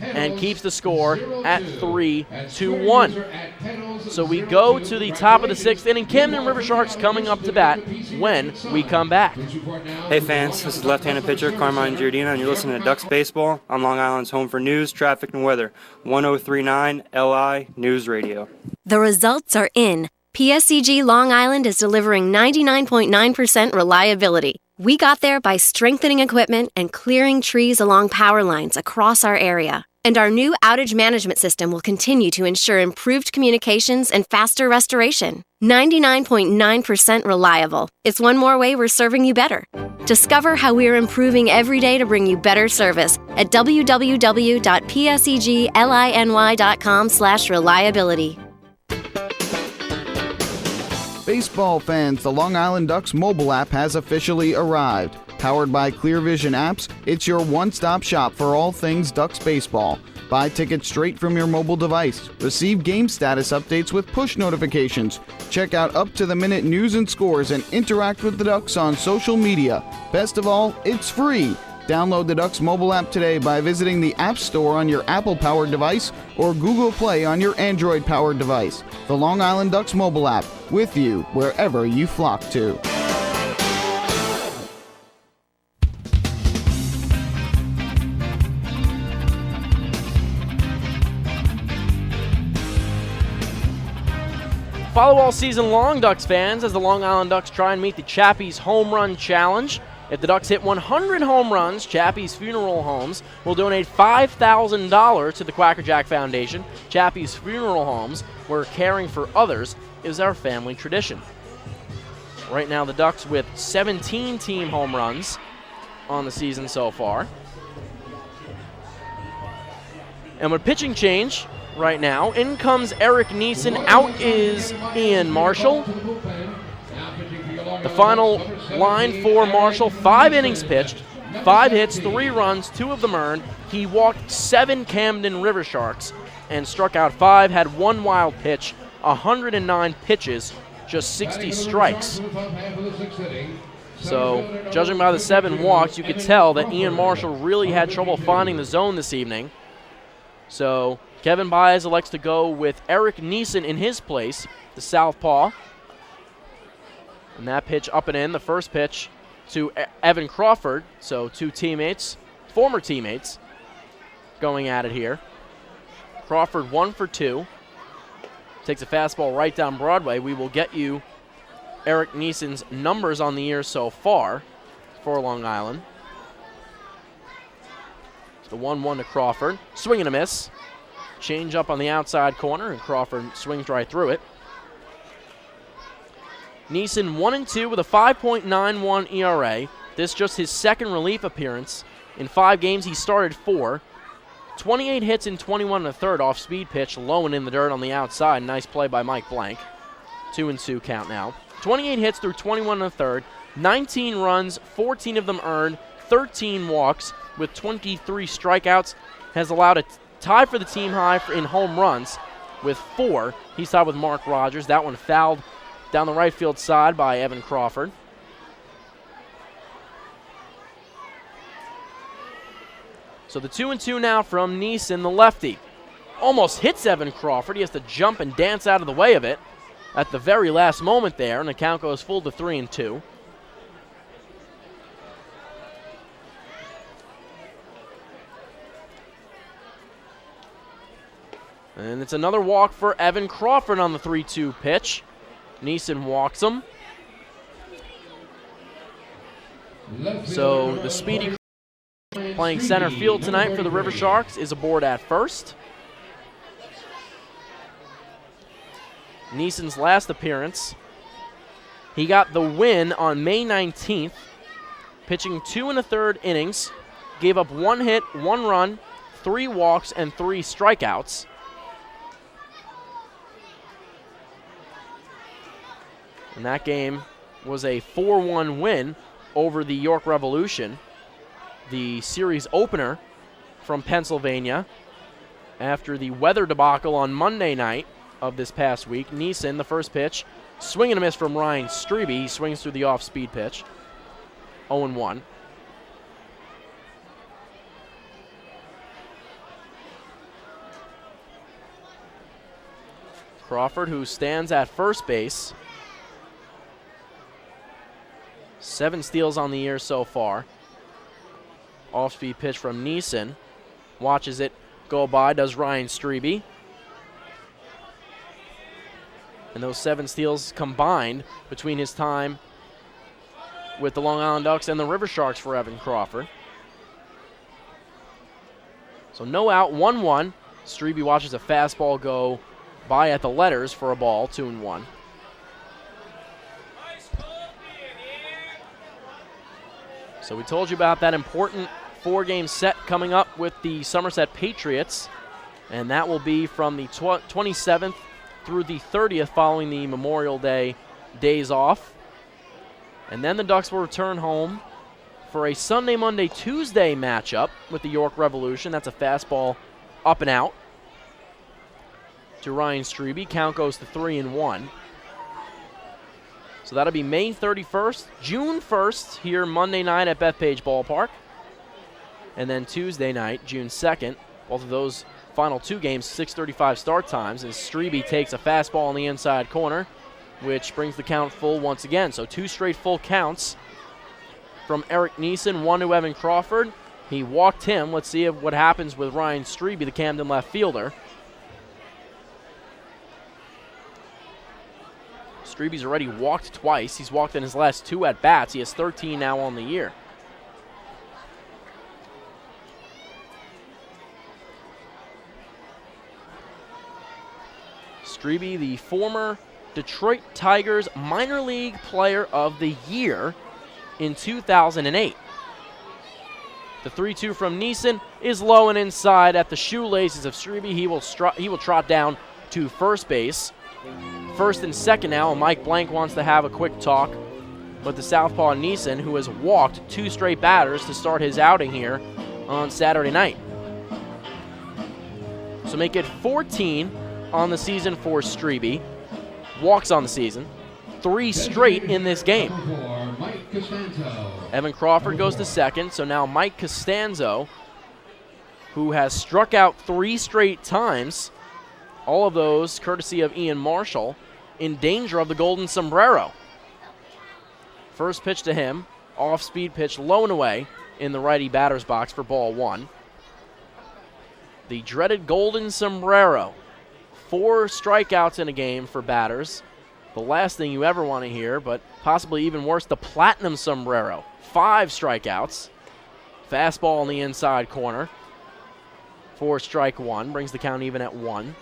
and keeps the score at 3-1. So we go to the top of the 6th inning. Camden Riversharks coming up to bat when we come back. Hey fans, this is left-handed pitcher Carmine Giardina, and you're listening to Ducks Baseball on Long Island's home for news, traffic, and weather. 1039 LI News Radio. The results are in. PSEG Long Island is delivering 99.9% reliability. We got there by strengthening equipment and clearing trees along power lines across our area. And our new outage management system will continue to ensure improved communications and faster restoration. 99.9% reliable. It's one more way we're serving you better. Discover how we're improving every day to bring you better service at www.psegliny.com/reliability. Baseball fans, the Long Island Ducks mobile app has officially arrived. Powered by Clear Vision apps, it's your one-stop shop for all things Ducks baseball. Buy tickets straight from your mobile device. Receive game status updates with push notifications. Check out up-to-the-minute news and scores and interact with the Ducks on social media. Best of all, it's free. Download the Ducks mobile app today by visiting the App Store on your Apple-powered device or Google Play on your Android-powered device. The Long Island Ducks mobile app, with you wherever you flock to. Follow all season long, Ducks fans, as the Long Island Ducks try and meet the Chappie's Home Run Challenge. If the Ducks hit 100 home runs, Chappie's Funeral Homes will donate $5,000 to the Quackerjack Foundation. Chappie's Funeral Homes, where caring for others is our family tradition. Right now, the Ducks with 17 team home runs on the season so far. And with pitching change right now, in comes Eric Neeson, out is Ian Marshall. The final line for Marshall, 5 innings pitched, 5 hits, 3 runs, 2 of them earned. He walked 7 Camden Riversharks and struck out 5, had 1 wild pitch, 109 pitches, just 60 strikes. So, judging by the 7 walks, you could tell that Ian Marshall really had trouble finding the zone this evening. So, Kevin Baez elects to go with Eric Neeson in his place, the southpaw. And that pitch up and in, the first pitch to Evan Crawford. So 2 teammates, former teammates, going at it here. Crawford 1 for 2. Takes a fastball right down Broadway. We will get you Eric Neeson's numbers on the year so far for Long Island. It's the 1-1 to Crawford. Swing and a miss. Change up on the outside corner, and Crawford swings right through it. Neeson 1-2 with a 5.91 ERA. This just his second relief appearance. In 5 games, he started 4. 28 hits in 21 1/3 off speed pitch, low and in the dirt on the outside. Nice play by Mike Blank. 2-2 count now. 28 hits through 21 1/3. 19 runs, 14 of them earned, 13 walks with 23 strikeouts. Has allowed a tie for the team high in home runs with 4. He's tied with Mark Rogers. That one fouled down the right field side by Evan Crawford. So the 2-2 now from Neeson, the lefty. Almost hits Evan Crawford. He has to jump and dance out of the way of it at the very last moment there, and the count goes full to 3-2. And it's another walk for Evan Crawford on the 3-2 pitch. Neeson walks him. So the speedy playing center field tonight for the Riversharks is aboard at first. Neeson's last appearance, he got the win on May 19th, pitching 2 1/3 innings, gave up 1 hit, 1 run, 3 walks, and 3 strikeouts. And that game was a 4-1 win over the York Revolution, the series opener from Pennsylvania. After the weather debacle on Monday night of this past week, Neeson, the first pitch, swing and a miss from Ryan Strebe. He swings through the off-speed pitch. 0-1. Crawford, who stands at first base. 7 steals on the year so far. Off-speed pitch from Neeson. Watches it go by, does Ryan Strebe. And those 7 steals combined between his time with the Long Island Ducks and the Riversharks for Evan Crawford. So no out, 1-1. Strebe watches a fastball go by at the letters for a ball, 2-1. So we told you about that important 4-game set coming up with the Somerset Patriots, and that will be from the 27th through the 30th following the Memorial Day days off. And then the Ducks will return home for a Sunday, Monday, Tuesday matchup with the York Revolution. That's a fastball up and out to Ryan Strebe. Count goes to 3-1. So that'll be May 31st, June 1st here Monday night at Bethpage Ballpark. And then Tuesday night, June 2nd. Both of those final two games, 6:35 start times, and Strebe takes a fastball on the inside corner, which brings the count full once again. So 2 straight full counts from Eric Neeson, 1 to Evan Crawford. He walked him. Let's see what happens with Ryan Strebe, the Camden left fielder. Strebe's already walked twice. He's walked in his last 2 at-bats. He has 13 now on the year. Strebe, the former Detroit Tigers minor league player of the year in 2008. The 3-2 from Neeson is low and inside at the shoelaces of Strebe. He will trot down to first base. First and second now, and Mike Blank wants to have a quick talk with the southpaw Neeson, who has walked 2 straight batters to start his outing here on Saturday night. So make it 14 on the season for Strebe. Walks on the season. 3 straight in this game. Evan Crawford goes to second, so now Mike Costanzo, who has struck out 3 straight times, all of those courtesy of Ian Marshall, in danger of the golden sombrero. First pitch to him, off-speed pitch low and away in the righty batter's box for ball 1. The dreaded golden sombrero. 4 strikeouts in a game for batters. The last thing you ever want to hear, but possibly even worse, the platinum sombrero. 5 strikeouts. Fastball on the inside corner for strike 1. Brings the count even at 1.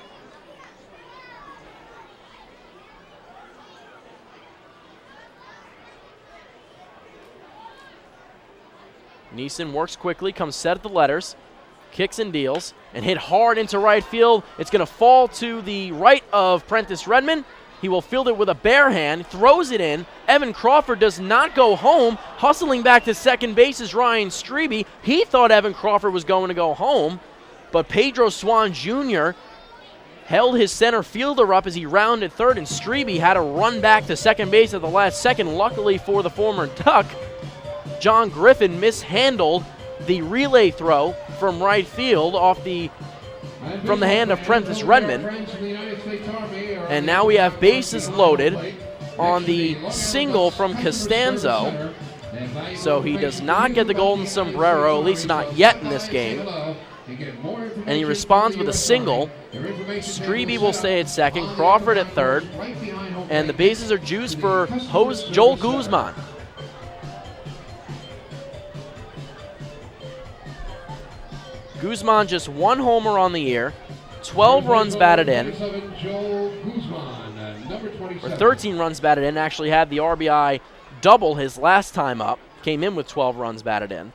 Neeson works quickly, comes set at the letters, kicks and deals, and hit hard into right field. It's going to fall to the right of Prentice Redmond. He will field it with a bare hand, throws it in. Evan Crawford does not go home. Hustling back to second base is Ryan Strebe. He thought Evan Crawford was going to go home, but Pedro Swan Jr. held his center fielder up as he rounded third, and Strebe had to run back to second base at the last second. Luckily for the former Duck, John Griffin mishandled the relay throw from right field from the hand of Prentice Redmond. And now we have bases loaded on the single from Costanzo. So he does not get the golden sombrero, at least not yet in this game. And he responds with a single. Strebe will stay at second, Crawford at third. And the bases are juiced for Joel Guzman. Guzman just 1 homer on the year, 12 runs batted in, or 13 runs batted in, actually had the RBI double his last time up, came in with 12 runs batted in.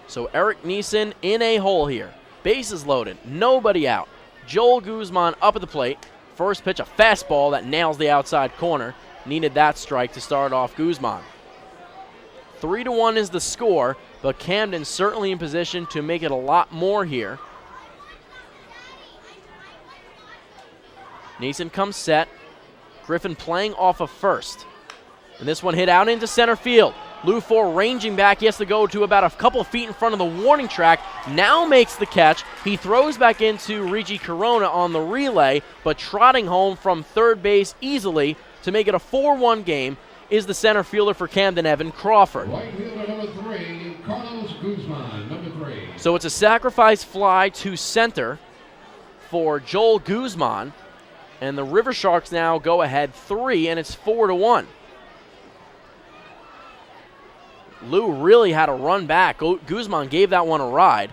So Eric Neeson in a hole here. Bases loaded, nobody out. Joel Guzman up at the plate. First pitch, a fastball that nails the outside corner. Needed that strike to start off Guzman. 3-1 is the score, but Camden certainly in position to make it a lot more here. Neeson comes set. Griffin playing off of first. And this one hit out into center field. Lou Ford ranging back. He has to go to about a couple feet in front of the warning track. Now makes the catch. He throws back into Rigi Corona on the relay, but trotting home from third base easily to make it a 4-1 game is the center fielder for Camden, Evan Crawford. Right fielder number 3, Carlos Guzman, number 3. So it's a sacrifice fly to center for Joel Guzman, and the Riversharks now go ahead 3, and it's 4-1. Lou really had to run back. Guzman gave that one a ride.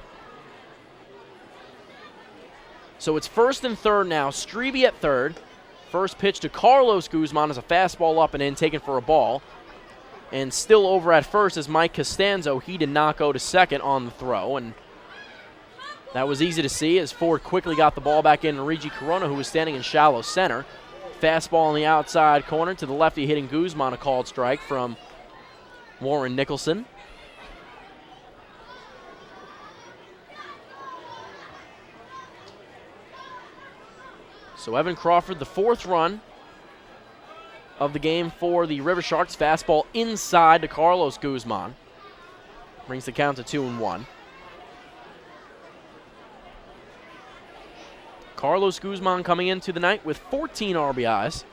So it's first and third now. Strebe at third. First pitch to Carlos Guzman is a fastball up and in, taken for a ball. And still over at first is Mike Costanzo. He did not go to second on the throw, and that was easy to see as Ford quickly got the ball back in to Rigi Corona, who was standing in shallow center. Fastball on the outside corner to the lefty hitting Guzman, a called strike from Warren Nicholson. So Evan Crawford, the 4th run of the game for the Riversharks. Fastball inside to Carlos Guzman. Brings the count to 2-1. Carlos Guzman coming into the night with 14 RBIs.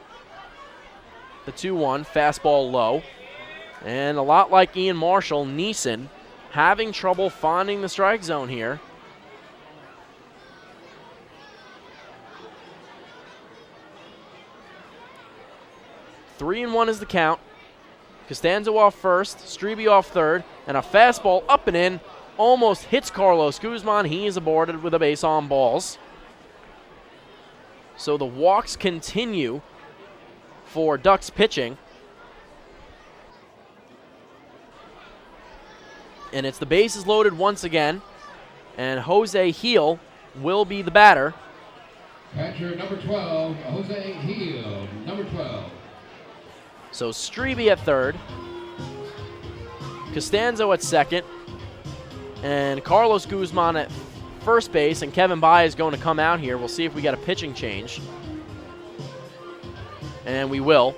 The 2-1, fastball low. And a lot like Ian Marshall, Neeson having trouble finding the strike zone here. Three and 1 is the count. Costanzo off first, Strebe off third, and a fastball up and in. Almost hits Carlos Guzman. He is aborted with a base on balls. So the walks continue for Ducks pitching. And it's the bases loaded once again. And Jose Heel will be the batter. Catcher number 12, Jose Heel, number 12. So Strebe at third, Costanzo at second, and Carlos Guzman at first base, and Kevin Baez is going to come out here. We'll see if we get a pitching change. And we will.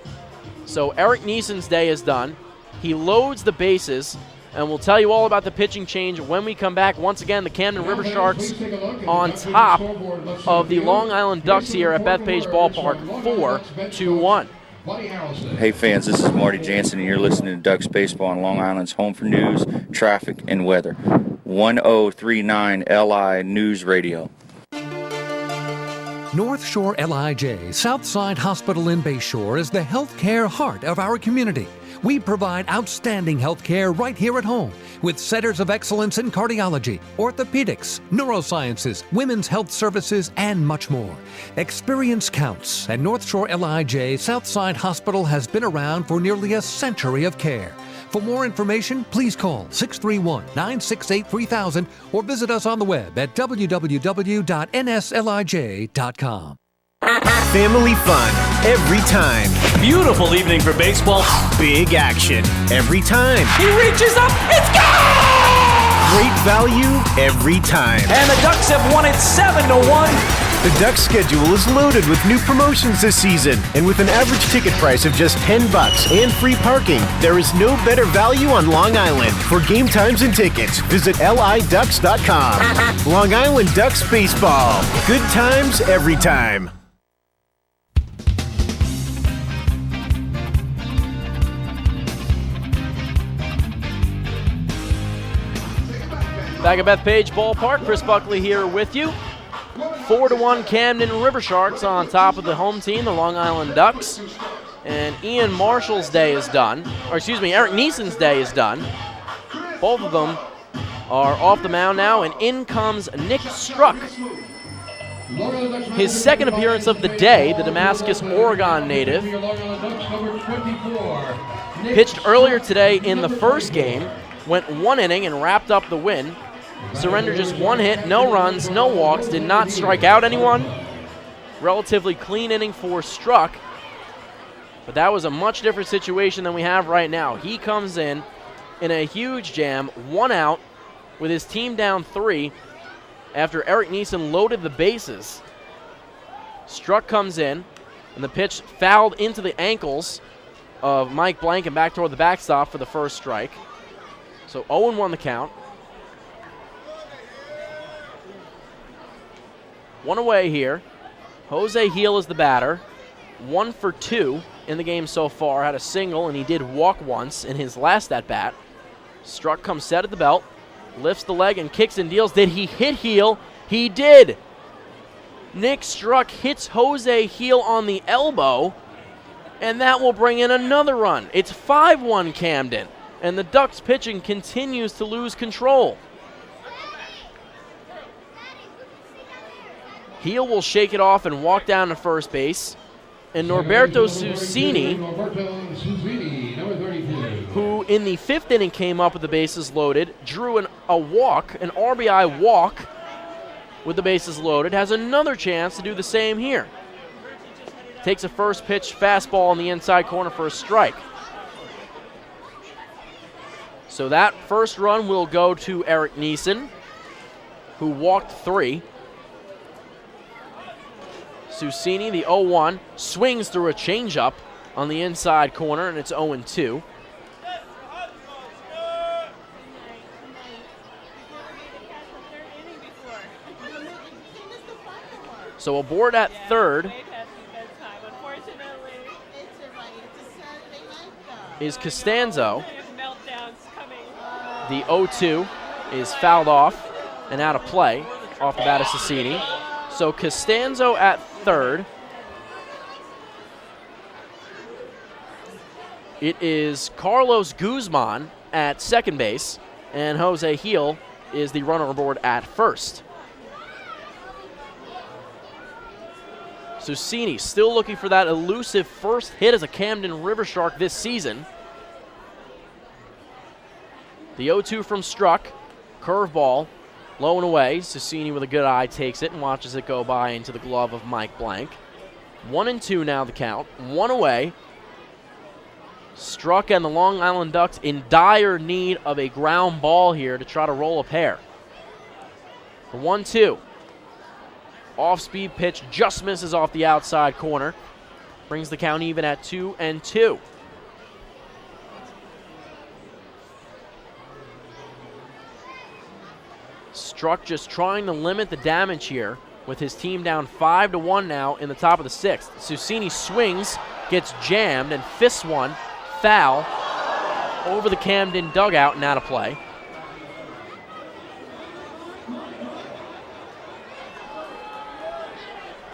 So Eric Neeson's day is done. He loads the bases, and we'll tell you all about the pitching change when we come back. Once again, the Camden Riversharks on top of the Long Island Ducks here at Bethpage Ballpark, 4-1. Hey fans, this is Marty Jansen, and you're listening to Ducks Baseball on Long Island's home for news, traffic, and weather. 1039 LI News Radio. North Shore LIJ Southside Hospital in Bayshore is the healthcare heart of our community. We provide outstanding healthcare right here at home with centers of excellence in cardiology, orthopedics, neurosciences, women's health services, and much more. Experience counts, and North Shore LIJ Southside Hospital has been around for nearly a century of care. For more information, please call 631-968-3000 or visit us on the web at www.nslij.com. Family fun every time. Beautiful evening for baseball. Big action every time. He reaches up, it's gone! Great value every time. And the Ducks have won it 7-1. The Ducks schedule is loaded with new promotions this season, and with an average ticket price of just $10 and free parking, there is no better value on Long Island. For game times and tickets, visit liducks.com. Long Island Ducks Baseball. Good times every time. Back at Bethpage Ballpark, Chris Buckley here with you. 4-1 Camden Riversharks on top of the home team, the Long Island Ducks. And Ian Marshall's day is done. Or excuse me, Eric Neeson's day is done. Both of them are off the mound now, and in comes Nick Struck. His second appearance of the day, the Damascus, Oregon native. Pitched earlier today in the first game, went 1 inning and wrapped up the win. Surrendered just 1 hit, no runs, no walks, did not strike out anyone. Relatively clean inning for Struck. But that was a much different situation than we have right now. He comes in a huge jam, 1 out, with his team down 3 after Eric Neeson loaded the bases. Struck comes in, and the pitch fouled into the ankles of Mike Blank and back toward the backstop for the first strike. So 0-1 the count. 1 away here. Jose Heel is the batter. 1 for 2 in the game so far. Had a single, and he did walk once in his last at-bat. Struck comes set at the belt. Lifts the leg and kicks and deals. Did he hit Heel? He did. Nick Struck hits Jose Heel on the elbow, and that will bring in another run. It's 5-1 Camden, and the Ducks pitching continues to lose control. Heel will shake it off and walk down to first base. And Norberto Susini, who in the 5th inning came up with the bases loaded, drew a walk, an RBI walk with the bases loaded, has another chance to do the same here. takes a first pitch fastball on the inside corner for a strike. So that first run will go to Eric Neeson, who walked 3. Susini, the 0-1, swings through a changeup on the inside corner, and it's 0-2. So aboard at third is Costanzo. The 0-2 is fouled off and out of play off the bat of Cecchini. So Costanzo at third. It is Carlos Guzman at second base, and Jose Gil is the runner aboard at first. Susini still looking for that elusive first hit as a Camden Rivershark this season. The 0-2 from Struck, curveball, low and away. Susini with a good eye takes it and watches it go by into the glove of Mike Blank. 1-2 now the count, 1 away. Struck and the Long Island Ducks in dire need of a ground ball here to try to roll a pair. The 1-2. Off-speed pitch just misses off the outside corner. Brings the count even at 2-2. Struck just trying to limit the damage here with his team down 5-1 now in the top of the 6th. Susini swings, gets jammed, and fists one foul over the Camden dugout and out of play.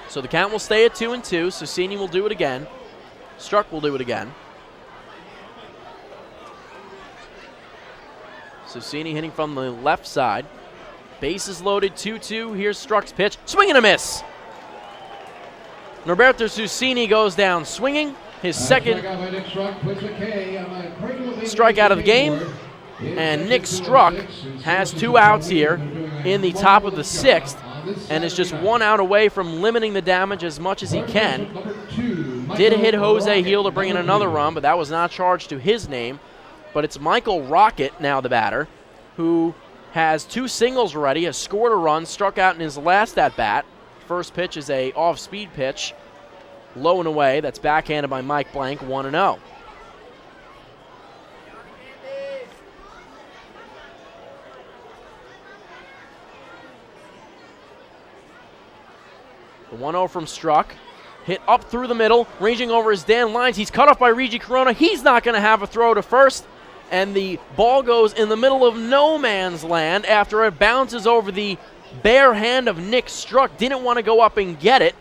So the count will stay at 2-2. Susini will do it again. Struck will do it again. Susini hitting from the left side. Bases loaded, 2-2. Here's Struck's pitch. Swing and a miss. Norberto Susini goes down swinging. His second strikeout of the game. And Nick Struck has 2 outs here in the top of the 6th and is just 1 out away from limiting the damage as much as he can. Did hit Jose Gil to bring in another run, but that was not charged to his name. But it's Michael Rocket, now the batter, who has 2 singles already, has scored a run, struck out in his last at-bat. First pitch is a off-speed pitch, low and away. That's backhanded by Mike Blank, 1-0. The 1-0 from Struck. Hit up through the middle, ranging over his Dan Lyons. He's cut off by Regi Corona. He's not going to have a throw to first. And the ball goes in the middle of no man's land after it bounces over the bare hand of Nick Struck. Didn't want to go up and get it.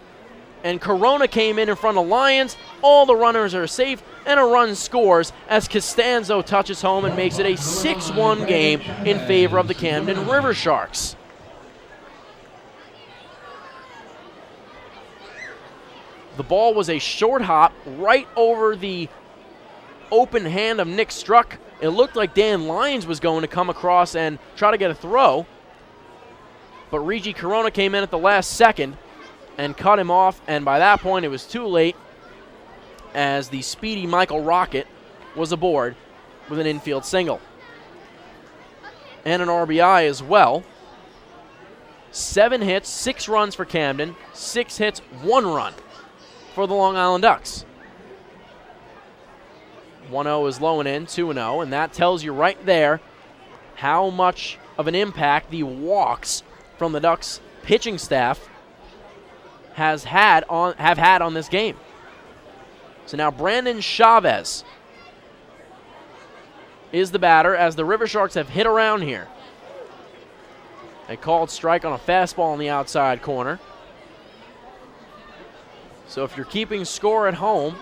And Corona came in front of Lyons. All the runners are safe, and a run scores as Costanzo touches home and makes it a 6-1 game in favor of the Camden Riversharks. The ball was a short hop right over the open hand of Nick Struck. It looked like Dan Lyons was going to come across and try to get a throw, but Regi Corona came in at the last second and cut him off, and by that point it was too late as the speedy Michael Rocket was aboard with an infield single. And an RBI as well. 7 hits, 6 runs for Camden, 6 hits, 1 run for the Long Island Ducks. 1-0 is low and in, 2-0, and that tells you right there how much of an impact the walks from the Ducks pitching staff have had on this game. So now Brandon Chavez is the batter as the Riversharks have hit around here. They called strike on a fastball on the outside corner. So if you're keeping score at home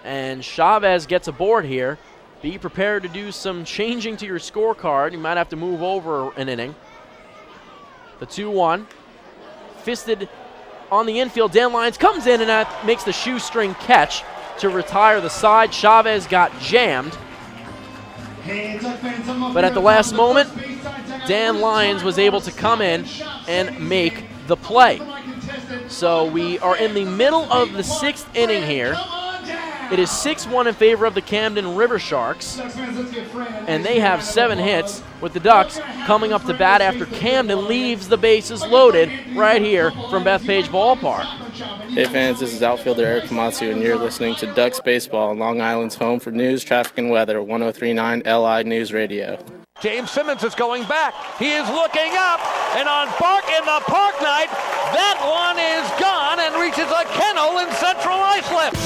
and Chavez gets aboard here, be prepared to do some changing to your scorecard. You might have to move over an inning. The 2-1. Fisted on the infield. Dan Lyons comes in and that makes the shoestring catch to retire the side. Chavez got jammed. But at the last moment, Dan Lyons was able to come in and make the play. So we are in the middle of the 6th inning here. It is 6-1 in favor of the Camden Riversharks, and they have 7 hits, with the Ducks coming up to bat after Camden leaves the bases loaded right here from Bethpage Ballpark. Hey fans, this is outfielder Eric Kamatsu, and you're listening to Ducks Baseball on Long Island's home for news, traffic, and weather, 1039 LI News Radio. James Simmons is going back. He is looking up, and on the Park Night, that one is gone and reaches a kennel in Central Islip.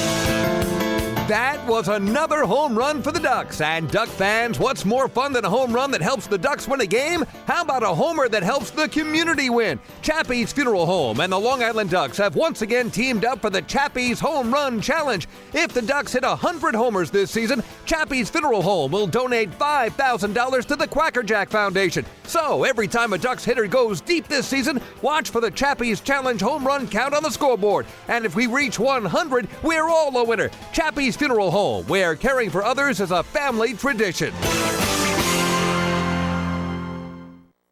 That was another home run for the Ducks. And Duck fans, what's more fun than a home run that helps the Ducks win a game? How about a homer that helps the community win? Chappie's Funeral Home and the Long Island Ducks have once again teamed up for the Chappie's Home Run Challenge. If the Ducks hit 100 homers this season, Chappie's Funeral Home will donate $5,000 to the Quackerjack Foundation. So every time a Ducks hitter goes deep this season, watch for the Chappie's Challenge home run count on the scoreboard. And if we reach 100, we're all a winner. Chappie's Funeral Home, where caring for others is a family tradition.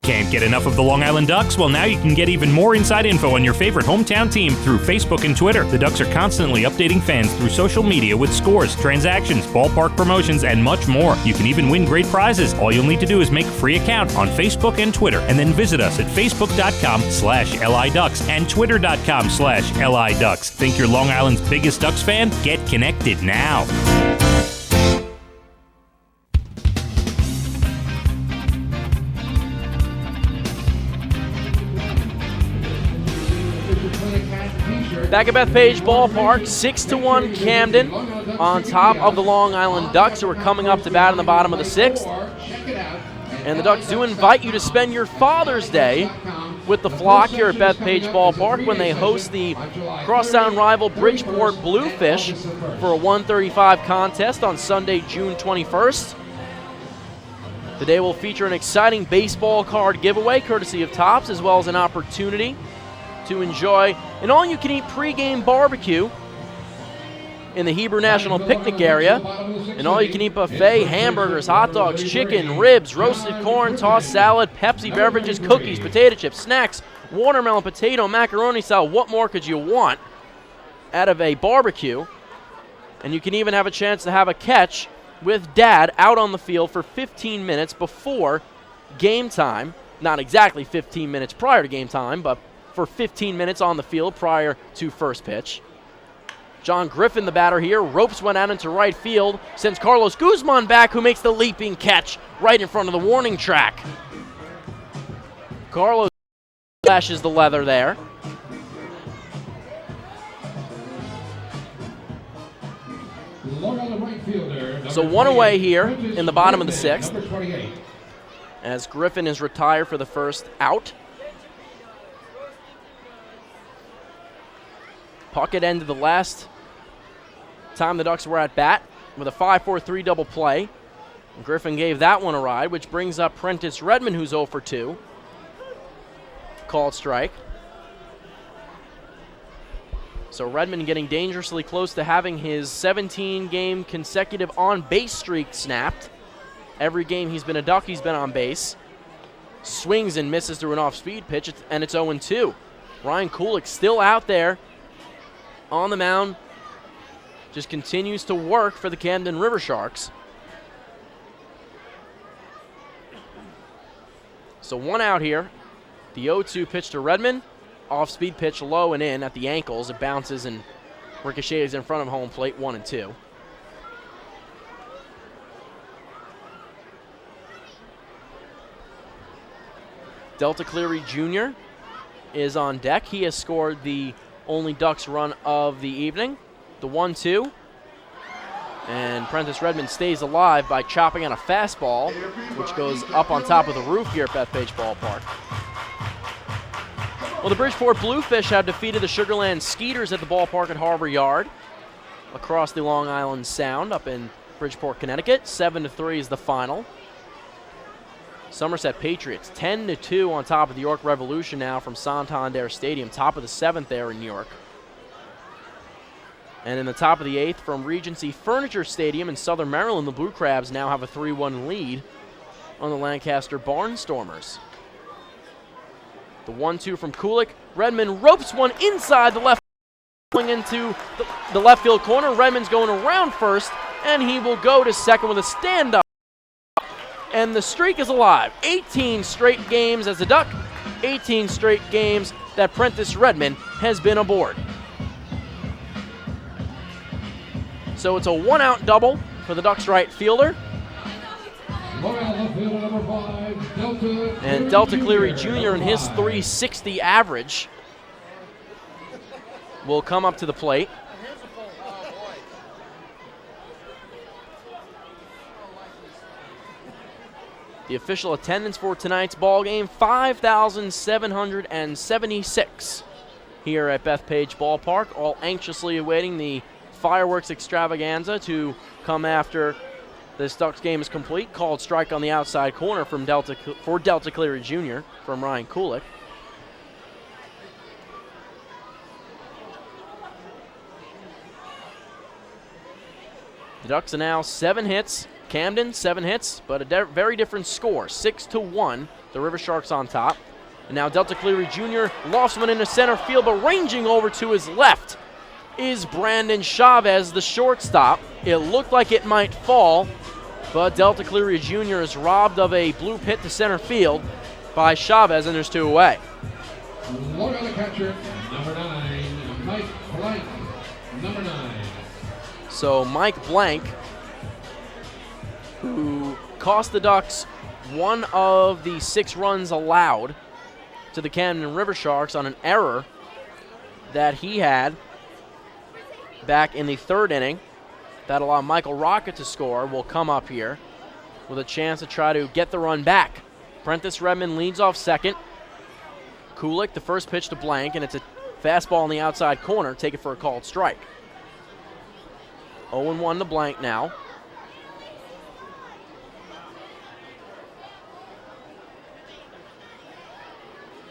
Can't get enough of the Long Island Ducks? Well, now you can get even more inside info on your favorite hometown team through Facebook and Twitter. The Ducks are constantly updating fans through social media with scores, transactions, ballpark promotions, and much more. You can even win great prizes. All you'll need to do is make a free account on Facebook and Twitter, and then visit us at facebook.com/LIDucks and twitter.com/LIDucks. Think you're Long Island's biggest Ducks fan? Get connected now. Back at Bethpage Ballpark, 6-1 Camden on top of the Long Island Ducks, who are coming up to bat in the bottom of the 6th. And the Ducks do invite you to spend your Father's Day with the flock here at Bethpage Ballpark when they host the crosstown rival Bridgeport Bluefish for a 1:35 contest on Sunday, June 21st. The day will feature an exciting baseball card giveaway courtesy of Topps, as well as an opportunity to enjoy an all-you-can-eat pregame barbecue in the Hebrew National Picnic area. An all-you-can-eat buffet, hamburgers, hot dogs, chicken, ribs, roasted corn, tossed salad, Pepsi beverages, cookies, potato chips, snacks, watermelon, potato, macaroni salad. What more could you want out of a barbecue? And you can even have a chance to have a catch with Dad out on the field for 15 minutes before game time. Not exactly 15 minutes prior to game time, but for 15 minutes on the field prior to first pitch. John Griffin, the batter here, ropes one out into right field, sends Carlos Guzman back, who makes the leaping catch right in front of the warning track. Carlos flashes the leather there. So one away here in the bottom of the 6th, as Griffin is retired for the first out. Puckett ended the last time the Ducks were at bat with a 5-4-3 double play. And Griffin gave that one a ride, which brings up Prentice Redmond, who's 0 for 2. Called strike. So Redmond getting dangerously close to having his 17-game consecutive on-base streak snapped. Every game he's been a Duck, he's been on base. Swings and misses through an off-speed pitch, and it's 0-2. Ryan Kulik still out there on the mound, just continues to work for the Camden Riversharks. So one out here. The 0-2 pitch to Redmond. Off-speed pitch low and in at the ankles. It bounces and ricochets in front of home plate, 1-2. Delta Cleary Jr. is on deck. He has scored the only Ducks run of the evening. The 1-2. And Prentice Redmond stays alive by chopping on a fastball, which goes up on top of the roof here at Bethpage Ballpark. Well, the Bridgeport Bluefish have defeated the Sugarland Skeeters at the ballpark at Harbor Yard across the Long Island Sound up in Bridgeport, Connecticut. 7-3 is the final. Somerset Patriots 10-2 on top of the York Revolution now from Santander Stadium, top of the 7th there in New York. And in the top of the 8th from Regency Furniture Stadium in Southern Maryland, the Blue Crabs now have a 3-1 lead on the Lancaster Barnstormers. The 1-2 from Kulik. Redmond ropes one inside the left, going into the left field corner. Redmond's going around first, and he will go to second with a stand-up. And the streak is alive. 18 straight games as a Duck, 18 straight games that Prentice Redmond has been aboard. So it's a one-out double for the Ducks right fielder. And Delta Cleary Jr. in his .360 average will come up to the plate. The official attendance for tonight's ball game, 5,776 here at Bethpage Ballpark, all anxiously awaiting the fireworks extravaganza to come after this Ducks game is complete. Called strike on the outside corner from Delta Cleary Jr. from Ryan Kulik. The Ducks are now 7 hits. Camden, 7 hits, but a very different score. 6-1, the Riversharks on top. And now Delta Cleary Jr. lost one into center field, but ranging over to his left is Brandon Chavez, the shortstop. It looked like it might fall, but Delta Cleary Jr. is robbed of a blue hit to center field by Chavez, and there's 2 away. Look at the catcher, number 9, Mike Blank, number 9. So Mike Blank, who cost the Ducks one of the 6 runs allowed to the Camden Riversharks on an error that he had back in the 3rd inning that allowed Michael Rocket to score, will come up here with a chance to try to get the run back. Prentice Redmond leads off second. Kulik, the first pitch to Blank, and it's a fastball on the outside corner. Take it for a called strike. 0-1 to Blank now.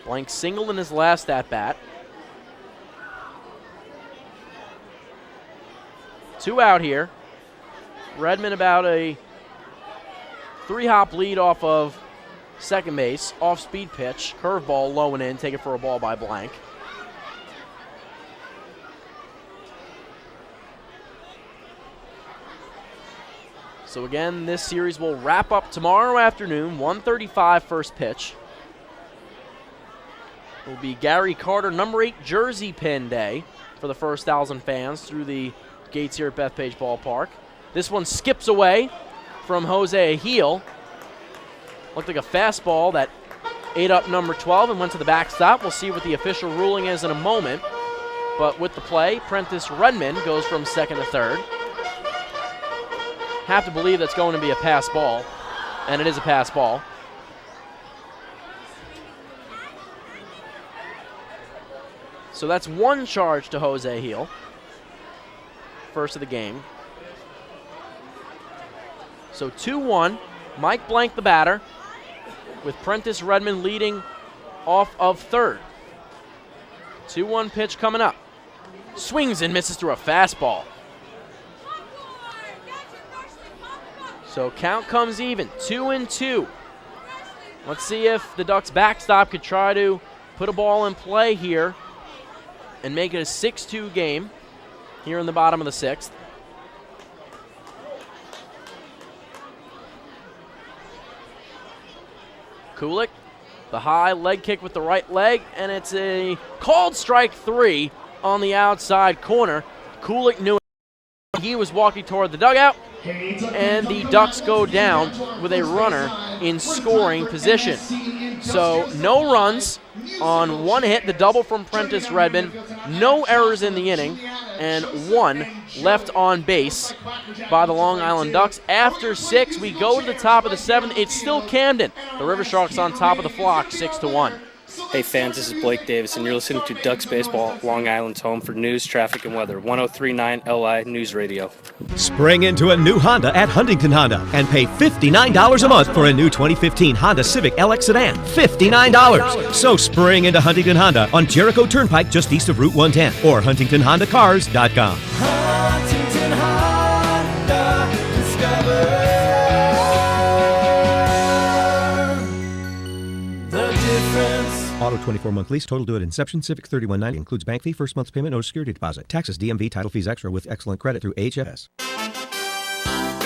Blank singled in his last at-bat. 2 out here. Redmond about a 3-hop lead off of second base. Off-speed pitch. Curveball low and in. Take it for a ball by Blank. So again, this series will wrap up tomorrow afternoon. 1:35 first pitch. It will be Gary Carter number 8 jersey pin day for the first 1,000 fans through the gates here at Bethpage Ballpark. This one skips away from Jose Heel. Looked like a fastball that ate up number 12 and went to the backstop. We'll see what the official ruling is in a moment. But with the play, Prentice Redmond goes from second to third. Have to believe that's going to be a pass ball, and it is a pass ball. So that's 1 charge to Jose Heel. First of the game. So 2-1. Mike Blank, the batter, with Prentice Redmond leading off of third. 2-1 pitch coming up. Swings and misses through a fastball. So count comes even, 2-2. Let's see if the Ducks backstop could try to put a ball in play here and make it a 6-2 game here in the bottom of the 6th. Kulik, the high leg kick with the right leg, and it's a called strike 3 on the outside corner. Kulik knew it. He was walking toward the dugout, and the Ducks go down with a runner in scoring position. So no runs on 1 hit, the double from Prentice Redmond, no errors in the inning, and 1 left on base by the Long Island Ducks. After 6, we go to the top of the 7th. It's still Camden. The Riversharks on top of the flock, 6-1. Hey fans, this is Blake Davis, and you're listening to Ducks Baseball, Long Island's home for news, traffic, and weather. 103.9 LI News Radio. Spring into a new Honda at Huntington Honda and pay $59 a month for a new 2015 Honda Civic LX sedan. $59. So spring into Huntington Honda on Jericho Turnpike just east of Route 110 or HuntingtonHondaCars.com. Huntington Honda, discover the difference. Auto 24-month lease, total due at inception. Civic $31.90 includes bank fee, first month's payment, no security deposit. Taxes, DMV, title fees extra with excellent credit through HFS.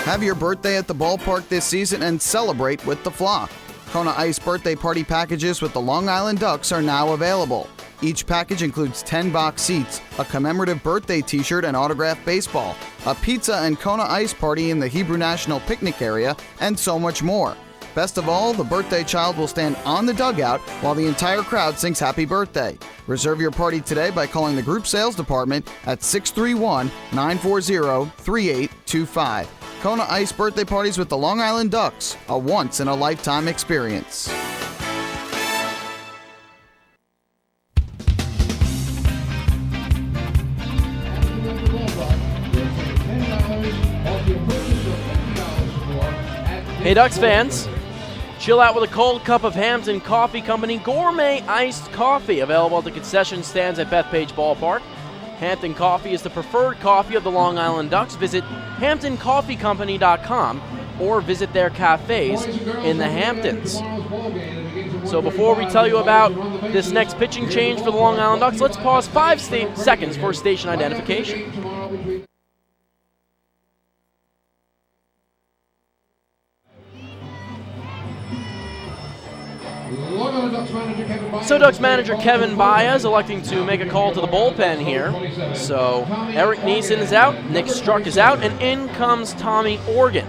Have your birthday at the ballpark this season and celebrate with the flock. Kona Ice birthday party packages with the Long Island Ducks are now available. Each package includes 10 box seats, a commemorative birthday t-shirt and autographed baseball, a pizza and Kona Ice party in the Hebrew National Picnic area, and so much more. Best of all, the birthday child will stand on the dugout while the entire crowd sings happy birthday. Reserve your party today by calling the group sales department at 631-940-3825. Kona Ice birthday parties with the Long Island Ducks, a once-in-a-lifetime experience. Hey Ducks fans, chill out with a cold cup of Hampton Coffee Company gourmet iced coffee, available at the concession stands at Bethpage Ballpark. Hampton Coffee is the preferred coffee of the Long Island Ducks. Visit HamptonCoffeeCompany.com or visit their cafes in the Hamptons. So before we tell you about this next pitching change for the Long Island Ducks, let's pause 5 seconds for station identification. So Ducks manager Kevin Baez electing to make a call to the bullpen here. So Eric Neeson is out, Nick Struck is out, and in comes Tommy Organ.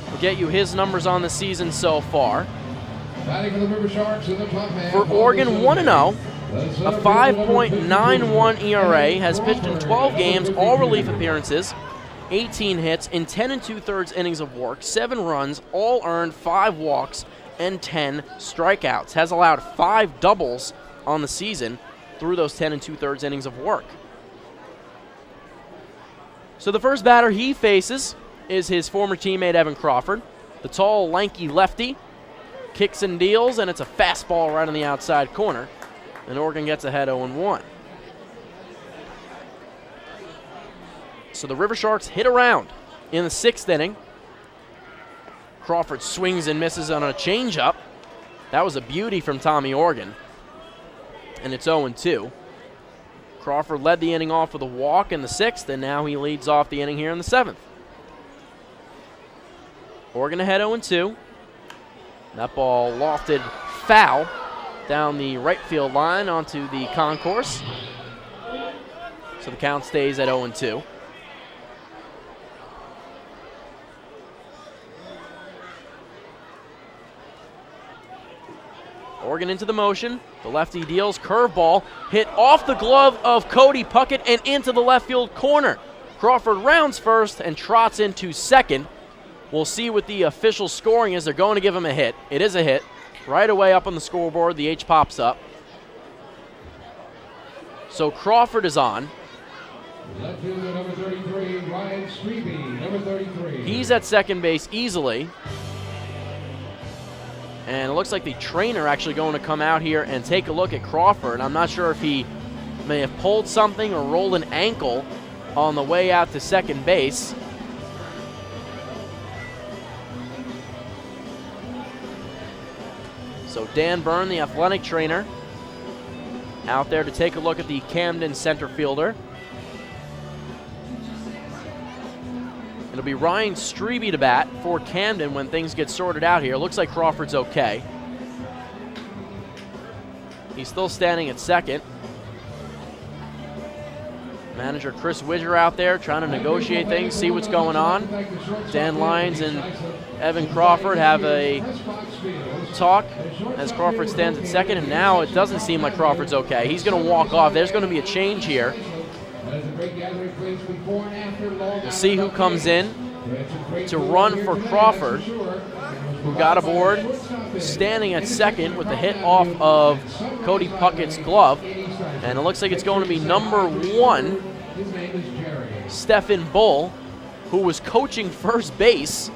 We'll get you his numbers on the season so far. For Oregon, 1-0, a 5.91 ERA, has pitched in 12 games, all relief appearances, 18 hits in 10 2/3 innings of work, 7 runs, all earned, 5 walks, and 10 strikeouts. Has allowed 5 doubles on the season through those 10 2/3 innings of work. So the first batter he faces is his former teammate Evan Crawford. The tall, lanky lefty kicks and deals, and it's a fastball right on the outside corner. And Oregon gets ahead 0-1. So the Riversharks hit around in the 6th inning. Crawford swings and misses on a changeup. That was a beauty from Tommy Organ. And it's 0-2. Crawford led the inning off with a walk in the 6th, and now he leads off the inning here in the 7th. Oregon ahead 0-2. That ball lofted foul down the right field line onto the concourse. So the count stays at 0-2. Oregon into the motion. The lefty deals, curveball, hit off the glove of Cody Puckett and into the left field corner. Crawford rounds first and trots into second. We'll see what the official scoring is. They're going to give him a hit. It is a hit. Right away up on the scoreboard, the H pops up. So Crawford is on. Left fielder number 33, Ryan Strebe, number 33. He's at second base easily. And it looks like the trainer actually going to come out here and take a look at Crawford. I'm not sure if he may have pulled something or rolled an ankle on the way out to second base. So Dan Byrne, the athletic trainer, out there to take a look at the Camden center fielder. It'll be Ryan Strebe to bat for Camden when things get sorted out here. Looks like Crawford's okay. He's still standing at second. Manager Chris Widger out there trying to negotiate things, see what's going on. Dan Lyons and Evan Crawford have a talk as Crawford stands at second, and now it doesn't seem like Crawford's okay. He's going to walk off. There's going to be a change here. We'll see who comes in to run for Crawford, who got aboard, standing at second with the hit off of Cody Puckett's glove. And it looks like it's going to be number 1, Stephen Bull, who was coaching first base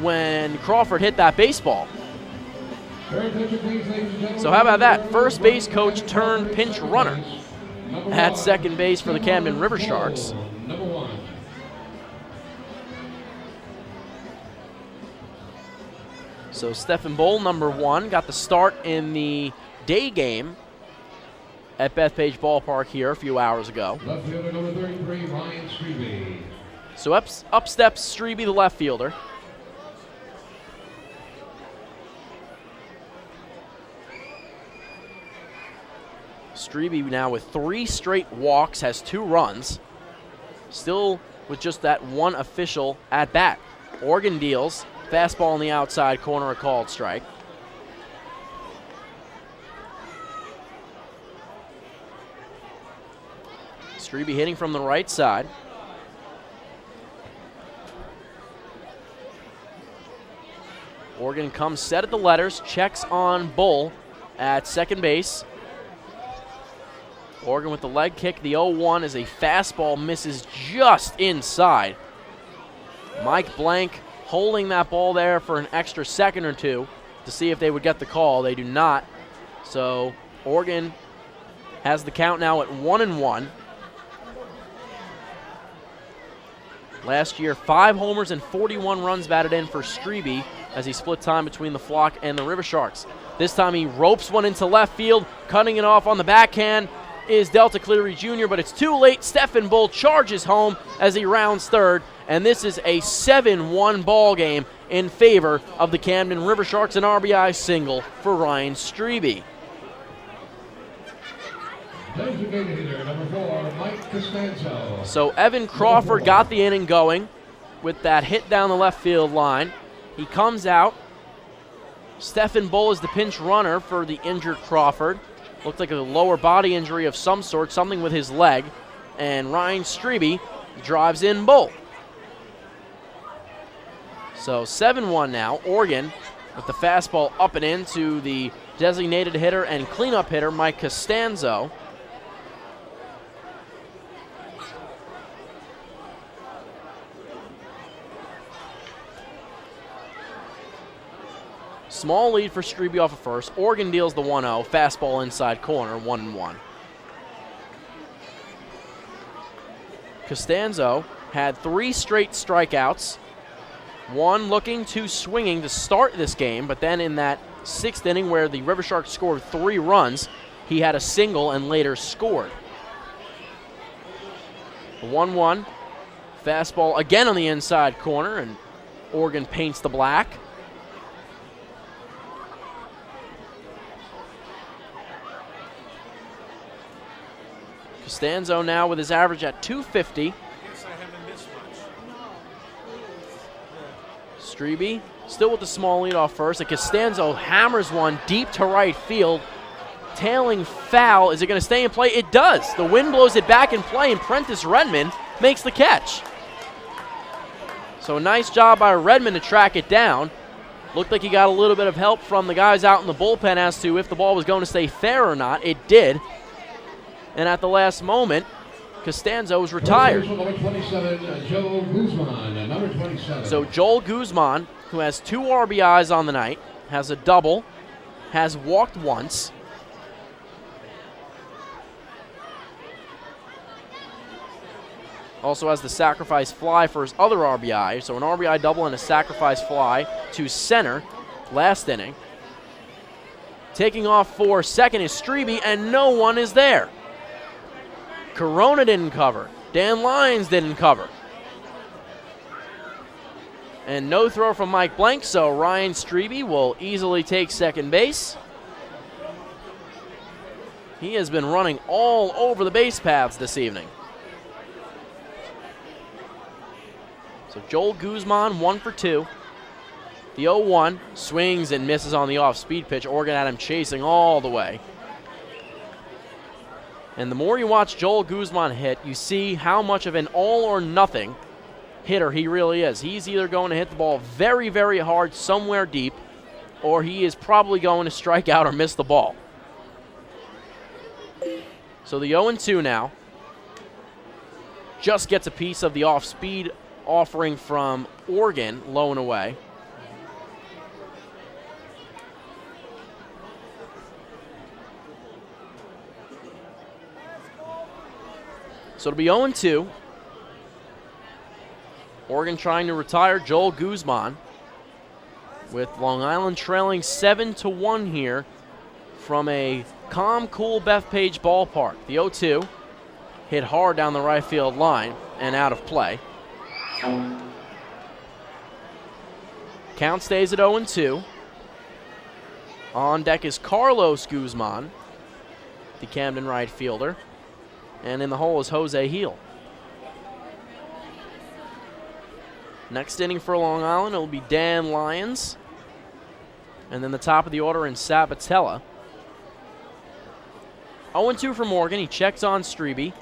when Crawford hit that baseball. So how about that? First base coach turned pinch runner at second base for the Camden Riversharks. So Stephen Bull, number 1, got the start in the day game at Bethpage Ballpark here a few hours ago. Left fielder number 33, Ryan Strebe. So up steps Strebe, the left fielder. Strebe now with 3 straight walks, has 2 runs. Still with just that one official at bat. Oregon deals. Fastball on the outside corner, a called strike. Strebe hitting from the right side. Oregon comes set at the letters, checks on Bull at second base. Oregon with the leg kick. The 0-1 as a fastball misses just inside. Mike Blank holding that ball there for an extra second or two to see if they would get the call. They do not. So Oregon has the count now at 1-1. Last year, 5 homers and 41 runs batted in for Strebe as he split time between the Flock and the Riversharks. This time he ropes one into left field, cutting it off on the backhand is Delta Cleary Jr., but it's too late. Stephen Bull charges home as he rounds third, and this is a 7-1 ball game in favor of the Camden Riversharks, an RBI single for Ryan Strebe. Designated hitter number 4, Mike Costanzo. So Evan Crawford got the inning going with that hit down the left field line. He comes out. Stephen Bull is the pinch runner for the injured Crawford. Looked like a lower body injury of some sort, something with his leg. And Ryan Strebe drives in Bull. So 7-1 now. Oregon with the fastball up and in to the designated hitter and cleanup hitter, Mike Costanzo. Small lead for Strebe off of first. Oregon deals the 1-0. Fastball inside corner, 1-1. Costanzo had 3 straight strikeouts. 1 looking, 2 swinging to start this game, but then in that 6th inning where the Riversharks scored 3 runs, he had a single and later scored. 1-1. Fastball again on the inside corner, and Oregon paints the black. Costanzo now with his average at 250. Strebe still with the small lead off first. And Costanzo hammers one deep to right field. Tailing foul. Is it going to stay in play? It does. The wind blows it back in play, and Prentice Redmond makes the catch. So a nice job by Redmond to track it down. Looked like he got a little bit of help from the guys out in the bullpen as to if the ball was going to stay fair or not. It did. And at the last moment, Costanzo was retired. Number 27, Joel Guzman, number 27. So Joel Guzman, who has 2 RBIs on the night, has a double, has walked once. Also has the sacrifice fly for his other RBI. So an RBI double and a sacrifice fly to center last inning. Taking off for second is Strebe, and no one is there. Corona didn't cover. Dan Lyons didn't cover. And no throw from Mike Blank, so Ryan Strebe will easily take second base. He has been running all over the base paths this evening. So Joel Guzman, 1 for 2. The 0-1 swings and misses on the off-speed pitch. Oregon had him chasing all the way. And the more you watch Joel Guzman hit, you see how much of an all-or-nothing hitter he really is. He's either going to hit the ball very, very hard somewhere deep, or he is probably going to strike out or miss the ball. So the 0-2 now just gets a piece of the off-speed offering from Oregon, low and away. So it'll be 0-2. Oregon trying to retire Joel Guzman. with Long Island trailing 7-1 here from a calm, cool Bethpage ballpark. The 0-2 hit hard down the right field line and out of play. Count stays at 0-2. On deck is Carlos Guzman, the Camden right fielder. And in the hole is Jose Heel. Next inning for Long Island, it'll be Dan Lyons. And then the top of the order in Sabatella. 0-2 for Morgan. He checks on Strebe.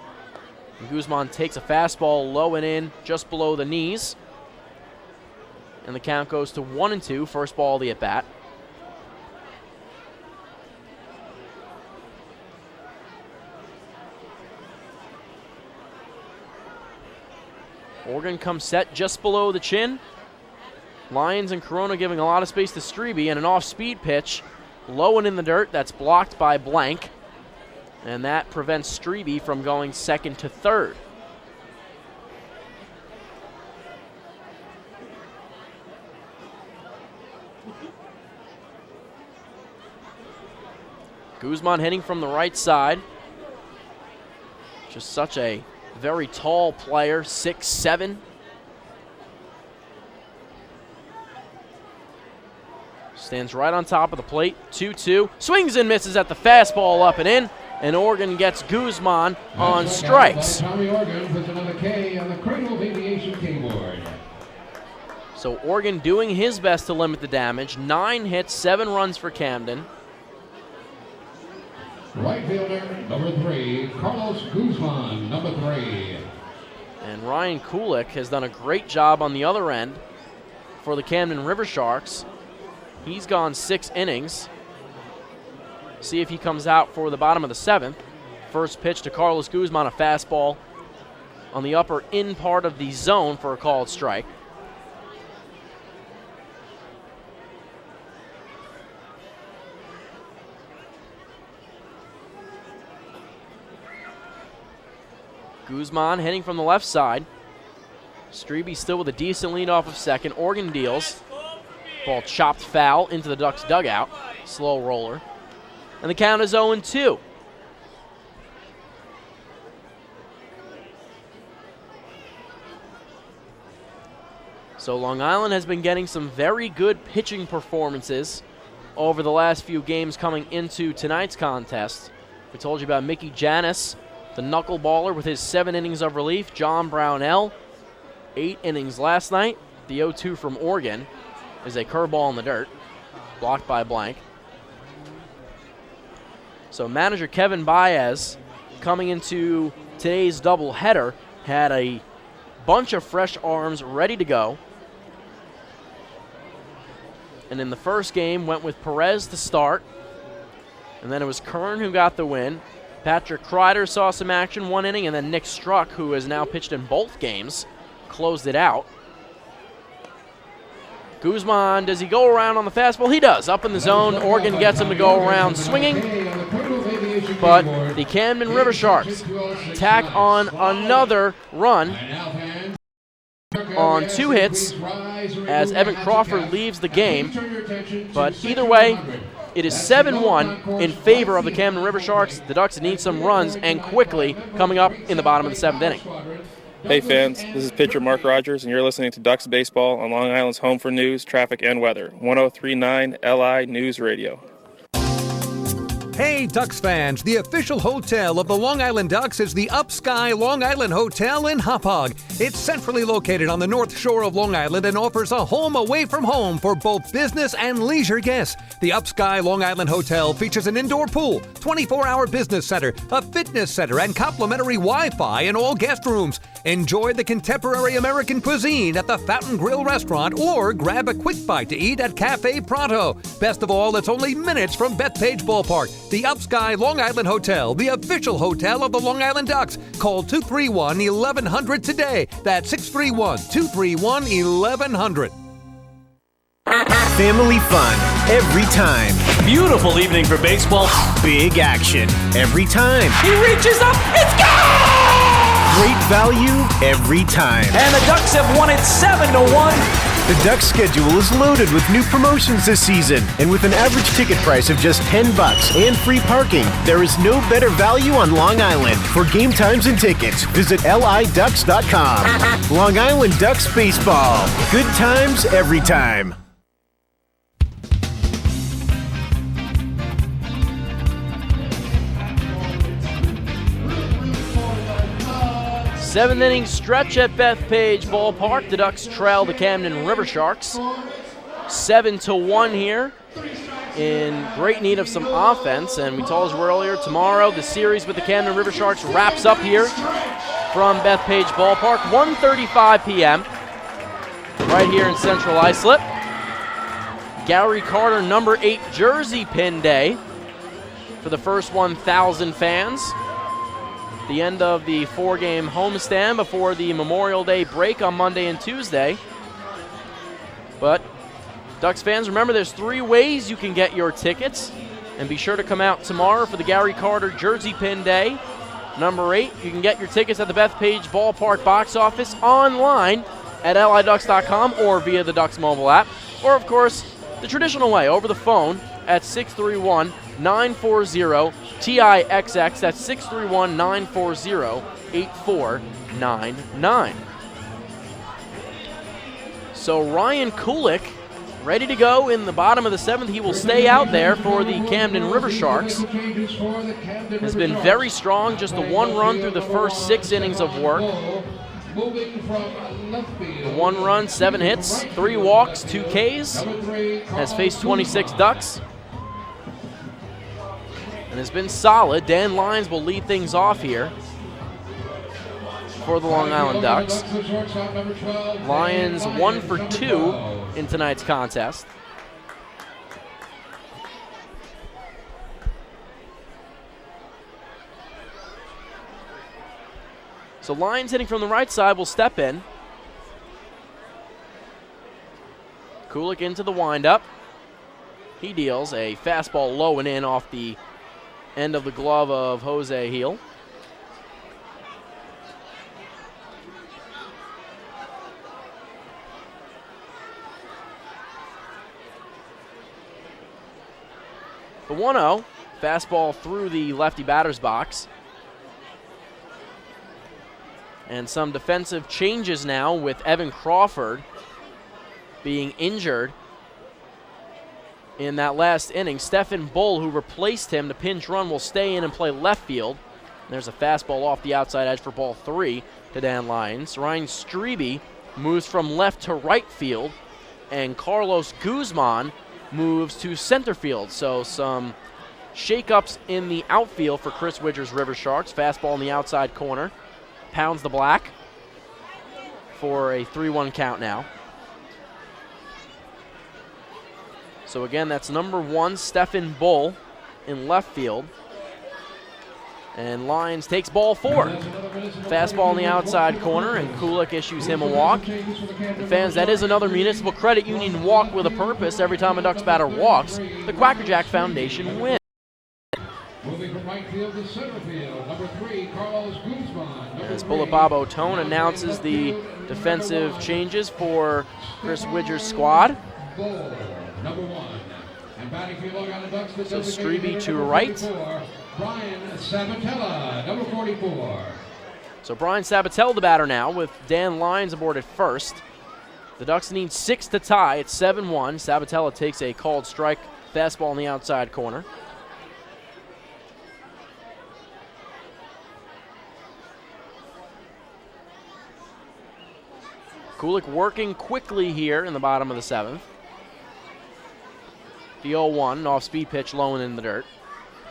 And Guzman takes a fastball low and in, just below the knees. And the count goes to 1-2, first ball of the at-bat. Morgan comes set just below the chin. Lyons and Corona giving a lot of space to Strebe, and an off-speed pitch, low and in the dirt, that's blocked by Blank. And that prevents Strebe from going second to third. Guzman hitting from the right side. Just such a very tall player, 6'7". Stands right on top of the plate, 2-2. Swings and misses at the fastball up and in, and Oregon gets Guzman on strikes. Tommy Oregon puts another K on the Cradle of Aviation keyboard. So Oregon doing his best to limit the damage. 9 hits, 7 runs for Camden. Right fielder, number 3, Carlos Guzman, number 3. And Ryan Kulik has done a great job on the other end for the Camden Riversharks. He's gone 6 innings. See if he comes out for the bottom of the 7th. First pitch to Carlos Guzman, a fastball on the upper in part of the zone for a called strike. Guzman heading from the left side. Strebe still with a decent lead off of second. Oregon deals. Ball chopped foul into the Ducks dugout. Slow roller. And the count is 0-2. So Long Island has been getting some very good pitching performances over the last few games coming into tonight's contest. We told you about Mickey Janis, the knuckleballer with his 7 innings of relief. John Brownell, 8 innings last night. The 0-2 from Oregon is a curveball in the dirt, blocked by Blank. So manager Kevin Baez, coming into today's doubleheader, had a bunch of fresh arms ready to go. And in the first game, went with Perez to start. And then it was Kern who got the win. Patrick Kreider saw some action 1 inning, and then Nick Struck, who has now pitched in both games, closed it out. Guzman, does he go around on the fastball? He does. Up in the zone. Oregon gets him to go around swinging. But the Camden Riversharks tack on another run on 2 hits as Evan Crawford leaves the game. But either way, it is 7-1 in favor of the Camden Riversharks. The Ducks need some runs, and quickly, coming up in the bottom of the 7th inning. Hey fans, this is pitcher Mark Rogers, and you're listening to Ducks Baseball on Long Island's home for news, traffic, and weather. 1039 LI News Radio. Hey, Ducks fans, the official hotel of the Long Island Ducks is the Upsky Long Island Hotel in Hauppauge. It's centrally located on the north shore of Long Island and offers a home away from home for both business and leisure guests. The Upsky Long Island Hotel features an indoor pool, 24-hour business center, a fitness center, and complimentary Wi-Fi in all guest rooms. Enjoy the contemporary American cuisine at the Fountain Grill restaurant or grab a quick bite to eat at Cafe Pronto. Best of all, it's only minutes from Bethpage Ballpark. The Upsky Long Island Hotel, the official hotel of the Long Island Ducks. Call 231-1100 today. That's 631-231-1100. Family fun every time. Beautiful evening for baseball. Big action every time. He reaches up, it's gone! Great value every time. And the Ducks have won it 7-1. The Ducks schedule is loaded with new promotions this season, and with an average ticket price of just $10 and free parking, there is no better value on Long Island. For game times and tickets, visit liducks.com. Long Island Ducks Baseball. Good times every time. Seventh inning stretch at Bethpage Ballpark. The Ducks trail the Camden Riversharks 7-1 here, in great need of some offense. And we told you earlier, tomorrow the series with the Camden Riversharks wraps up here from Bethpage Ballpark, 1:35 p.m. right here in Central Islip. Gary Carter number 8 jersey pin day for the first 1,000 fans. The end of the 4-game homestand before the Memorial Day break on Monday and Tuesday. But Ducks fans, remember there's 3 ways you can get your tickets. And be sure to come out tomorrow for the Gary Carter Jersey Pin Day. Number 8, you can get your tickets at the Bethpage Ballpark box office, online at liducks.com or via the Ducks mobile app. Or, of course, the traditional way, over the phone at 631-940-TIXX. That's 631-940-8499. So Ryan Kulik ready to go in the bottom of the 7th. He will stay out there for the Camden Riversharks. Has been very strong, just the 1 run through the first 6 innings of work. The 1 run, 7 hits, 3 walks, 2 Ks. Has faced 26 Ducks and has been solid. Dan Lyons will lead things off here for the Long Island Ducks. Lyons 1 for 2 in tonight's contest. So Lyons hitting from the right side will step in. Kulik into the windup. He deals a fastball low and in off the end of the glove of Jose Heel. The 1-0, fastball through the lefty batter's box. And some defensive changes now with Evan Crawford being injured in that last inning. Stephen Bull, who replaced him, the pinch run, will stay in and play left field. There's a fastball off the outside edge for ball 3 to Dan Lyons. Ryan Strebe moves from left to right field, and Carlos Guzman moves to center field. So some shakeups in the outfield for Chris Widger's Riversharks. Fastball in the outside corner. Pounds the black for a 3-1 count now. So again, that's number 1, Stephen Bull in left field. And Lyons takes ball 4. Fastball in the outside corner, and Kulik issues him a walk. And fans, that is another Municipal Credit Union walk with a purpose. Every time a Ducks batter walks, the Quackerjack Foundation wins. Moving from right field to center field, number 3, Carlos Guzman. As Bullet Bob Otone announces the defensive changes for Chris Widger's squad. Bull, number 1. And batting for Long Island Ducks, So Strebe to right. Brian Sabatella, number 44. So Brian Sabatella, the batter now, with Dan Lyons aboard at first. The Ducks need 6 to tie. It's 7-1. Sabatella takes a called strike, fastball in the outside corner. Kulik working quickly here in the bottom of the 7th. The 0-1, an off-speed pitch low and in the dirt.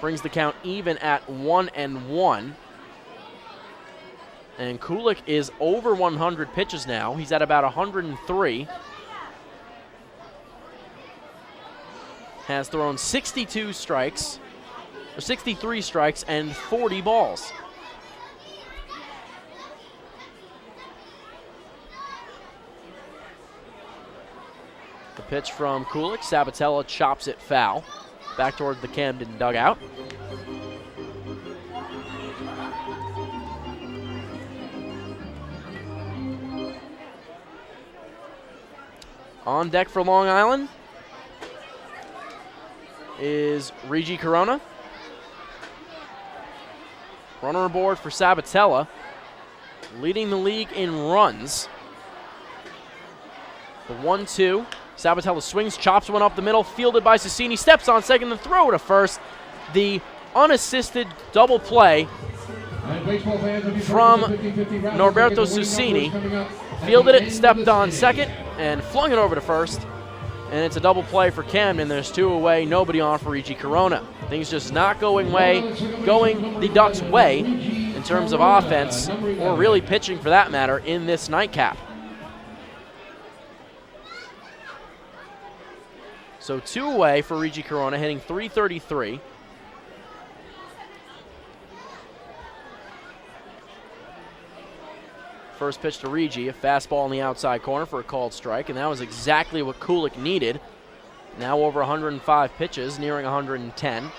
Brings the count even at 1-1. And Kulik is over 100 pitches now. He's at about 103. Has thrown 63 strikes and 40 balls. The pitch from Kulik. Sabatella chops it foul. Back towards the Camden dugout. On deck for Long Island is Regi Corona. Runner aboard for Sabatella, leading the league in runs. The 1-2. Sabatella swings, chops one up the middle, fielded by Cecchini, steps on second, and throw to first. The unassisted double play from Norberto Cecchini. Fielded it, stepped on second, and flung it over to first. And it's a double play for Camden. There's 2 away, nobody on for Regi Corona. Things just not going the Ducks' way in terms of offense, or really pitching for that matter, in this nightcap. So 2 away for Regi Corona, hitting .333. First pitch to Regi, a fastball in the outside corner for a called strike, and that was exactly what Kulik needed. Now over 105 pitches, nearing 110.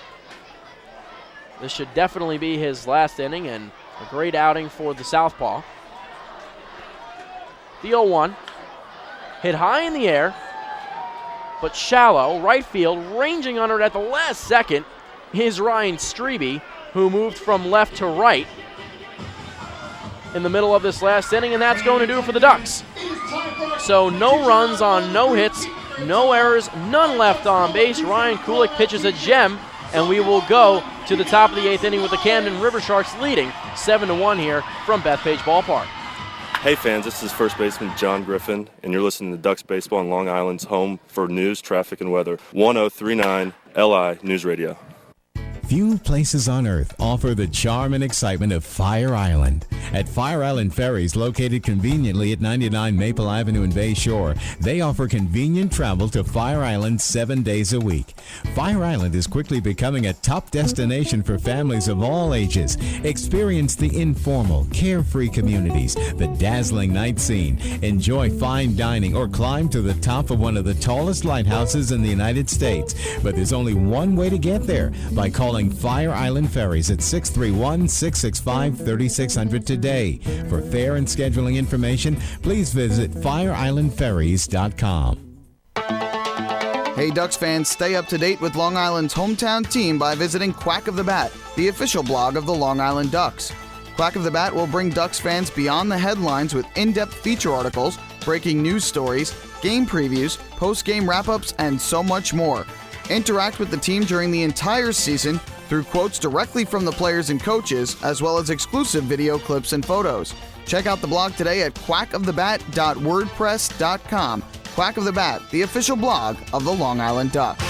This should definitely be his last inning, and a great outing for the southpaw. The 0-1, hit high in the air, but shallow, right field, ranging under it at the last second is Ryan Strebe, who moved from left to right in the middle of this last inning, and that's going to do it for the Ducks. So no runs on no hits, no errors, none left on base. Ryan Kulik pitches a gem, and we will go to the top of the 8th inning with the Camden Riversharks leading 7-1 here from Bethpage Ballpark. Hey fans, this is first baseman John Griffin, and you're listening to Ducks Baseball on Long Island's home for news, traffic, and weather. 1039 LI News Radio. Few places on earth offer the charm and excitement of Fire Island. At Fire Island Ferries, located conveniently at 99 Maple Avenue in Bay Shore, they offer convenient travel to Fire Island 7 days a week. Fire Island is quickly becoming a top destination for families of all ages. Experience the informal, carefree communities, the dazzling night scene, enjoy fine dining, or climb to the top of one of the tallest lighthouses in the United States. But there's only one way to get there, by calling Fire Island Ferries at 631-665-3600 today. For fare and scheduling information, please visit fireislandferries.com. Hey Ducks fans, stay up to date with Long Island's hometown team by visiting Quack of the Bat, the official blog of the Long Island Ducks. Quack of the Bat will bring Ducks fans beyond the headlines with in-depth feature articles, breaking news stories, game previews, post-game wrap-ups, and so much more. Interact with the team during the entire season through quotes directly from the players and coaches, as well as exclusive video clips and photos. Check out the blog today at quackofthebat.wordpress.com. Quack of the Bat, the official blog of the Long Island Ducks.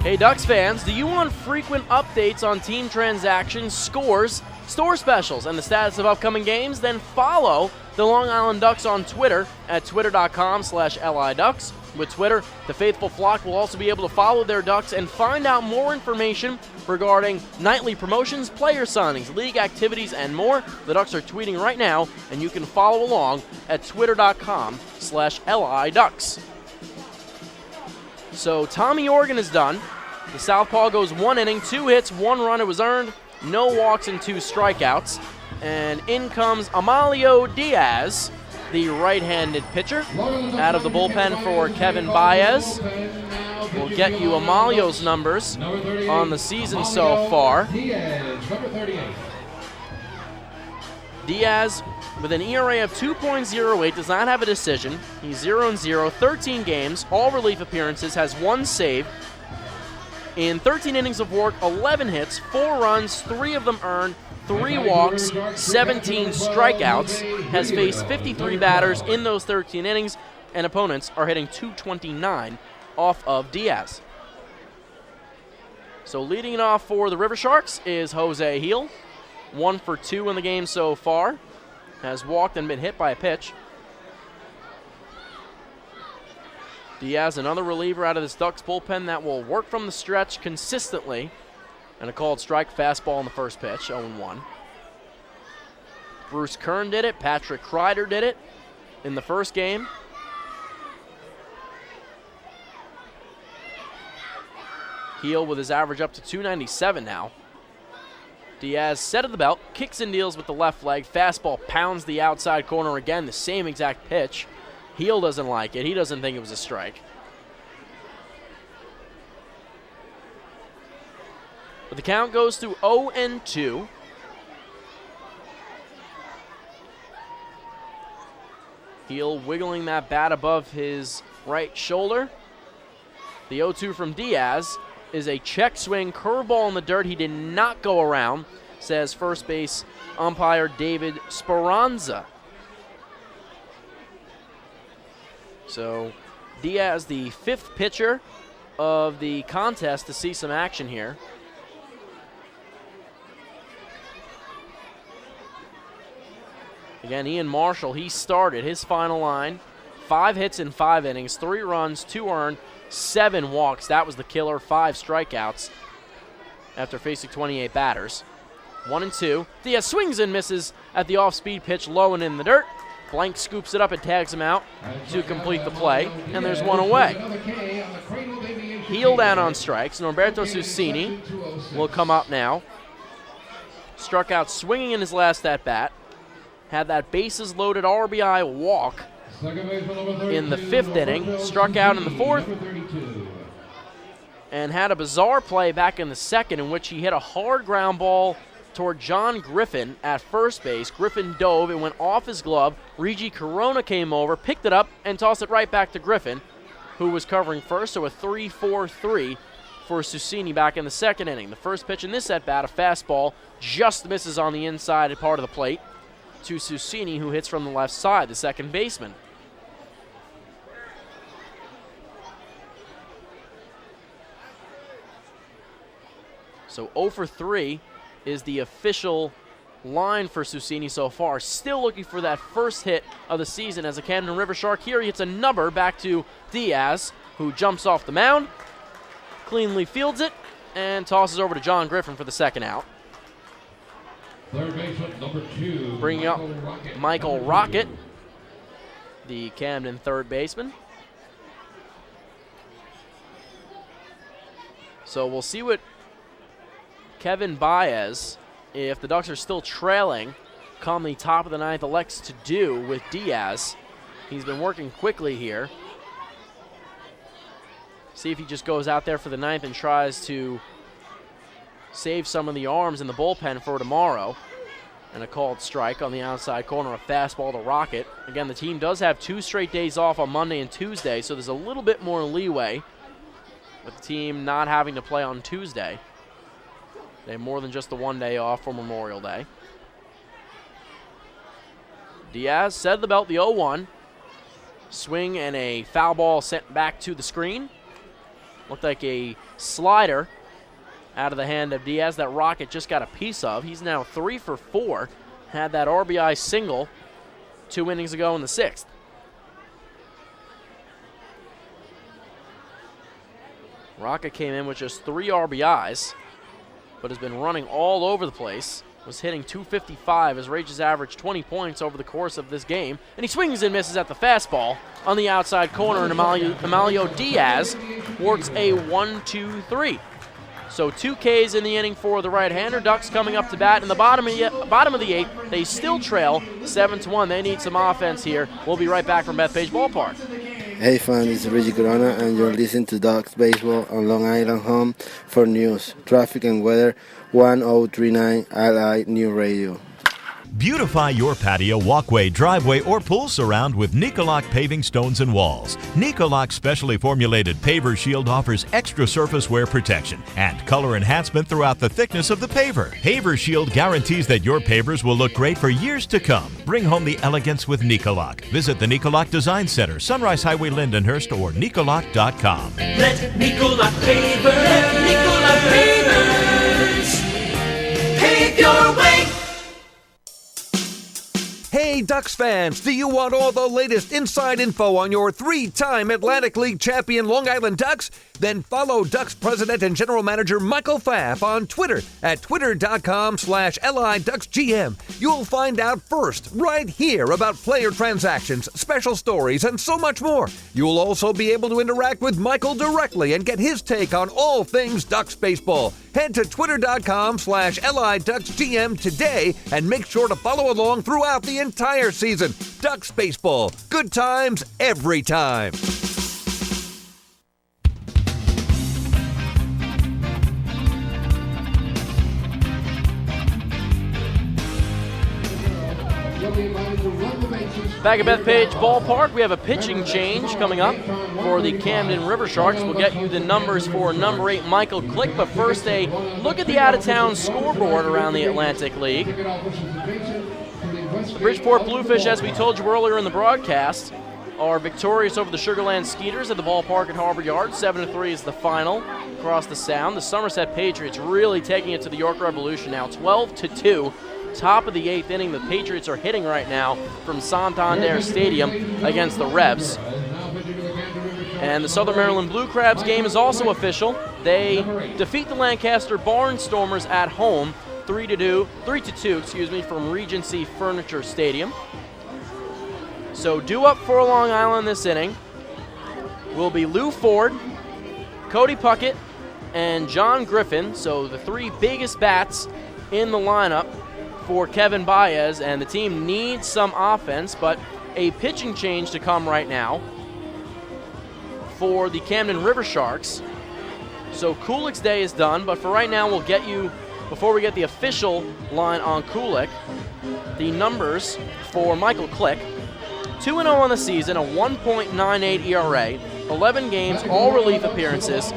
Hey Ducks fans, do you want frequent updates on team transactions, scores, store specials, and the status of upcoming games? Then follow the Long Island Ducks on Twitter at twitter.com/LIDucks. With Twitter, the faithful flock will also be able to follow their Ducks and find out more information regarding nightly promotions, player signings, league activities, and more. The Ducks are tweeting right now, and you can follow along at twitter.com/LIDucks. So Tommy Organ is done. The southpaw goes 1 inning, 2 hits, 1 run. It was earned, no walks and 2 strikeouts. And in comes Amalio Diaz, the right-handed pitcher, out of the bullpen for Kevin Baez. We'll get you Amalio's numbers on the season so far. Diaz, with an ERA of 2.08, does not have a decision. He's 0-0, 13 games, all relief appearances, has 1 save. In 13 innings of work, 11 hits, 4 runs, 3 of them earned, 3 walks, 17 strikeouts, has faced 53 batters in those 13 innings, and opponents are hitting .229 off of Diaz. So leading it off for the Riversharks is Jose Heel, 1 for 2 in the game so far, has walked and been hit by a pitch. Diaz, another reliever out of this Ducks bullpen that will work from the stretch consistently. And a called strike, fastball in the first pitch, 0-1. Bruce Kern did it. Patrick Kreider did it in the first game. Heel with his average up to 297 now. Diaz set of the belt, kicks and deals with the left leg. Fastball pounds the outside corner again, the same exact pitch. Heel doesn't like it. He doesn't think it was a strike. But the count goes to 0-2. Heel wiggling that bat above his right shoulder. The 0-2 from Diaz is a check swing, curveball in the dirt. He did not go around, says first base umpire David Speranza. So Diaz, the fifth pitcher of the contest to see some action here. Again, Ian Marshall, he started his final line. 5 hits in 5 innings, 3 runs, 2 earned, 7 walks. That was the killer. 5 strikeouts after facing 28 batters. 1-2. Diaz swings and misses at the off-speed pitch, low and in the dirt. Blank scoops it up and tags him out to complete the play, and there's one away. Heel down on strikes. Norberto Susini will come up now. Struck out swinging in his last at-bat. Had that bases-loaded RBI walk in the 5th inning, struck out in the 4th, and had a bizarre play back in the 2nd in which he hit a hard ground ball toward John Griffin at first base. Griffin dove, it went off his glove. Regi Corona came over, picked it up, and tossed it right back to Griffin, who was covering first, so a 3-4-3 for Susini back in the 2nd inning. The first pitch in this at-bat, a fastball, just misses on the inside part of the plate to Susini, who hits from the left side, the second baseman. So 0 for 3 is the official line for Susini so far. Still looking for that first hit of the season as a Camden Rivershark. Here he hits a number back to Diaz, who jumps off the mound, cleanly fields it, and tosses over to John Griffin for the second out. Third baseman, number 2. Bringing up Michael Rocket, the Camden third baseman. So we'll see what Kevin Baez, if the Ducks are still trailing, come the top of the 9th, elects to do with Diaz. He's been working quickly here. See if he just goes out there for the 9th and tries to save some of the arms in the bullpen for tomorrow. And a called strike on the outside corner, a fastball to Rocket. Again, the team does have 2 straight days off on Monday and Tuesday, so there's a little bit more leeway with the team not having to play on Tuesday. They have more than just the 1 day off for Memorial Day. Diaz set the belt, the 0-1. Swing and a foul ball sent back to the screen. Looked like a slider out of the hand of Diaz that Rocket just got a piece of. He's now 3 for 4. Had that RBI single 2 innings ago in the 6th. Rocket came in with just 3 RBIs, but has been running all over the place. Was hitting .255 as Rages averaged 20 points over the course of this game. And he swings and misses at the fastball on the outside corner, and Emilio Diaz works a 1-2-3. So 2 Ks in the inning for the right-hander. Ducks coming up to bat in the bottom of the 8th. They still trail 7-1. They need some offense here. We'll be right back from Bethpage Ballpark. Hey fans, this is Regi Corona and you're listening to Ducks Baseball on Long Island Home for News, Traffic and Weather, 1039 LI New Radio. Beautify your patio, walkway, driveway, or pool surround with Nicoloc paving stones and walls. Nicoloc's specially formulated Paver Shield offers extra surface wear protection and color enhancement throughout the thickness of the paver. Paver Shield guarantees that your pavers will look great for years to come. Bring home the elegance with Nicoloc. Visit the Nicoloc Design Center, Sunrise Highway, Lindenhurst, or Nicoloc.com. Let Nicoloc pavers pave your way. Hey, Ducks fans, do you want all the latest inside info on your 3-time Atlantic League champion Long Island Ducks? Then follow Ducks President and General Manager Michael Pfaff on Twitter at twitter.com/LIDucksGM. You'll find out first, right here, about player transactions, special stories, and so much more. You'll also be able to interact with Michael directly and get his take on all things Ducks baseball. Head to twitter.com/LIDucksGM today and make sure to follow along throughout the entire season. Ducks baseball. Good times every time. Back at Bethpage Ballpark, we have a pitching change coming up for the Camden Riversharks. We'll get you the numbers for number 8, Michael Click, but first a look at the out-of-town scoreboard around the Atlantic League. The Bridgeport Bluefish, as we told you earlier in the broadcast, are victorious over the Sugarland Skeeters at the ballpark at Harbor Yard. 7-3 is the final across the Sound. The Somerset Patriots really taking it to the York Revolution now, 12-2. Top of the 8th inning, the Patriots are hitting right now from Santander Stadium against the Rebs. And the Southern Maryland Blue Crabs game is also official. They defeat the Lancaster Barnstormers at home 3-2 from Regency Furniture Stadium. So due up for Long Island this inning will be Lou Ford, Cody Puckett, and John Griffin. So the 3 biggest bats in the lineup for Kevin Baez, and the team needs some offense, but a pitching change to come right now for the Camden Riversharks. So Kulik's day is done, but for right now we'll get you, before we get the official line on Kulik, the numbers for Michael Click. 2-0 on the season, a 1.98 ERA, 11 games, all relief appearances,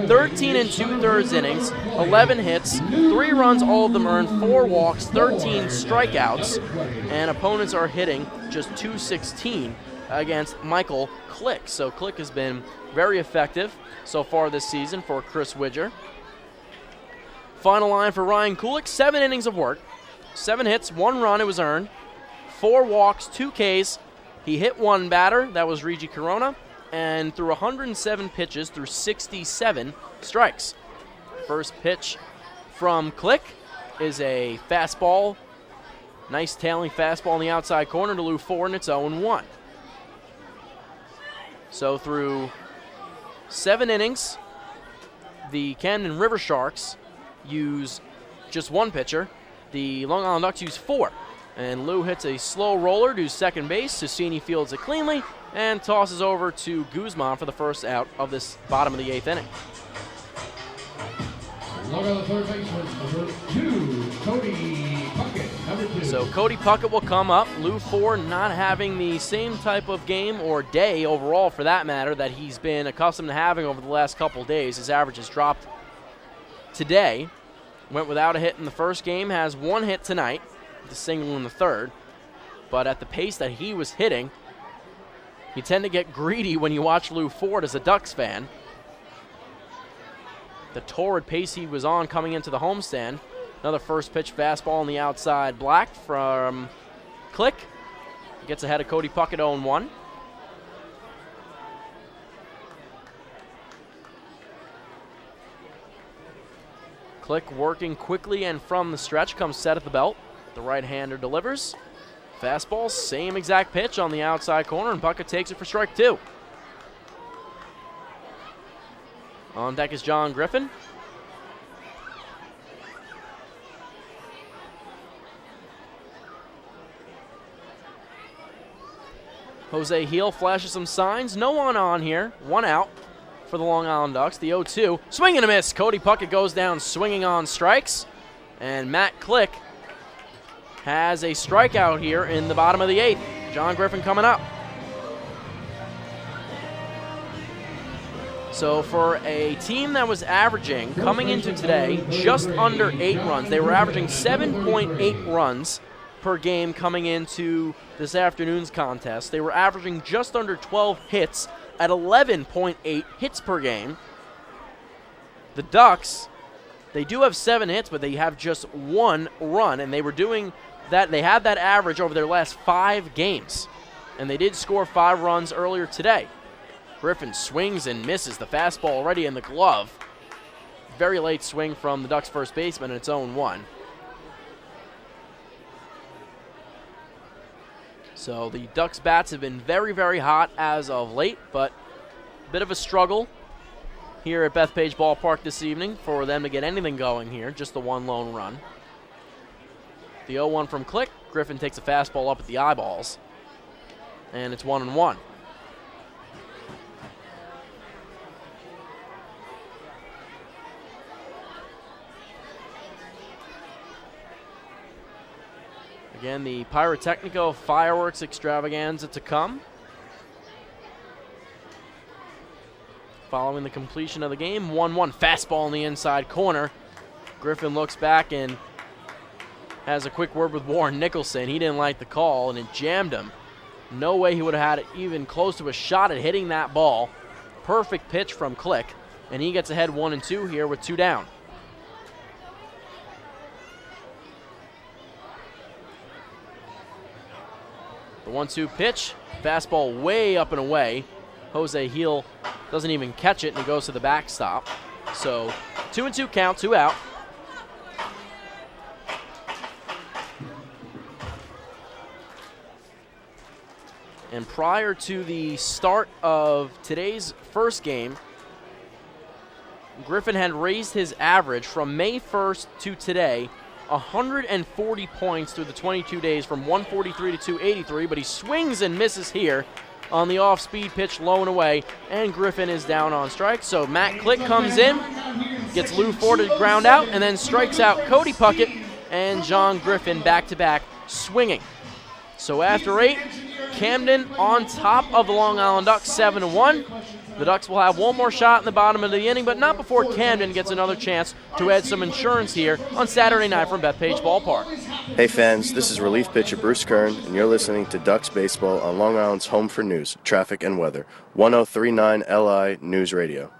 13 2/3 innings, 11 hits, 3 runs, all of them earned, 4 walks, 13 strikeouts, and opponents are hitting just .216 against Michael Click. So Click has been very effective so far this season for Chris Widger. Final line for Ryan Kulik, 7 innings of work, 7 hits, 1 run, it was earned, 4 walks, 2 Ks. He hit 1 batter, that was Regi Corona, and threw 107 pitches through 67 strikes. First pitch from Click is a fastball, nice tailing fastball in the outside corner to Lou Ford, and it's 0-1. So through 7 innings, the Camden Riversharks use just 1 pitcher. The Long Island Ducks use 4. And Lou hits a slow roller to second base. Cassini fields it cleanly and tosses over to Guzman for the first out of this bottom of the 8th inning. Long Island third baseman, number 2, Cody Puckett, number 2. So Cody Puckett will come up. Lou Ford not having the same type of game or day overall, for that matter, that he's been accustomed to having over the last couple days. His average has dropped today. Went without a hit in the first game, has 1 hit tonight, the single in the third. But at the pace that he was hitting, you tend to get greedy when you watch Lou Ford as a Ducks fan. The torrid pace he was on coming into the homestand. Another first pitch fastball on the outside, black from Click. Gets ahead of Cody Puckett, 0-1. Click working quickly and from the stretch, comes set at the belt. The right-hander delivers. Fastball, same exact pitch on the outside corner, and Puckett takes it for strike 2. On deck is John Griffin. Jose Heel flashes some signs. No one on here. 1 out for the Long Island Ducks. The 0-2. Swing and a miss. Cody Puckett goes down swinging on strikes. And Matt Click has a strikeout here in the bottom of the 8th. John Griffin coming up. So for a team that was averaging, coming into today, just under 8 runs, they were averaging 7.8 runs per game coming into this afternoon's contest. They were averaging just under 12 hits at 11.8 hits per game. The Ducks, they do have 7 hits, but they have just 1 run, and they were doing they have that average over their last 5 games, and they did score 5 runs earlier today. Griffin swings and misses the fastball already in the glove. Very late swing from the Ducks first baseman, and it's 0-1. So the Ducks bats have been very, very hot as of late, but a bit of a struggle here at Bethpage Ballpark this evening for them to get anything going here, just the one lone run. The 0-1 from Click. Griffin takes a fastball up at the eyeballs, and it's 1-1. Again, the Pyrotechnico fireworks extravaganza to come. Following the completion of the game, 1-1 fastball in the inside corner. Griffin looks back and has a quick word with Warren Nicholson. He didn't like the call, and it jammed him. No way he would have had it even close to a shot at hitting that ball. Perfect pitch from Click, and he gets ahead 1-2 here with 2 down. The 1-2 pitch, fastball way up and away. Jose Heel doesn't even catch it, and he goes to the backstop. So 2-2 count, 2 out. And prior to the start of today's first game, Griffin had raised his average from May 1st to today 140 points through the 22 days from 143 to 283, but he swings and misses here on the off-speed pitch low and away, and Griffin is down on strike. So Matt Click comes in, gets Lou Ford to ground out, and then strikes out Cody Puckett and John Griffin back-to-back swinging. So after 8, Camden on top of the Long Island Ducks 7-1. The Ducks will have one more shot in the bottom of the inning, but not before Camden gets another chance to add some insurance here on Saturday night from Bethpage Ballpark. Hey fans, this is relief pitcher Bruce Kern, and you're listening to Ducks Baseball on Long Island's home for news, traffic, and weather. 1039 LI News Radio.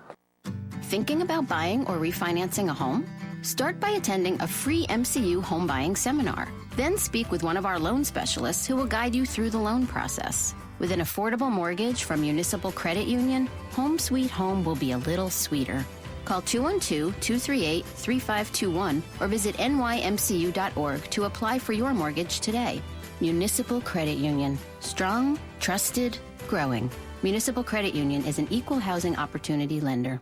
Thinking about buying or refinancing a home? Start by attending a free MCU home buying seminar. Then speak with one of our loan specialists who will guide you through the loan process. With an affordable mortgage from Municipal Credit Union, Home Sweet Home will be a little sweeter. Call 212-238-3521 or visit nymcu.org to apply for your mortgage today. Municipal Credit Union. Strong, trusted, growing. Municipal Credit Union is an equal housing opportunity lender.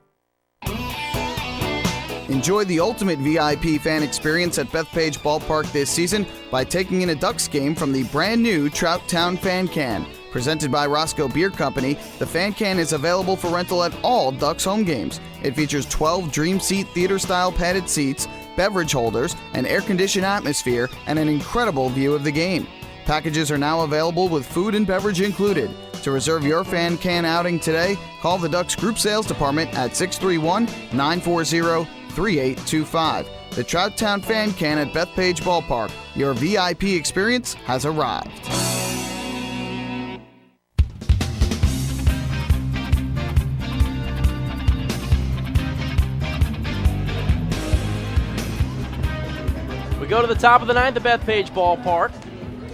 Enjoy the ultimate VIP fan experience at Bethpage Ballpark this season by taking in a Ducks game from the brand new Trout Town Fan Can. Presented by Roscoe Beer Company, the Fan Can is available for rental at all Ducks home games. It features 12 Dream Seat theater-style padded seats, beverage holders, an air-conditioned atmosphere, and an incredible view of the game. Packages are now available with food and beverage included. To reserve your Fan Can outing today, call the Ducks Group Sales Department at 631-940-3825. The Trout Town Fan Can at Bethpage Ballpark. Your VIP experience has arrived. We go to the top of the ninth at Bethpage Ballpark,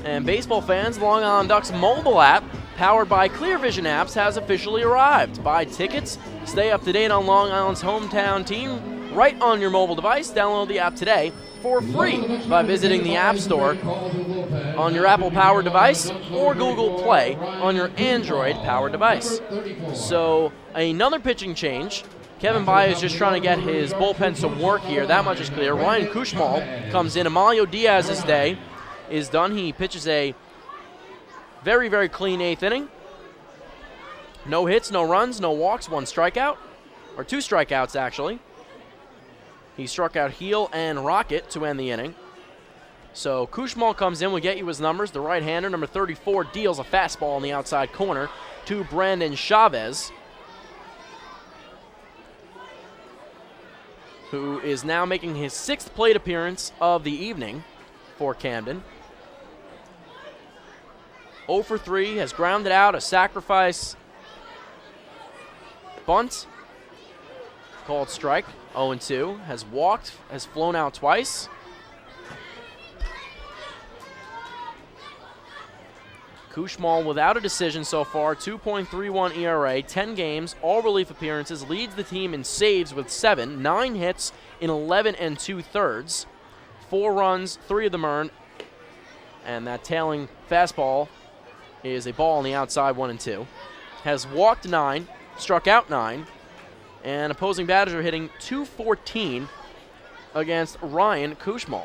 and baseball fans, the Long Island Ducks mobile app, powered by Clear Vision Apps, has officially arrived. Buy tickets, stay up to date on Long Island's hometown team right on your mobile device. Download the app today for free by visiting the App Store on your Apple-powered device or Google Play on your Android-powered device. So another pitching change. Kevin Baez is just trying to get his bullpen to work here. That much is clear. Ryan Kushmal comes in. Emilio Diaz's day is done. He pitches a very, very clean 8th inning. No hits, no runs, no walks, 1 strikeout. Or 2 strikeouts, actually. He struck out Heel and Rocket to end the inning. So Kushmal comes in. We'll get you his numbers. The right-hander, number 34, deals a fastball on the outside corner to Brandon Chavez, who is now making his 6th plate appearance of the evening for Camden. 0 for 3, has grounded out, a sacrifice bunt, called strike. 0-2, has walked, has flown out twice. Kushmal without a decision so far, 2.31 ERA, 10 games, all relief appearances, leads the team in saves with 7, 9 hits in 11 2/3, 4 runs, 3 of them earned, and that tailing fastball is a ball on the outside, 1-2. Has walked 9, struck out 9, and opposing batters are hitting .214 against Ryan Kushmal.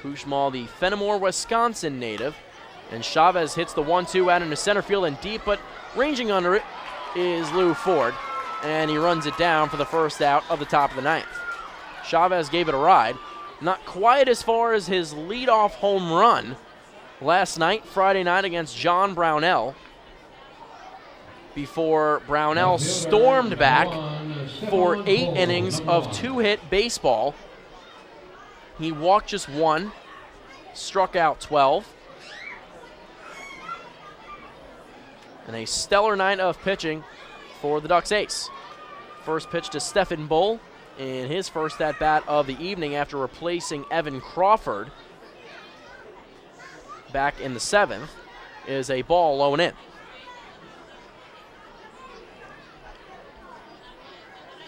Kushmal, the Fenimore, Wisconsin native, and Chavez hits the 1-2 out into center field and deep, but ranging under it is Lou Ford, and he runs it down for the first out of the top of the 9th. Chavez gave it a ride, not quite as far as his leadoff home run last night, Friday night, against John Brownell, before Brownell stormed back for 8 innings of 2-hit baseball. He walked just 1, struck out 12. And a stellar night of pitching for the Ducks ace. First pitch to Stephen Bull in his first at-bat of the evening after replacing Evan Crawford back in the 7th is a ball low and in.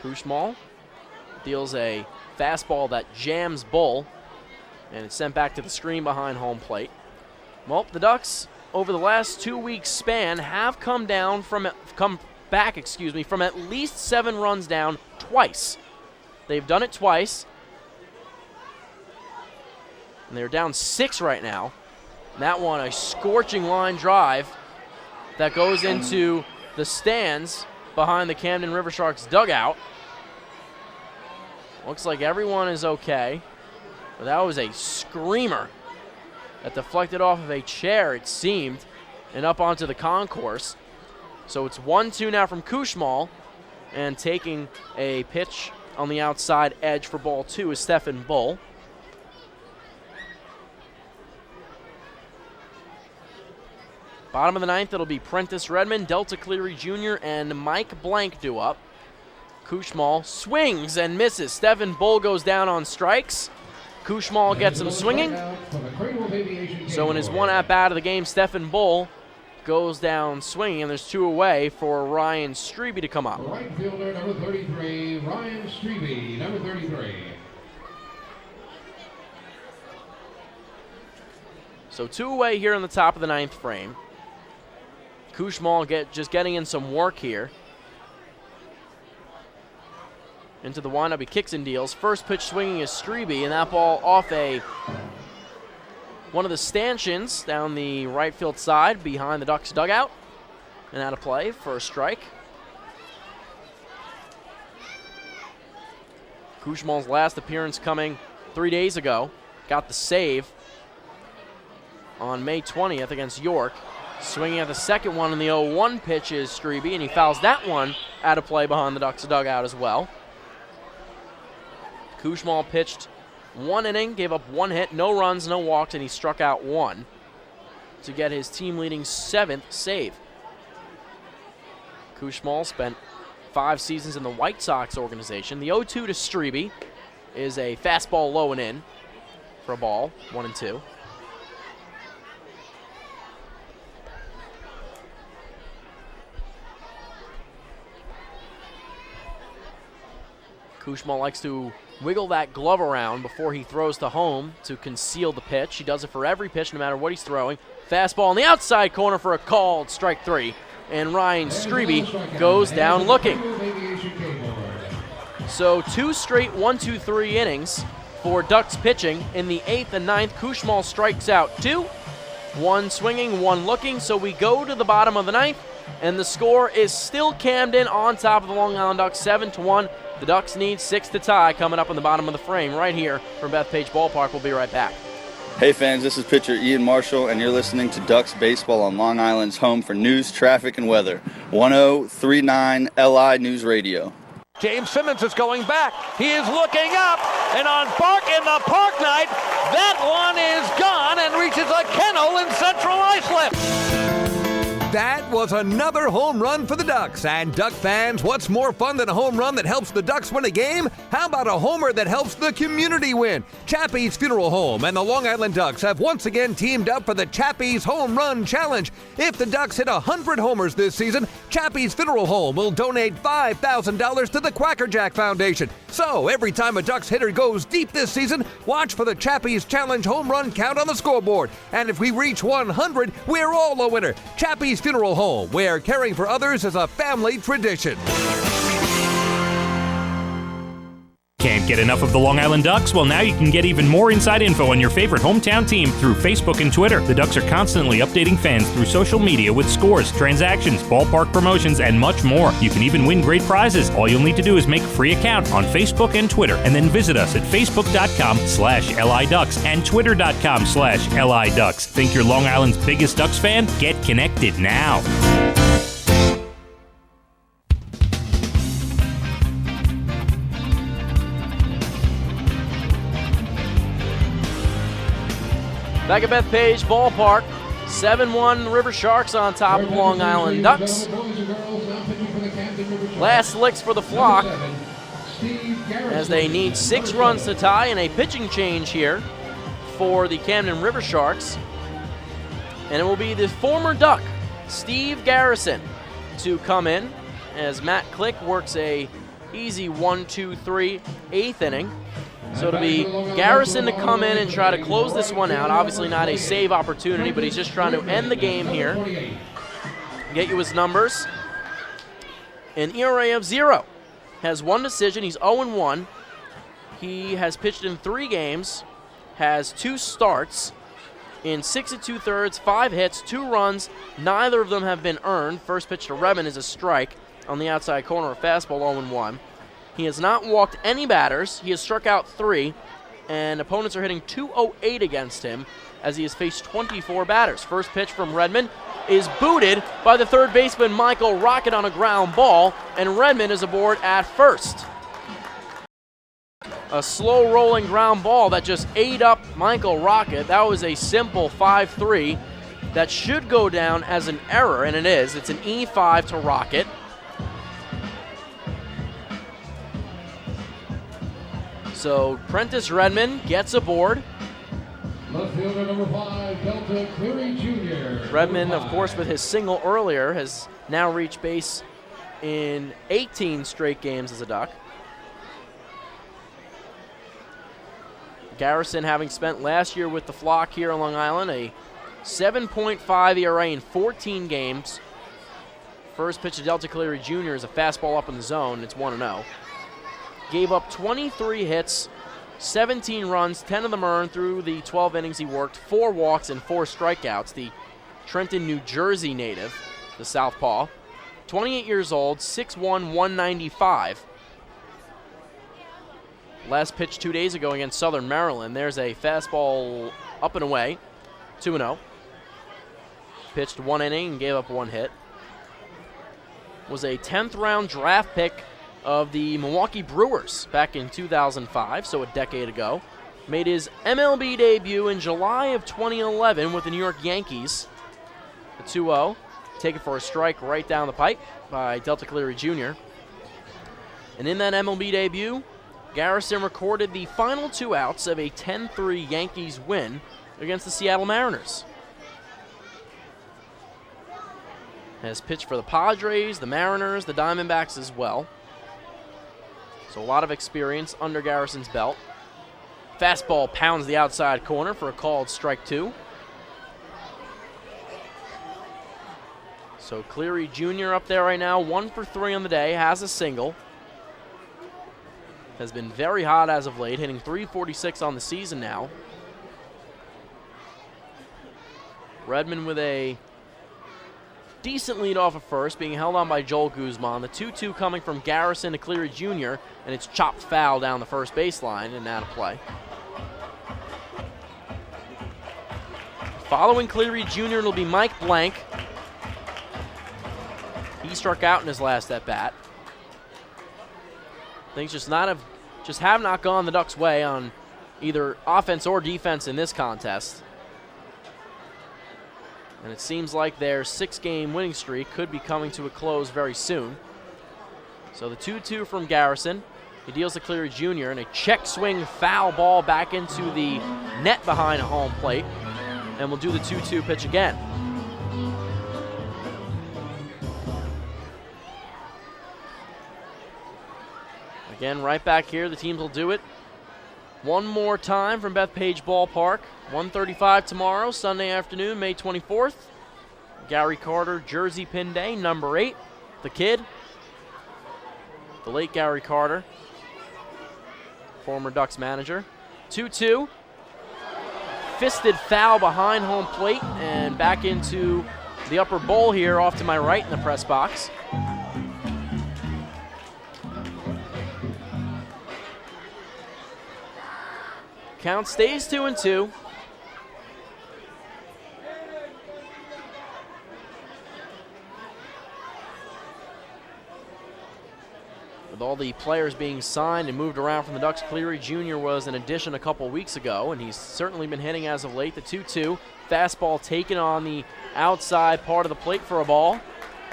Kushmal deals a fastball that jams Bull, and it's sent back to the screen behind home plate. Well, the Ducks, over the last 2 weeks span, have come back from at least 7 runs down twice. They've done it twice, and they're down 6 right now. And that one, a scorching line drive that goes into the stands behind the Camden Riversharks dugout. Looks like everyone is okay. But that was a screamer that deflected off of a chair, it seemed, and up onto the concourse. So it's 1-2 now from Kushmal, and taking a pitch on the outside edge for ball 2 is Stephen Bull. Bottom of the 9th, it'll be Prentice Redmond, Delta Cleary Jr., and Mike Blank due up. Kushmal swings and misses. Stephen Bull goes down on strikes. Kushmal gets him swinging. So in his one at-bat of the game, Stephen Bull goes down swinging, and there's 2 away for Ryan Strebe to come up. Right fielder, number 33, Ryan Strebe, number 33. So 2 away here in the top of the 9th frame. Kushmal just getting in some work here. Into the windup, he kicks and deals. First pitch swinging is Strebe, and that ball off one of the stanchions down the right field side behind the Ducks dugout, and out of play for a strike. Kushmal's last appearance coming 3 days ago. Got the save on May 20th against York. Swinging at the second one in the 0-1 pitch is Strebe, and he fouls that one out of play behind the Ducks dugout as well. Kushmal pitched 1 inning, gave up 1 hit, no runs, no walks, and he struck out 1 to get his team-leading 7th save. Kushmal spent 5 seasons in the White Sox organization. The 0-2 to Strebe is a fastball low and in for a ball, 1-2. Kushmal likes to wiggle that glove around before he throws to home to conceal the pitch. He does it for every pitch, no matter what he's throwing. Fastball in the outside corner for a called strike 3. And Ryan Strebe goes down looking. So 2 straight 1-2-3 innings for Ducks pitching. In the 8th and 9th, Kushmal strikes out 2. 1 swinging, 1 looking. So we go to the bottom of the 9th, and the score is still Camden on top of the Long Island Ducks, 7-1. The Ducks need 6 to tie coming up in the bottom of the frame right here from Bethpage Ballpark. We'll be right back. Hey fans, this is pitcher Ian Marshall, and you're listening to Ducks Baseball on Long Island's home for news, traffic, and weather. 1039 LI News Radio. James Simmons is going back. He is looking up, and on in the park night, that one is gone and reaches a kennel in Central Islip. That was another home run for the Ducks. And Duck fans, what's more fun than a home run that helps the Ducks win a game? How about a homer that helps the community win? Chappie's Funeral Home and the Long Island Ducks have once again teamed up for the Chappie's Home Run Challenge. If the Ducks hit 100 homers this season, Chappie's Funeral Home will donate $5,000 to the Quacker Jack Foundation. So every time a Ducks hitter goes deep this season, watch for the Chappie's Challenge home run count on the scoreboard. And if we reach 100, we're all a winner. Chappie's Funeral Home, where caring for others is a family tradition. Can't get enough of the Long Island Ducks? Well, now you can get even more inside info on your favorite hometown team through Facebook and Twitter. The Ducks are constantly updating fans through social media with scores, transactions, ballpark promotions, and much more. You can even win great prizes. All you'll need to do is make a free account on Facebook and Twitter, and then visit us at facebook.com/LIDucks and twitter.com/LIDucks. Think you're Long Island's biggest Ducks fan? Get connected now. Back at Bethpage Ballpark, 7-1 Riversharks on top of Long Island Ducks. Last licks for the Flock as they need 6 runs to tie, and a pitching change here for the Camden Riversharks. And it will be the former Duck, Steve Garrison, to come in as Matt Click works a easy 1-2-3 8th inning. So it'll be Garrison to come in and try to close this one out. Obviously not a save opportunity, but he's just trying to end the game here. Get you his numbers. An ERA of 0. Has 1 decision. He's 0-1. He has pitched in 3 games. Has 2 starts. In 6 2/3, 5 hits, 2 runs. Neither of them have been earned. First pitch to Redmond is a strike on the outside corner, a fastball 0-1. He has not walked any batters. He has struck out 3, and opponents are hitting .208 against him as he has faced 24 batters. First pitch from Redmond is booted by the third baseman Michael Rocket on a ground ball, and Redmond is aboard at first. A slow rolling ground ball that just ate up Michael Rocket. That was a simple 5-3 that should go down as an error, and it is. It's an E5 to Rocket. So Prentice Redmond gets aboard. Left fielder number 5, Delta Cleary Jr. Redmond, of course, with his single earlier, has now reached base in 18 straight games as a Duck. Garrison, having spent last year with the Flock here on Long Island, a 7.5 ERA in 14 games. First pitch to Delta Cleary Jr. is a fastball up in the zone. It's 1-0. Gave up 23 hits, 17 runs, 10 of them earned through the 12 innings he worked, 4 walks and 4 strikeouts. The Trenton, New Jersey native, the southpaw. 28 years old, 6'1", 195. Last pitch 2 days ago against Southern Maryland. There's a fastball up and away, 2-0. Pitched 1 inning and gave up 1 hit. Was a 10th round draft pick of the Milwaukee Brewers back in 2005, so a decade ago. Made his MLB debut in July of 2011 with the New York Yankees. The 2-0, taken for a strike right down the pipe by Delta Cleary Jr. And in that MLB debut, Garrison recorded the final 2 outs of a 10-3 Yankees win against the Seattle Mariners. Has pitched for the Padres, the Mariners, the Diamondbacks as well. So a lot of experience under Garrison's belt. Fastball pounds the outside corner for a called strike 2. So Cleary Jr. up there right now, 1 for 3 on the day, has a single. Has been very hot as of late, hitting .346 on the season now. Redmond with a decent lead off of first, being held on by Joel Guzman. The 2-2 coming from Garrison to Cleary Jr., and it's chopped foul down the first baseline and out of play. Following Cleary Jr. it'll be Mike Blank. He struck out in his last at-bat. Things just have not gone the Ducks' way on either offense or defense in this contest. And it seems like their 6-game winning streak could be coming to a close very soon. So the 2-2 from Garrison. He deals to Cleary Jr. and a check swing foul ball back into the net behind home plate. And we'll do the 2-2 pitch again. Again, right back here, the teams will do it one more time from Bethpage Ballpark. 1:35 tomorrow, Sunday afternoon, May 24th. Gary Carter, Jersey Pin Day, number 8. The kid, the late Gary Carter, former Ducks manager. 2-2. Fisted foul behind home plate and back into the upper bowl here off to my right in the press box. Count stays 2-2. With all the players being signed and moved around from the Ducks, Cleary Jr. was an addition a couple weeks ago, and he's certainly been hitting as of late. The 2-2, fastball taken on the outside part of the plate for a ball,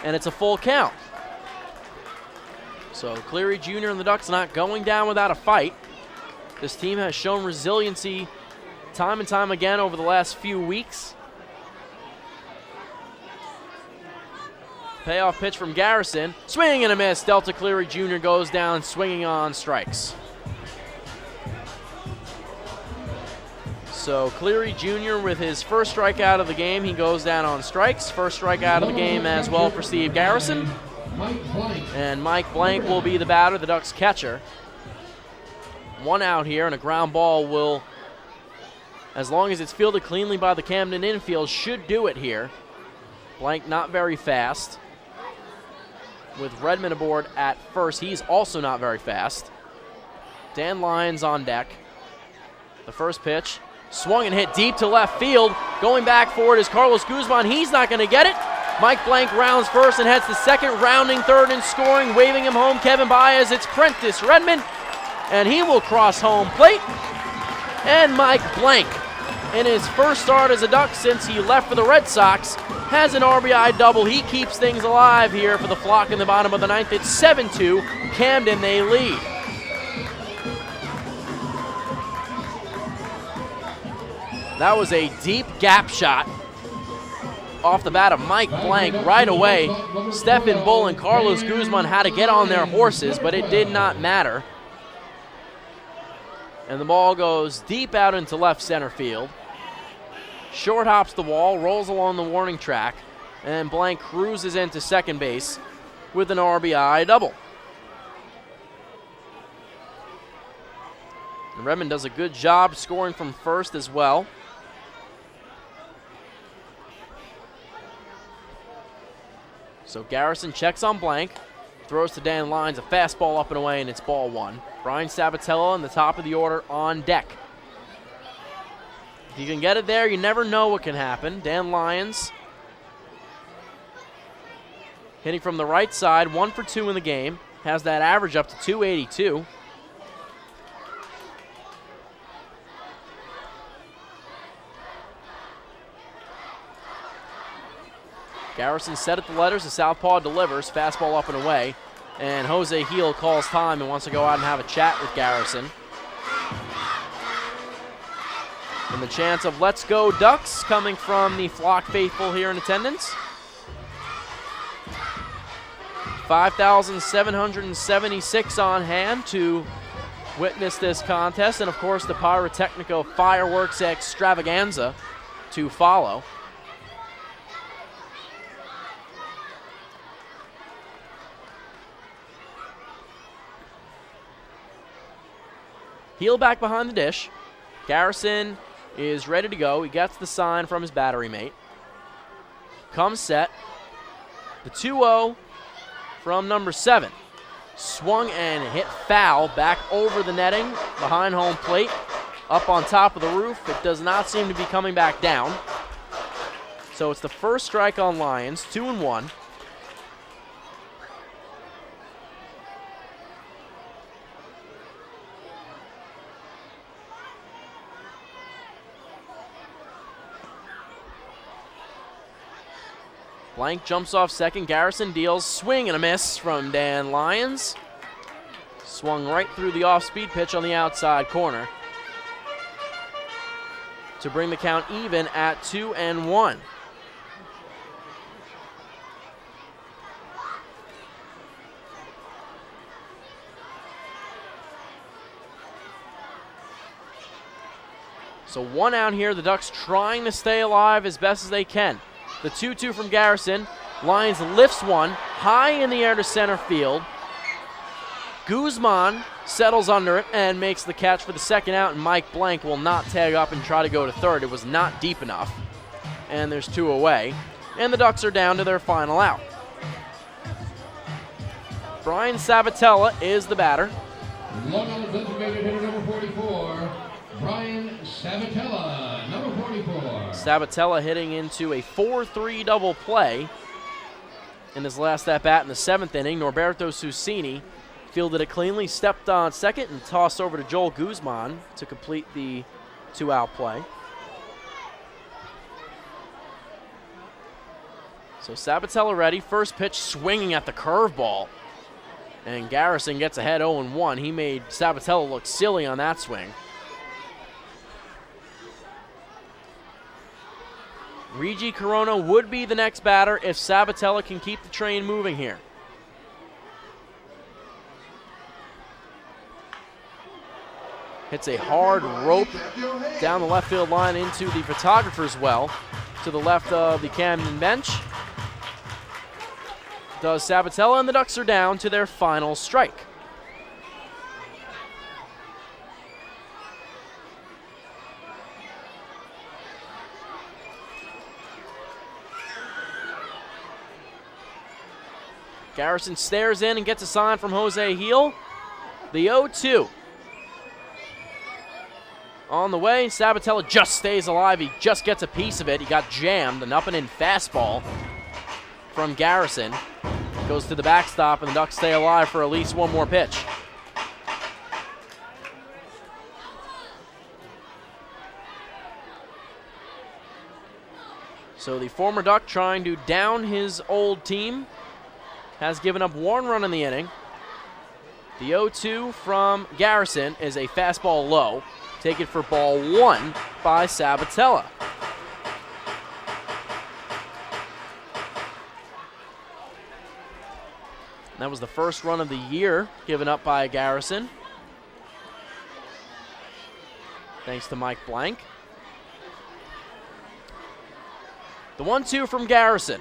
and it's a full count. So Cleary Jr. and the Ducks not going down without a fight. This team has shown resiliency time and time again over the last few weeks. Payoff pitch from Garrison. Swing and a miss. Delta Cleary Jr. goes down swinging on strikes. So Cleary Jr. with his first strikeout of the game, he goes down on strikes. First strikeout of the game as well for Steve Garrison. And Mike Blank will be the batter, the Ducks catcher. One out here, and a ground ball will, as long as it's fielded cleanly by the Camden infield, should do it here. Blank not very fast. With Redmond aboard at first, he's also not very fast. Dan Lyons on deck. The first pitch, swung and hit deep to left field. Going back for it is Carlos Guzman. He's not going to get it. Mike Blank rounds first and heads to second, rounding third and scoring, waving him home. Kevin Baez, it's Prentice Redmond, and he will cross home plate. And Mike Blank, in his first start as a Duck since he left for the Red Sox, has an RBI double. He keeps things alive here for the Flock in the bottom of the ninth. It's 7-2. Camden, they lead. That was a deep gap shot off the bat of Mike Blank right away. Stephen Bull and Carlos Guzman had to get on their horses, but it did not matter. And the ball goes deep out into left center field. Short hops the wall, rolls along the warning track, and Blank cruises into second base with an RBI double. And Redmond does a good job scoring from first as well. So Garrison checks on Blank, throws to Dan Lyons, a fastball up and away, and it's ball one. Brian Sabatella in the top of the order on deck. If you can get it there, you never know what can happen. Dan Lyons hitting from the right side, 1 for 2 in the game, has that average up to 282. Garrison set at the letters, the southpaw delivers, fastball up and away, and Jose Heel calls time and wants to go out and have a chat with Garrison. And the chants of "Let's Go Ducks" coming from the Flock faithful here in attendance. 5,776 on hand to witness this contest, and of course the Pyrotechnico fireworks extravaganza to follow. Heel back behind the dish. Garrison is ready to go. He gets the sign from his battery mate. Comes set. The 2-0 from number 7. Swung and hit foul back over the netting behind home plate. Up on top of the roof. It does not seem to be coming back down. So it's the first strike on Lyons, 2-1. Blank jumps off second. Garrison deals. Swing and a miss from Dan Lyons. Swung right through the off-speed pitch on the outside corner to bring the count even at 2-1. So 1 out here. The Ducks trying to stay alive as best as they can. The 2-2 from Garrison. Lyons lifts one high in the air to center field. Guzman settles under it and makes the catch for the second out, and Mike Blank will not tag up and try to go to third. It was not deep enough, and there's 2 away, and the Ducks are down to their final out. Brian Sabatella is the batter. Long Island designated hitter number 44, Brian Sabatella, number 44. Sabatella hitting into a 4-3 double play in his last at-bat in the 7th inning. Norberto Susini fielded it cleanly, stepped on second, and tossed over to Joel Guzman to complete the 2-out play. So Sabatella ready. First pitch swinging at the curveball. And Garrison gets ahead 0-1. He made Sabatella look silly on that swing. Regi Corona would be the next batter if Sabatella can keep the train moving here. Hits a hard rope down the left field line into the photographer's well to the left of the Camden bench. Does Sabatella, and the Ducks are down to their final strike. Garrison stares in and gets a sign from Jose Heel. The 0-2. On the way, Sabatella just stays alive. He just gets a piece of it. He got jammed. An up-and-in fastball from Garrison. Goes to the backstop, and the Ducks stay alive for at least one more pitch. So the former Duck trying to down his old team has given up one run in the inning. The 0-2 from Garrison is a fastball low. Taken for ball 1 by Sabatella. That was the first run of the year given up by Garrison. Thanks to Mike Blank. The 1-2 from Garrison.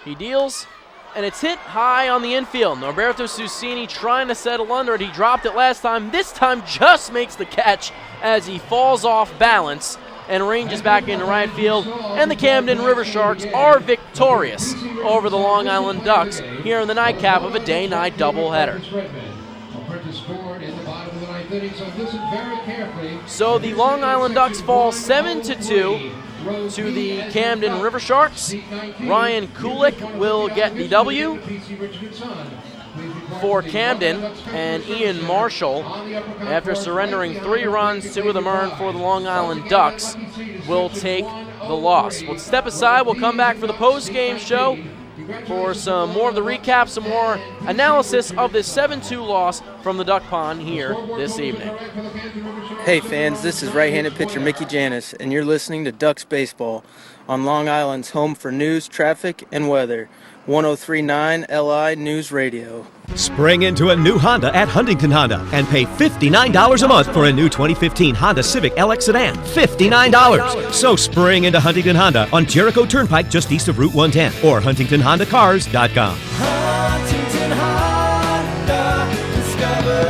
He deals, and it's hit high on the infield. Norberto Susini trying to settle under it. He dropped it last time. This time just makes the catch as he falls off balance and ranges back into right field. And the Camden Riversharks are victorious over the Long Island Ducks here in the nightcap of a day-night doubleheader. So the Long Island Ducks fall 7-2 to the Camden Riversharks. Ryan Kulik will get the W for Camden, and Ian Marshall, after surrendering 3 runs, 2 of them earned for the Long Island Ducks, will take the loss. We'll step aside. We'll come back for the post-game show for some more of the recap, some more analysis of this 7-2 loss from the Duck Pond here this evening. Hey fans, this is right-handed pitcher Mickey Janis, and you're listening to Ducks Baseball on Long Island's home for news, traffic, and weather, 103.9 LI News Radio. Spring into a new Honda at Huntington Honda and pay $59 a month for a new 2015 Honda Civic LX sedan. $59. So spring into Huntington Honda on Jericho Turnpike just east of Route 110 or HuntingtonHondaCars.com. Huntington Honda, discover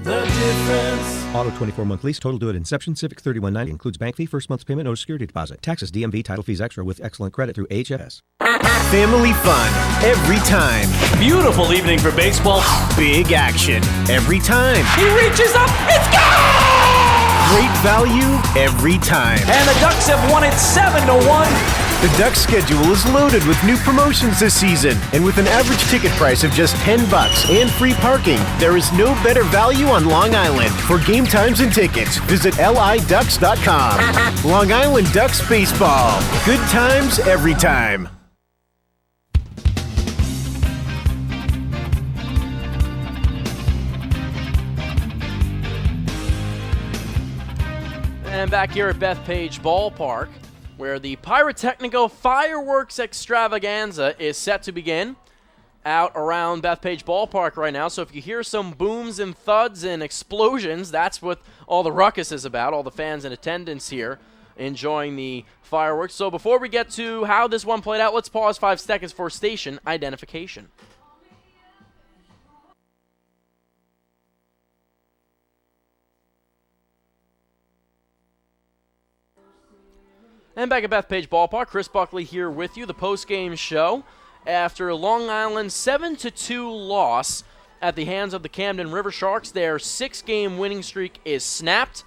the difference. Auto 24-month lease, total due at inception. Civic $31.90 includes bank fee, first month's payment, no security deposit. Taxes, DMV, title fees extra with excellent credit through HFS. Family fun every time. Beautiful evening for baseball. Big action every time. He reaches up, it's gone! Great value every time. And the Ducks have won it 7-1. The Ducks schedule is loaded with new promotions this season, and with an average ticket price of just $10 and free parking, there is no better value on Long Island. For game times and tickets, visit liducks.com. Long Island Ducks Baseball. Good times every time. And back here at Bethpage Ballpark, where the Pyrotechnico Fireworks Extravaganza is set to begin out around Bethpage Ballpark right now. So if you hear some booms and thuds and explosions, that's what all the ruckus is about, all the fans in attendance here enjoying the fireworks. So before we get to how this one played out, let's pause 5 seconds for station identification. And back at Bethpage Ballpark, Chris Buckley here with you, the post-game show. After Long Island's 7-2 loss at the hands of the Camden Riversharks, their 6-game winning streak is snapped.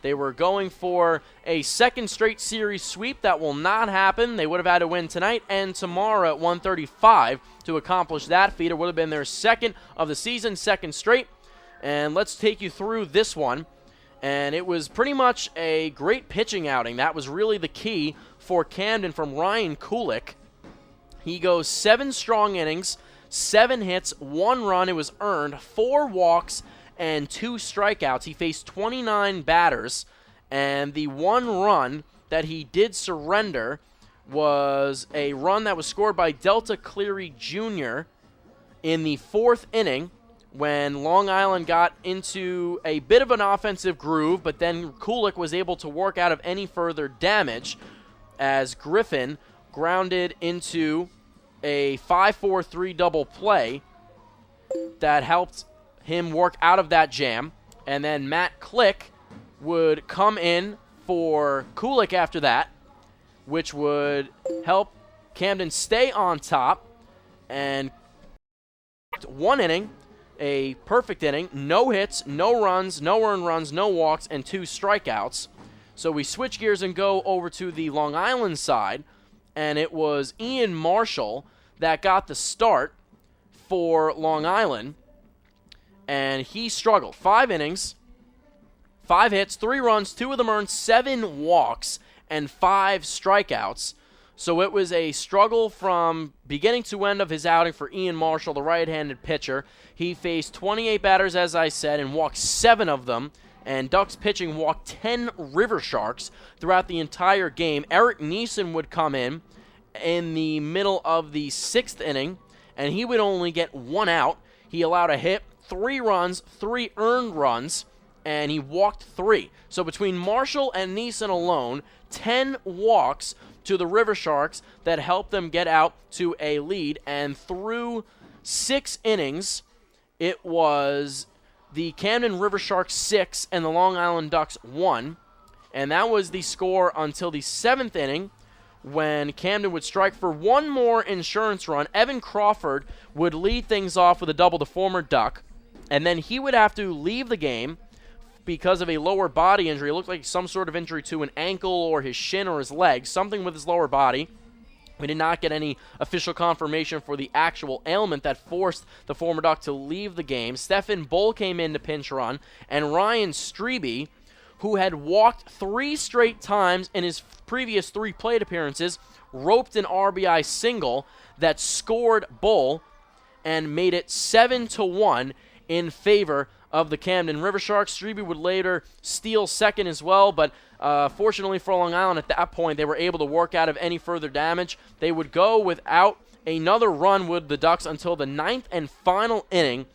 They were going for a second straight series sweep. That will not happen. They would have had to win tonight and tomorrow at 1:35 to accomplish that feat. It would have been their second of the season, second straight. And let's take you through this one. And it was pretty much a great pitching outing. That was really the key for Camden from Ryan Kulik. He goes 7 strong innings, 7 hits, 1 run. It was earned, 4 walks, and 2 strikeouts. He faced 29 batters, and the 1 run that he did surrender was a run that was scored by Delta Cleary Jr. in the 4th inning, when Long Island got into a bit of an offensive groove, but then Kulik was able to work out of any further damage as Griffin grounded into a 5-4-3 double play that helped him work out of that jam. And then Matt Click would come in for Kulik after that, which would help Camden stay on top. And 1 inning, a perfect inning, no hits, no runs, no earned runs, no walks, and 2 strikeouts. So we switch gears and go over to the Long Island side, and it was Ian Marshall that got the start for Long Island, and he struggled. 5 innings, 5 hits, 3 runs, 2 of them earned, 7 walks, and 5 strikeouts. So it was a struggle from beginning to end of his outing for Ian Marshall, the right-handed pitcher. He faced 28 batters, as I said, and walked 7 of them. And Ducks pitching walked 10 Riversharks throughout the entire game. Eric Neeson would come in the middle of the 6th inning, and he would only get 1 out. He allowed a hit, 3 runs, 3 earned runs, and he walked 3. So between Marshall and Neeson alone, 10 walks to the Riversharks that helped them get out to a lead. And through 6 innings, it was the Camden Riversharks 6 and the Long Island Ducks 1. And that was the score until the 7th inning, when Camden would strike for 1 more insurance run. Evan Crawford would lead things off with a double, the former Duck. And then he would have to leave the game because of a lower body injury. It looked like some sort of injury to an ankle or his shin or his leg, something with his lower body. We did not get any official confirmation for the actual ailment that forced the former Duck to leave the game. Stephen Bull came in to pinch run, and Ryan Strebe, who had walked 3 straight times in his previous 3 plate appearances, roped an RBI single that scored Bull and made it 7-1 in favor of the Camden Riversharks. Strebe would later steal second as well, but fortunately for Long Island at that point, they were able to work out of any further damage. They would go without another run with the Ducks until the 9th and final inning,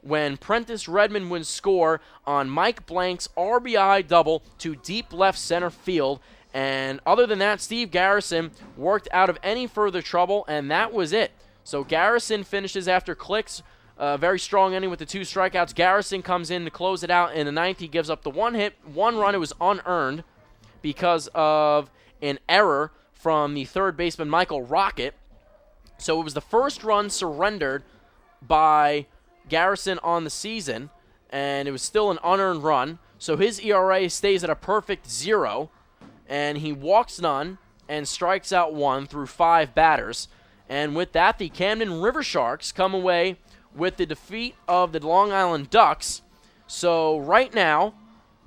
when Prentice Redmond would score on Mike Blank's RBI double to deep left center field. And other than that, Steve Garrison worked out of any further trouble, and that was it. So Garrison finishes after Click's very strong inning with the 2 strikeouts. Garrison comes in to close it out. In the 9th, he gives up the 1 hit, 1 run. It was unearned because of an error from the third baseman, Michael Rocket. So it was the first run surrendered by Garrison on the season, and it was still an unearned run. So his ERA stays at a perfect 0, and he walks none, and strikes out 1 through 5 batters. And with that, the Camden Riversharks come away with the defeat of the Long Island Ducks. So right now,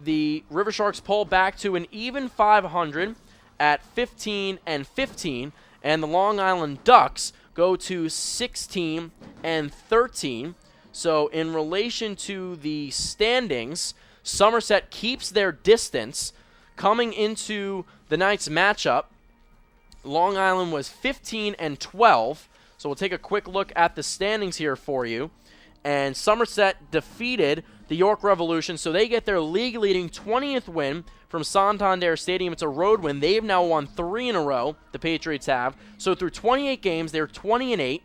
the Riversharks pull back to an even 500 at 15-15, and the Long Island Ducks go to 16-13. So in relation to the standings, Somerset keeps their distance. Coming into the night's matchup, Long Island was 15-12. So we'll take a quick look at the standings here for you. And Somerset defeated the York Revolution, so they get their league-leading 20th win from Santander Stadium. It's a road win. They've now won 3 in a row, the Patriots have. So through 28 games, they're 20-8.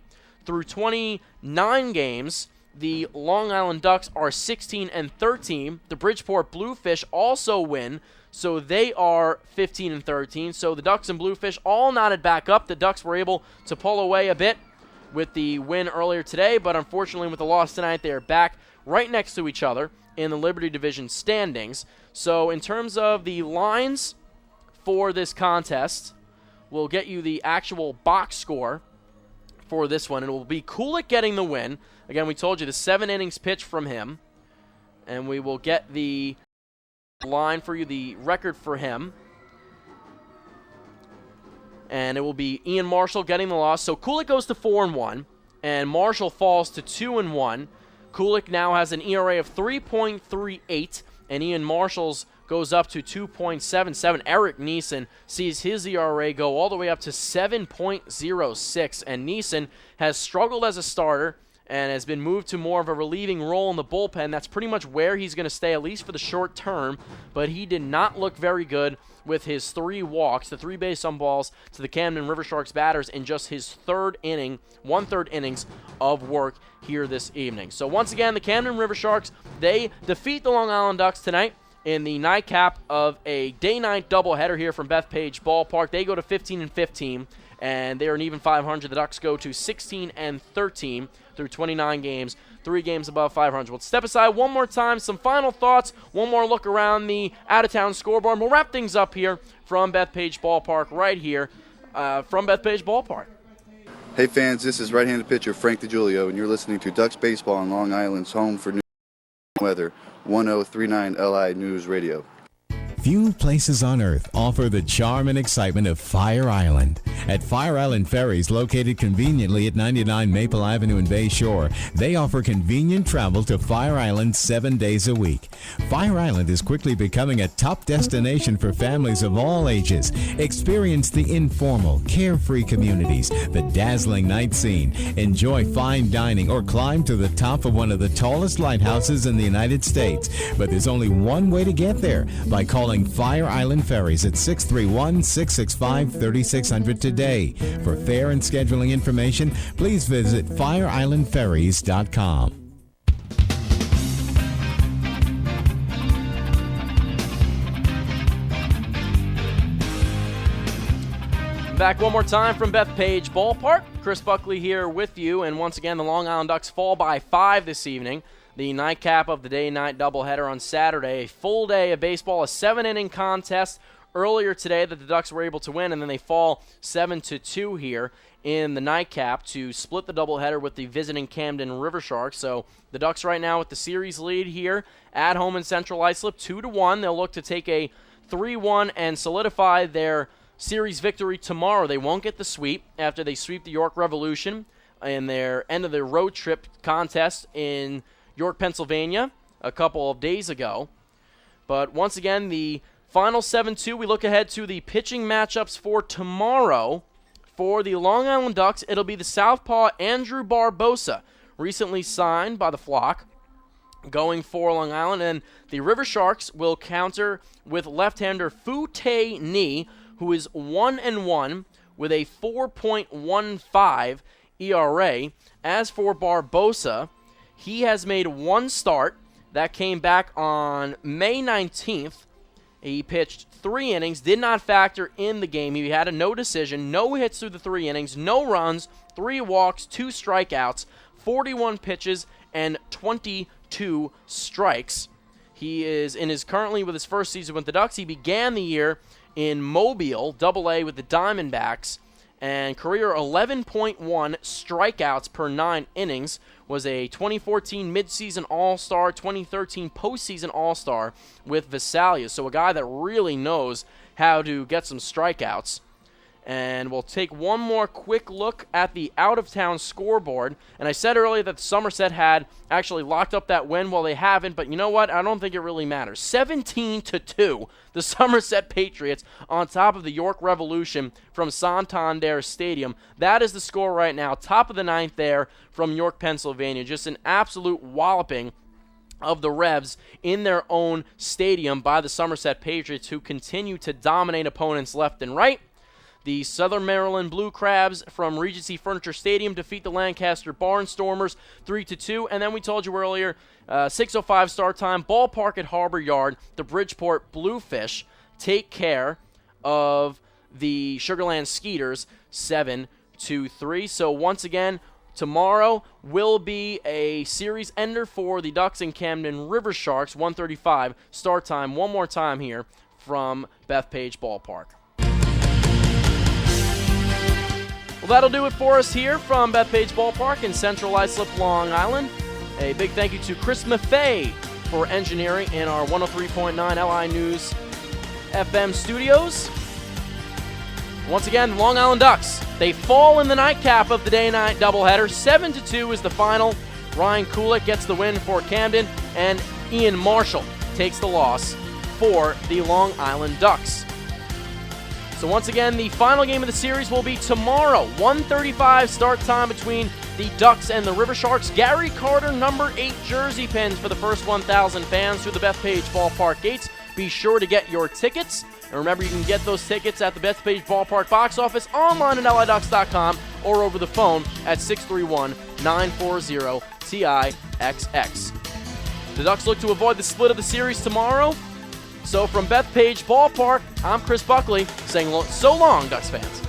Through 29 games, the Long Island Ducks are 16-13. The Bridgeport Bluefish also win, so they are 15-13. So the Ducks and Bluefish all knotted back up. The Ducks were able to pull away a bit with the win earlier today, but unfortunately with the loss tonight, they are back right next to each other in the Liberty Division standings. So in terms of the lines for this contest, we'll get you the actual box score for this one. It will be Kulik getting the win. Again, we told you the 7 innings pitch from him, and we will get the line for you, the record for him. And it will be Ian Marshall getting the loss. So Kulik goes to 4-1, and Marshall falls to 2-1. Kulik now has an ERA of 3.38, and Ian Marshall's goes up to 2.77. Eric Neeson sees his ERA go all the way up to 7.06, and Neeson has struggled as a starter and has been moved to more of a relieving role in the bullpen. That's pretty much where he's going to stay, at least for the short term, but he did not look very good with his 3 walks, the 3 base on balls to the Camden Riversharks batters in just his 1/3 innings of work here this evening. So once again, the Camden Riversharks, they defeat the Long Island Ducks tonight in the nightcap of a day-night doubleheader here from Bethpage Ballpark. They go to 15-15, and they're an even 500. The Ducks go to 16-13 through 29 games, 3 games above 500. We'll step aside one more time, some final thoughts, one more look around the out-of-town scoreboard. We'll wrap things up here from Bethpage Ballpark right here from Bethpage Ballpark. Hey fans, this is right-handed pitcher Frank DiGiulio, and you're listening to Ducks Baseball on Long Island's home for news and weather, 1039 LI News Radio. Few places on earth offer the charm and excitement of Fire Island. At Fire Island Ferries, located conveniently at 99 Maple Avenue in Bay Shore, they offer convenient travel to Fire Island 7 days a week. Fire Island is quickly becoming a top destination for families of all ages. Experience the informal, carefree communities, the dazzling night scene, enjoy fine dining, or climb to the top of one of the tallest lighthouses in the United States. But there's only one way to get there, by calling Fire Island Ferries at 631-665-3600 today. For fare and scheduling information, please visit fireislandferries.com. Back one more time from Bethpage Ballpark. Chris Buckley here with you, and once again, the Long Island Ducks fall by 5 this evening. The nightcap of the day-night doubleheader on Saturday. A full day of baseball, a 7-inning contest earlier today that the Ducks were able to win, and then they fall 7-2 here in the nightcap to split the doubleheader with the visiting Camden Riversharks. So the Ducks right now with the series lead here at home in Central Islip, 2-1. They'll look to take a 3-1 and solidify their series victory tomorrow. They won't get the sweep after they sweep the York Revolution in their end of their road trip contest in York, Pennsylvania, a couple of days ago. But once again, the final 7-2, we look ahead to the pitching matchups for tomorrow. For the Long Island Ducks, it'll be the southpaw Andrew Barbosa, recently signed by the Flock, going for Long Island. And the Riversharks will counter with left-hander Fu Tae Ni, who is 1-1 with a 4.15 ERA. As for Barbosa, he has made 1 start. That came back on May 19th. He pitched 3 innings, did not factor in the game. He had a no decision, no hits through the 3 innings, no runs, 3 walks, 2 strikeouts, 41 pitches, and 22 strikes. He is currently with his first season with the Ducks. He began the year in Mobile, AA with the Diamondbacks, and career 11.1 strikeouts per 9 innings. Was a 2014 midseason All-Star, 2013 postseason All-Star with Visalia. So a guy that really knows how to get some strikeouts. And we'll take one more quick look at the out-of-town scoreboard. And I said earlier that Somerset had actually locked up that win. Well, they haven't, but you know what? I don't think it really matters. 17-2, the Somerset Patriots on top of the York Revolution from Santander Stadium. That is the score right now. Top of the ninth there from York, Pennsylvania. Just an absolute walloping of the Revs in their own stadium by the Somerset Patriots, who continue to dominate opponents left and right. The Southern Maryland Blue Crabs from Regency Furniture Stadium defeat the Lancaster Barnstormers 3-2. And then we told you earlier, 6:05 start time, ballpark at Harbor Yard. The Bridgeport Bluefish take care of the Sugarland Skeeters 7-3. So once again, tomorrow will be a series ender for the Ducks and Camden Riversharks, 1:35 start time. One more time here from Bethpage Ballpark. Well, that'll do it for us here from Bethpage Ballpark in Central Islip, Long Island. A big thank you to Chris Maffei for engineering in our 103.9 LI News FM studios. Once again, the Long Island Ducks, they fall in the nightcap of the day-night doubleheader. 7-2 is the final. Ryan Kulik gets the win for Camden, and Ian Marshall takes the loss for the Long Island Ducks. So once again, the final game of the series will be tomorrow, 1:35 start time between the Ducks and the Riversharks. Gary Carter, number 8 jersey pins for the first 1,000 fans through the Bethpage Ballpark gates. Be sure to get your tickets. And remember, you can get those tickets at the Bethpage Ballpark box office, online at liducks.com, or over the phone at 631-940-TIXX. The Ducks look to avoid the split of the series tomorrow. So from Bethpage Ballpark, I'm Chris Buckley saying so long, Ducks fans.